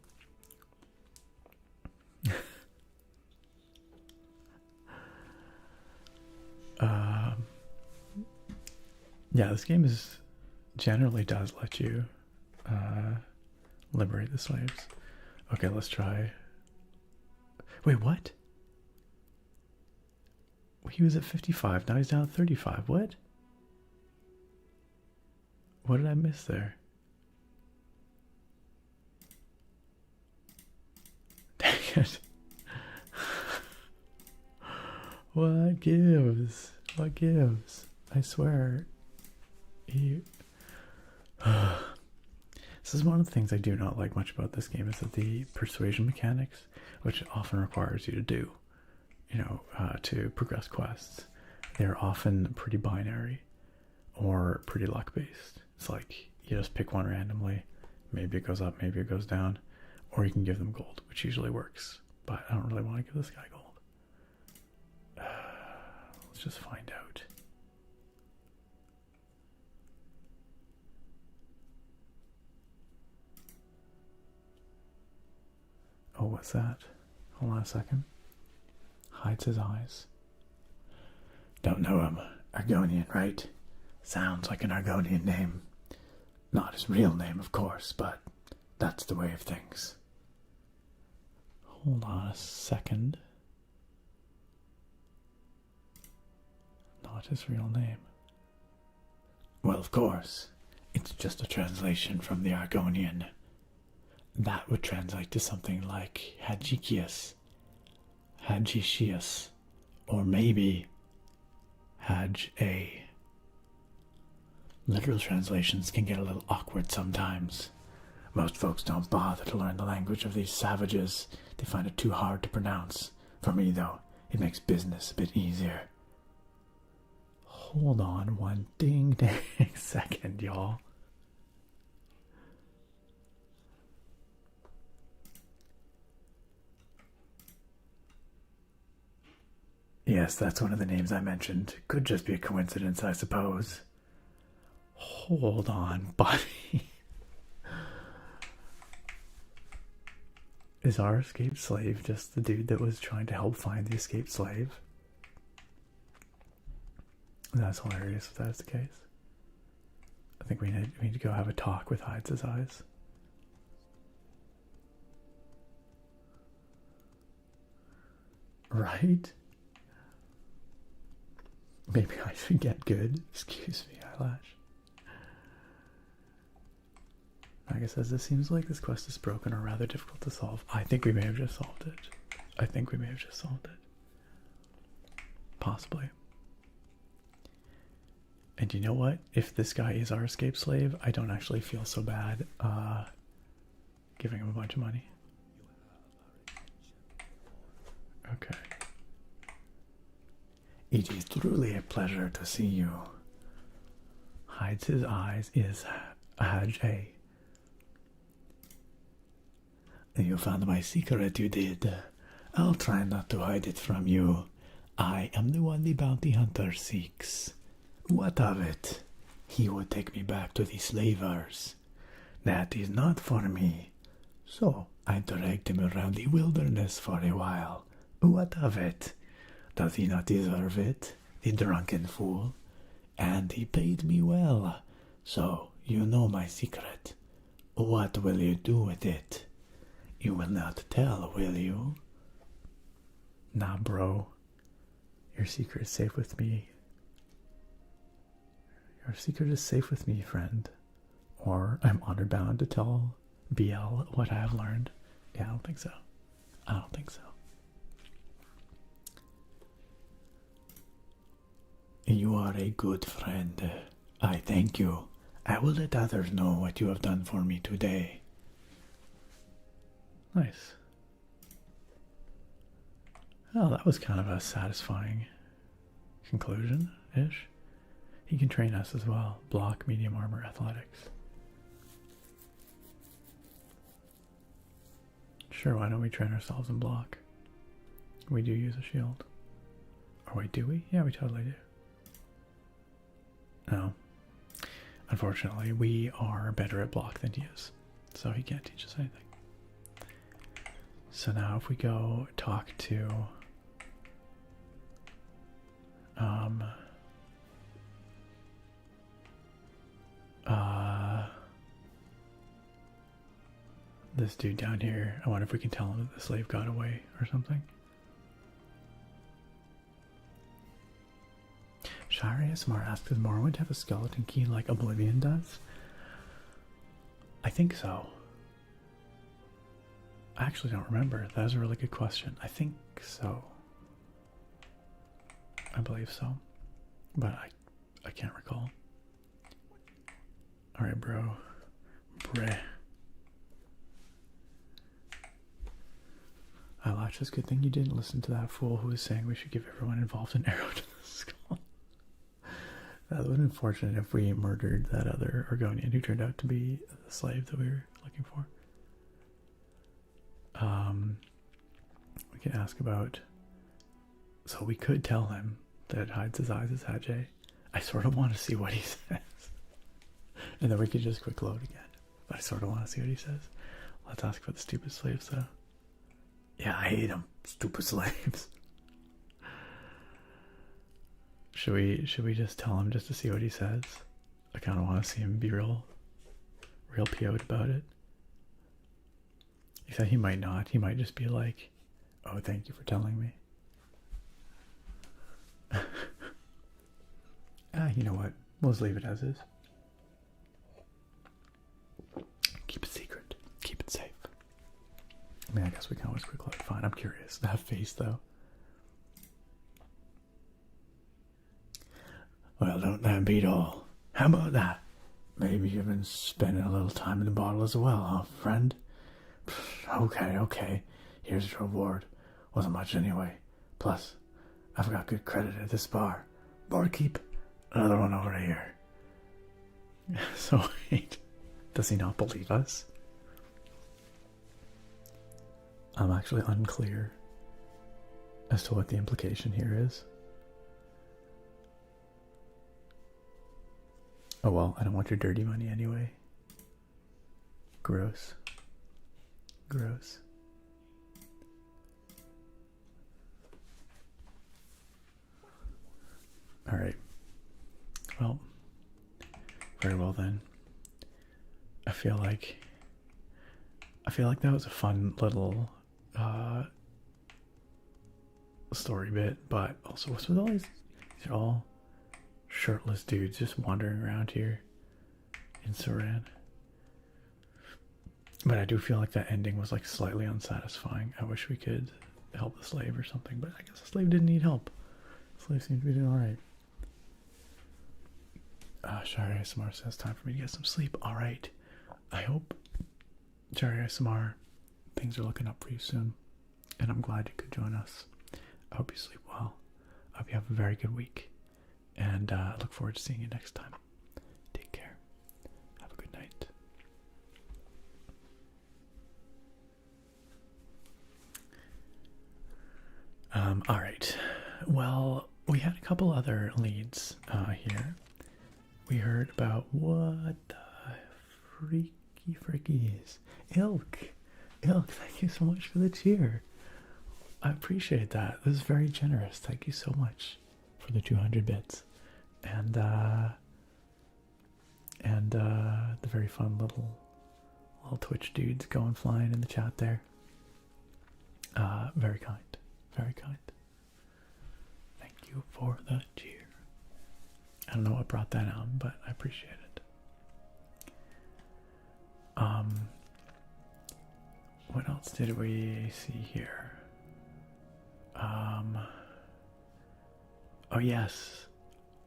Yeah, this game generally does let you liberate the slaves. Okay, let's try. Wait, what? He was at 55, now he's down at 35. What? What did I miss there? Dang it. What gives? What gives? I swear. This is one of the things I do not like much about this game, is that the persuasion mechanics, which it often requires you to do, to progress quests, they're often pretty binary or pretty luck based. It's like you just pick one randomly, maybe it goes up, maybe it goes down, or you can give them gold, which usually works, but I don't really want to give this guy gold. Let's just find out. Oh, what's that? Hold on a second. Hides his eyes. Don't know him. Argonian, right? Sounds like an Argonian name. Not his real name, of course, but that's the way of things. Hold on a second. Not his real name. Well, of course. It's just a translation from the Argonian. That would translate to something like Hadjikius, Hadjishius, or maybe Haj-A. Literal translations can get a little awkward sometimes. Most folks don't bother to learn the language of these savages. They find it too hard to pronounce. For me, though, it makes business a bit easier. Hold on one ding second, y'all. Yes, that's one of the names I mentioned. Could just be a coincidence, I suppose. Hold on, buddy. Is our escaped slave just the dude that was trying to help find the escaped slave? That's hilarious if that's the case. I think we need to go have a talk with Hides His Eyes. Right? Maybe I should get good. Excuse me, eyelash. I guess as this seems like this quest is broken or rather difficult to solve, I think we may have just solved it. I think we may have just solved it. Possibly. And you know what? If this guy is our escaped slave, I don't actually feel so bad giving him a bunch of money. Okay. It is truly a pleasure to see you. Hides His Eyes is Haj-A. You found my secret, you did. I'll try not to hide it from you. I am the one the bounty hunter seeks. What of it? He would take me back to the slavers. That is not for me. So I dragged him around the wilderness for a while. What of it? Does he not deserve it, the drunken fool? And he paid me well. So you know my secret. What will you do with it? You will not tell, will you? Nah, bro. Your secret is safe with me. Your secret is safe with me, friend. Or I'm honor bound to tell BL what I have learned. Yeah, I don't think so. I don't think so. You are a good friend. I thank you. I will let others know what you have done for me today. Nice. Oh, that was kind of a satisfying conclusion-ish. He can train us as well. Block, medium armor, athletics. Sure, why don't we train ourselves in block? We do use a shield. Or wait, do we? Yeah, we totally do. No. unfortunately, we are better at block than he is, so he can't teach us anything. So now if we go talk to this dude down here, I wonder if we can tell him that the slave got away or something. Shire ASMR asks, does Morrowind have a skeleton key like Oblivion does? I think so. I actually don't remember. That was a really good question. I think so. I believe so. But I can't recall. Alright, bro. Breh. I laughed. It's a good thing you didn't listen to that fool who was saying we should give everyone involved an arrow to the skull. That would have been unfortunate if we murdered that other Argonian who turned out to be the slave that we were looking for. We can ask about... So we could tell him that it hides his eyes as Hajj. I sort of want to see what he says. And then we could just quick load again. But I sort of want to see what he says. Let's ask about the stupid slaves though. Yeah, I hate them. Stupid slaves. Should we just tell him just to see what he says? I kind of want to see him be real PO'd about it. He said he might not. He might just be like, oh, thank you for telling me. You know what? We'll just leave it as is. Keep it secret. Keep it safe. I mean, I guess we can always quick load. Fine, I'm curious. That face, though. Well, don't that beat all? How about that? Maybe you've been spending a little time in the bottle as well, huh, friend? Okay. Here's your reward. Wasn't much anyway. Plus, I've got good credit at this bar. Barkeep, another one over here. So wait, does he not believe us? I'm actually unclear as to what the implication here is. Oh well, I don't want your dirty money anyway. Gross. Gross. Alright. Well, very well then. I feel like that was a fun little story bit, but also what's with all these are all shirtless dudes just wandering around here in Suran. But I do feel like that ending was like slightly unsatisfying. I wish we could help the slave or something, but I guess the slave didn't need help. The slave seemed to be doing alright. Shari ASMR says time for me to get some sleep. Alright. I hope, Shari ASMR, things are looking up for you soon. And I'm glad you could join us. I hope you sleep well. I hope you have a very good week. And I look forward to seeing you next time. Take care. Have a good night. Alright. Well, we had a couple other leads here. We heard about what the freaky is. Ilk, thank you so much for the cheer. I appreciate that. This is very generous. Thank you so much for the 200 bits. And the very fun little Twitch dudes going flying in the chat there. Very kind. Very kind. Thank you for the cheer. I don't know what brought that on, but I appreciate it. What else did we see here? Oh yes,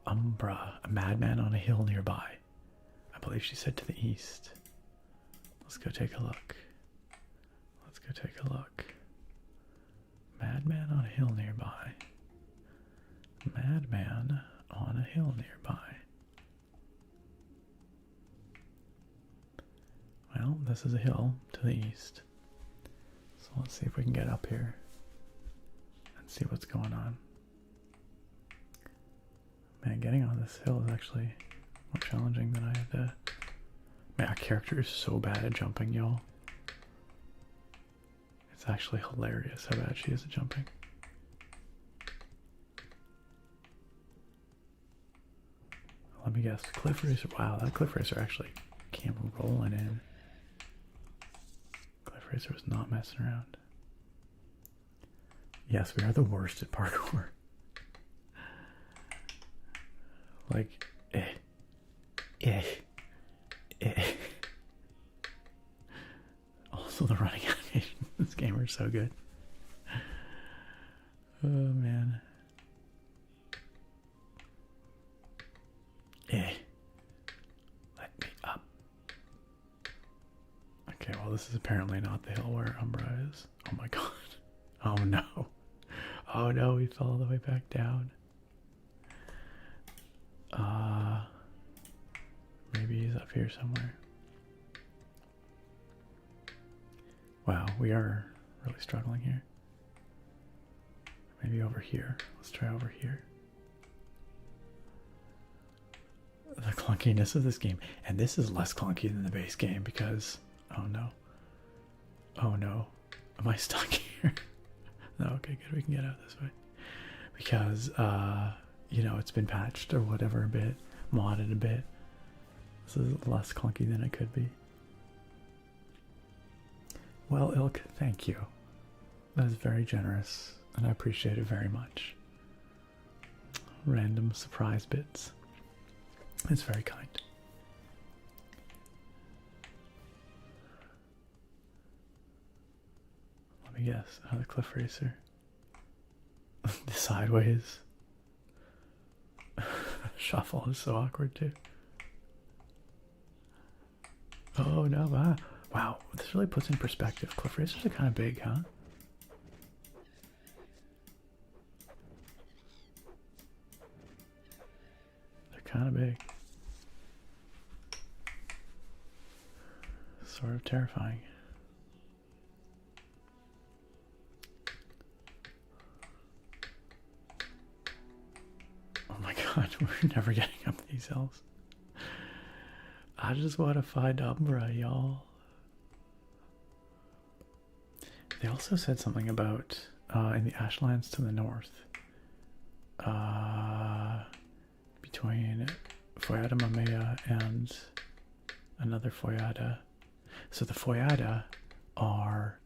Umbra, a madman on a hill nearby. I believe she said to the east. Let's go take a look. Let's go take a look. Madman on a hill nearby. Madman on a hill nearby. Well, this is a hill to the east. So let's see if we can get up here and see what's going on. Man, getting on this hill is actually more challenging than I had to. Man, our character is so bad at jumping, y'all. It's actually hilarious how bad she is at jumping. Let me guess. Cliff Racer. Wow, that Cliff Racer actually came rolling in. Cliff Racer was not messing around. Yes, we are the worst at parkour. Like, Also, the running animation in this game are so good. Oh, man. Let me up. Okay, well, this is apparently not the hill where Umbra is. Oh my god. Oh no. Oh no, we fell all the way back down. Maybe he's up here somewhere. Wow, we are really struggling here. Maybe over here. Let's try over here. The clunkiness of this game. And this is less clunky than the base game because... Oh no. Oh no. Am I stuck here? No, okay, good. We can get out this way. Because, you know, it's been patched or whatever a bit. Modded a bit. This is less clunky than it could be. Well, Ilk, thank you. That is very generous, and I appreciate it very much. Random surprise bits. It's very kind. Let me guess. Another Cliff Racer. The sideways. Shuffle is so awkward too. Oh no, wow, this really puts in perspective. Cliff Racers are kind of big, huh? They're kind of big. Sort of terrifying. Oh my god, we're never getting up these hills. I just want to find Umbra, y'all. They also said something about in the Ashlands to the north, between Foyada Mamea and another Foyada. So the Foyada are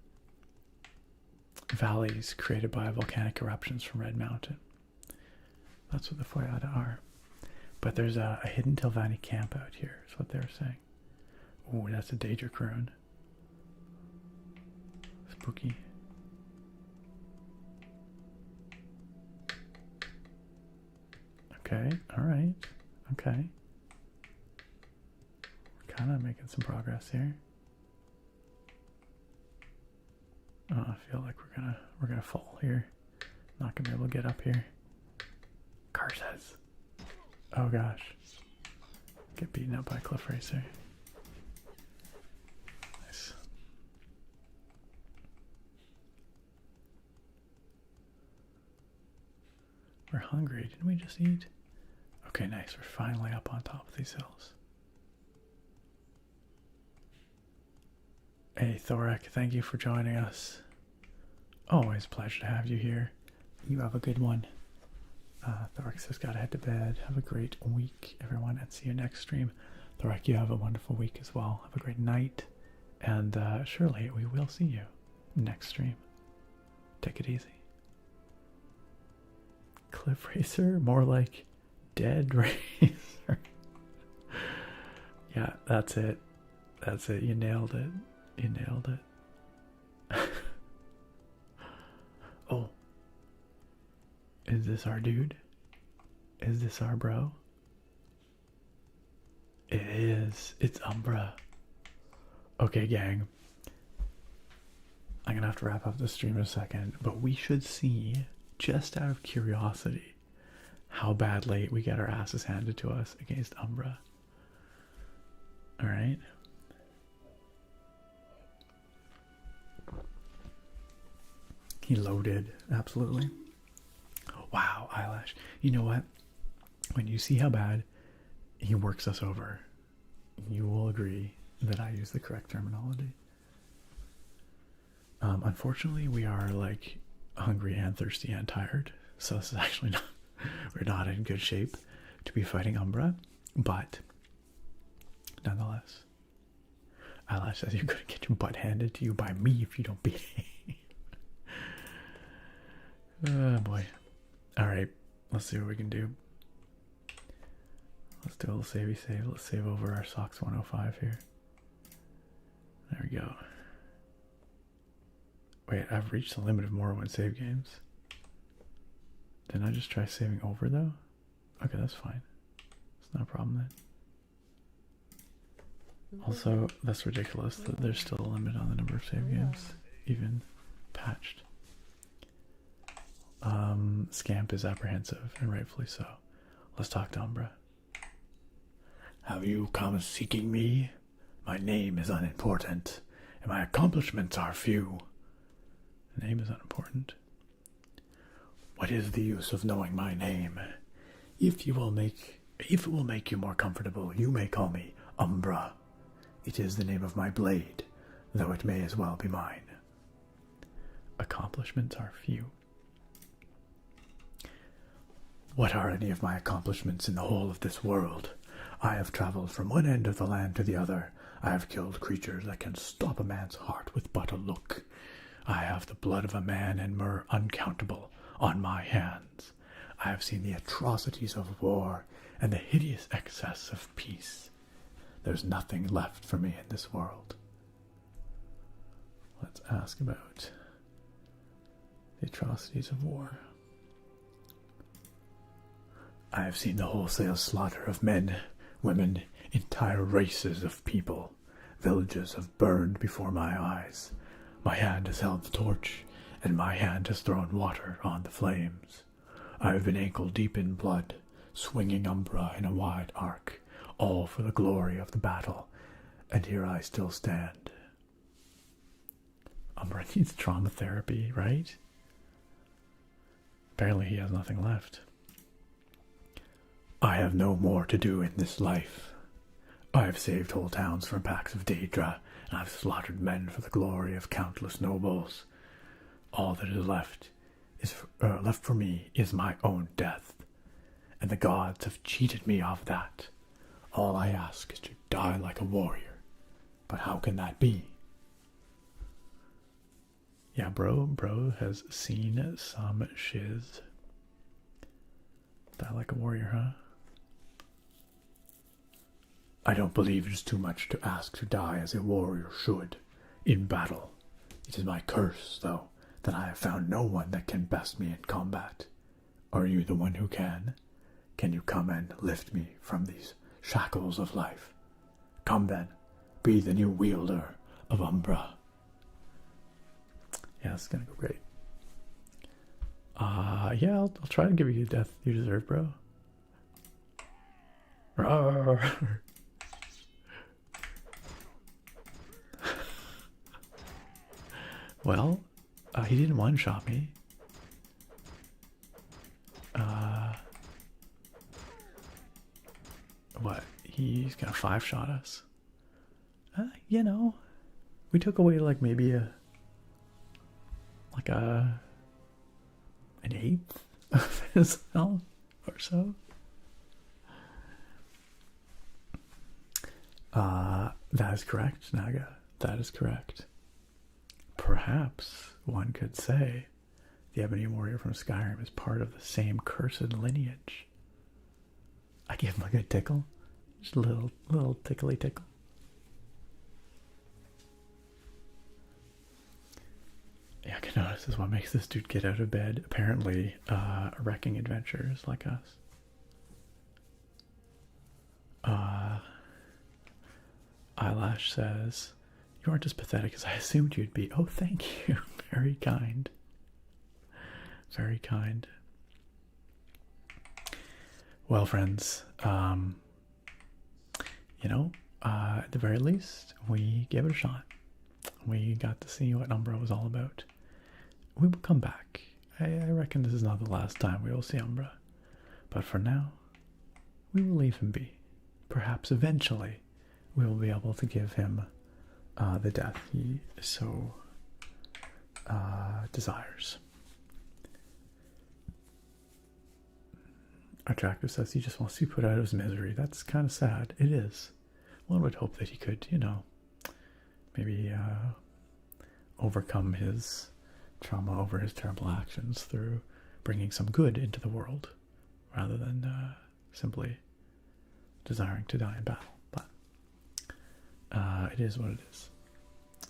valleys created by volcanic eruptions from Red Mountain. That's what the Foyada are. But there's a hidden Tilvani camp out here, is what they're saying. Oh, that's a Daedra Crone. Spooky. Okay, alright. Okay. We're kind of making some progress here. Oh, I feel like we're gonna fall here. Not gonna be able to get up here. Car says. Oh gosh. Get beaten up by Cliff Racer. Nice. We're hungry. Didn't we just eat? Okay, nice. We're finally up on top of these hills. Hey, Thorek, thank you for joining us. Always a pleasure to have you here. You have a good one. Thorek says, gotta head to bed. Have a great week, everyone, and see you next stream. Thorek, you have a wonderful week as well. Have a great night, and surely we will see you next stream. Take it easy. Cliff Racer? More like Dead Racer. Yeah, that's it. That's it. You nailed it. You nailed it. Oh. Is this our dude? Is this our bro? It is. It's Umbra. Okay, gang. I'm gonna have to wrap up the stream in a second, but we should see, just out of curiosity, how badly we get our asses handed to us against Umbra. Alright? He loaded, absolutely. Wow, Eyelash. You know what? When you see how bad he works us over. You will agree that I use the correct terminology. Unfortunately, we are like hungry and thirsty and tired, so this is actually not, we're not in good shape to be fighting Umbra, but nonetheless, Eyelash says you're gonna get your butt handed to you by me if you don't behave. Oh boy. Alright, let's see what we can do. Let's do a little savey save. Let's save over our SOX 105 here. There we go. Wait, I've reached the limit of Morrowind save games. Didn't I just try saving over though? Okay, that's fine. It's not a problem then. Also, that's ridiculous that there's still a limit on the number of save games, even patched. Scamp is apprehensive, and rightfully so. Let's talk to Umbra. Have you come seeking me? My name is unimportant, and my accomplishments are few. The name is unimportant. What is the use of knowing my name? If it will make you more comfortable, you may call me Umbra. It is the name of my blade, though it may as well be mine. Accomplishments are few. What are any of my accomplishments in the whole of this world? I have traveled from one end of the land to the other. I have killed creatures that can stop a man's heart with but a look. I have the blood of a man and myrrh uncountable on my hands. I have seen the atrocities of war and the hideous excess of peace. There's nothing left for me in this world. Let's ask about the atrocities of war. I have seen the wholesale slaughter of men, women, entire races of people. Villages have burned before my eyes. My hand has held the torch, and my hand has thrown water on the flames. I have been ankle deep in blood, swinging Umbra in a wide arc, all for the glory of the battle, and here I still stand. Umbra needs trauma therapy, right? Apparently he has nothing left. I have no more to do in this life. I have saved whole towns from packs of Daedra, and I have slaughtered men for the glory of countless nobles. All that is left for me is my own death, and the gods have cheated me of that. All I ask is to die like a warrior, but how can that be? Yeah, bro has seen some shiz. Die like a warrior, huh? I don't believe it is too much to ask to die as a warrior should, in battle. It is my curse, though, that I have found no one that can best me in combat. Are you the one who can? Can you come and lift me from these shackles of life? Come then, be the new wielder of Umbra. Yeah, it's gonna go great. Yeah, I'll try to give you the death you deserve, bro. Rawr. Well, he didn't one-shot me. What? He's gonna 5-shot us? You know, we took away like maybe an eighth of his health or so. That is correct, Naga. That is correct. Perhaps one could say the Ebony Warrior from Skyrim is part of the same cursed lineage. I gave him a good tickle. Just a little tickly tickle. Yeah, I can notice is what makes this dude get out of bed. Apparently, wrecking adventures like us. Eyelash says, you aren't as pathetic as I assumed you'd be. Oh, thank you. Very kind. Very kind. Well, friends, you know, at the very least, we gave it a shot. We got to see what Umbra was all about. We will come back. I reckon this is not the last time we will see Umbra. But for now, we will leave him be. perhaps eventually we will be able to give him the death he so desires. Attractive says he just wants to be put out of his misery. That's kind of sad. It is. One would hope that he could, maybe overcome his trauma over his terrible actions through bringing some good into the world rather than simply desiring to die in battle. But it is what it is.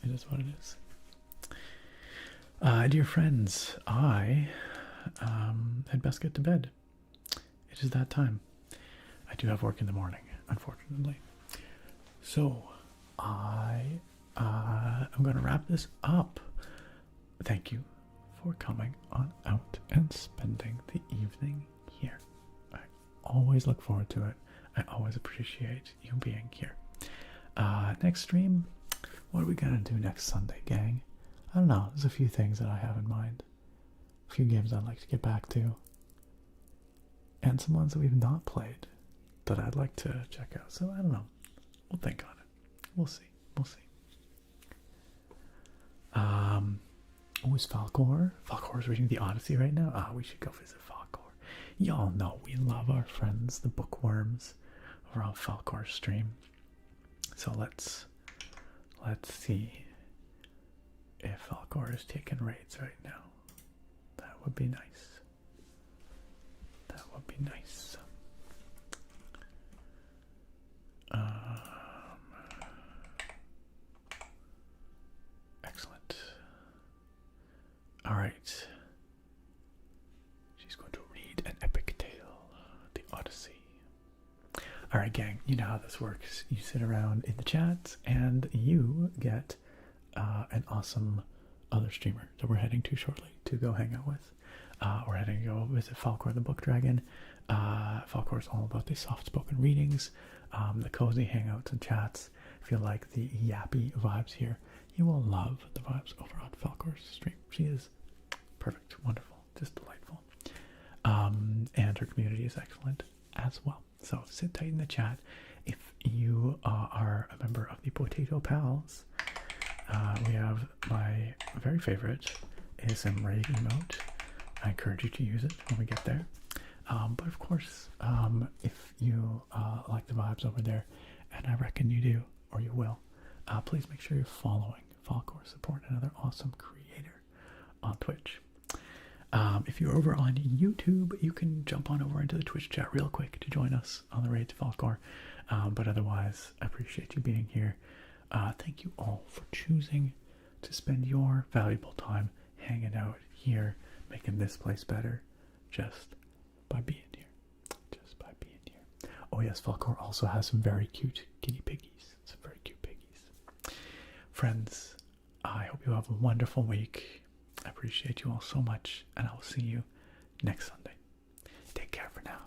It is what it is. Dear friends, I had best get to bed. It is that time. I do have work in the morning, unfortunately. So I'm going to wrap this up. Thank you for coming on out and spending the evening here. I always look forward to it. I always appreciate you being here. Next stream, what are we going to do next Sunday, gang? I don't know. There's a few things that I have in mind. A few games I'd like to get back to. And some ones that we've not played that I'd like to check out. So I don't know. We'll think on it. We'll see. We'll see. Is Falcor? Falcor's reading the Odyssey right now? We should go visit Falcor. Y'all know we love our friends, the bookworms, over on Falcor's stream. So let's see if Falcor is taking raids right now. That would be nice. That would be nice. Excellent. All right. She's going to read an epic tale, the Odyssey. All right, gang. You know how this works. You sit around in the chat, and you get an awesome other streamer that we're heading to shortly to go hang out with. We're heading to go visit Falcor the Book Dragon. Falcor is all about the soft-spoken readings, the cozy hangouts and chats. If you like the yappy vibes here, you will love the vibes over on Falcor's stream. She is perfect, wonderful, just delightful. And her community is excellent as well. So sit tight in the chat. If you are a member of the Potato Pals, we have my very favorite ASM raid emote. I encourage you to use it when we get there. But of course, if you like the vibes over there, and I reckon you do, or you will, please make sure you're following Falcor, support another awesome creator on Twitch. If you're over on YouTube, you can jump on over into the Twitch chat real quick to join us on the raid to Falcor. But otherwise, I appreciate you being here. Thank you all for choosing to spend your valuable time hanging out here, making this place better, just by being here. Just by being here. Oh yes, Falcor also has some very cute guinea piggies. Some very cute piggies. Friends, I hope you have a wonderful week. I appreciate you all so much, and I will see you next Sunday. Take care for now.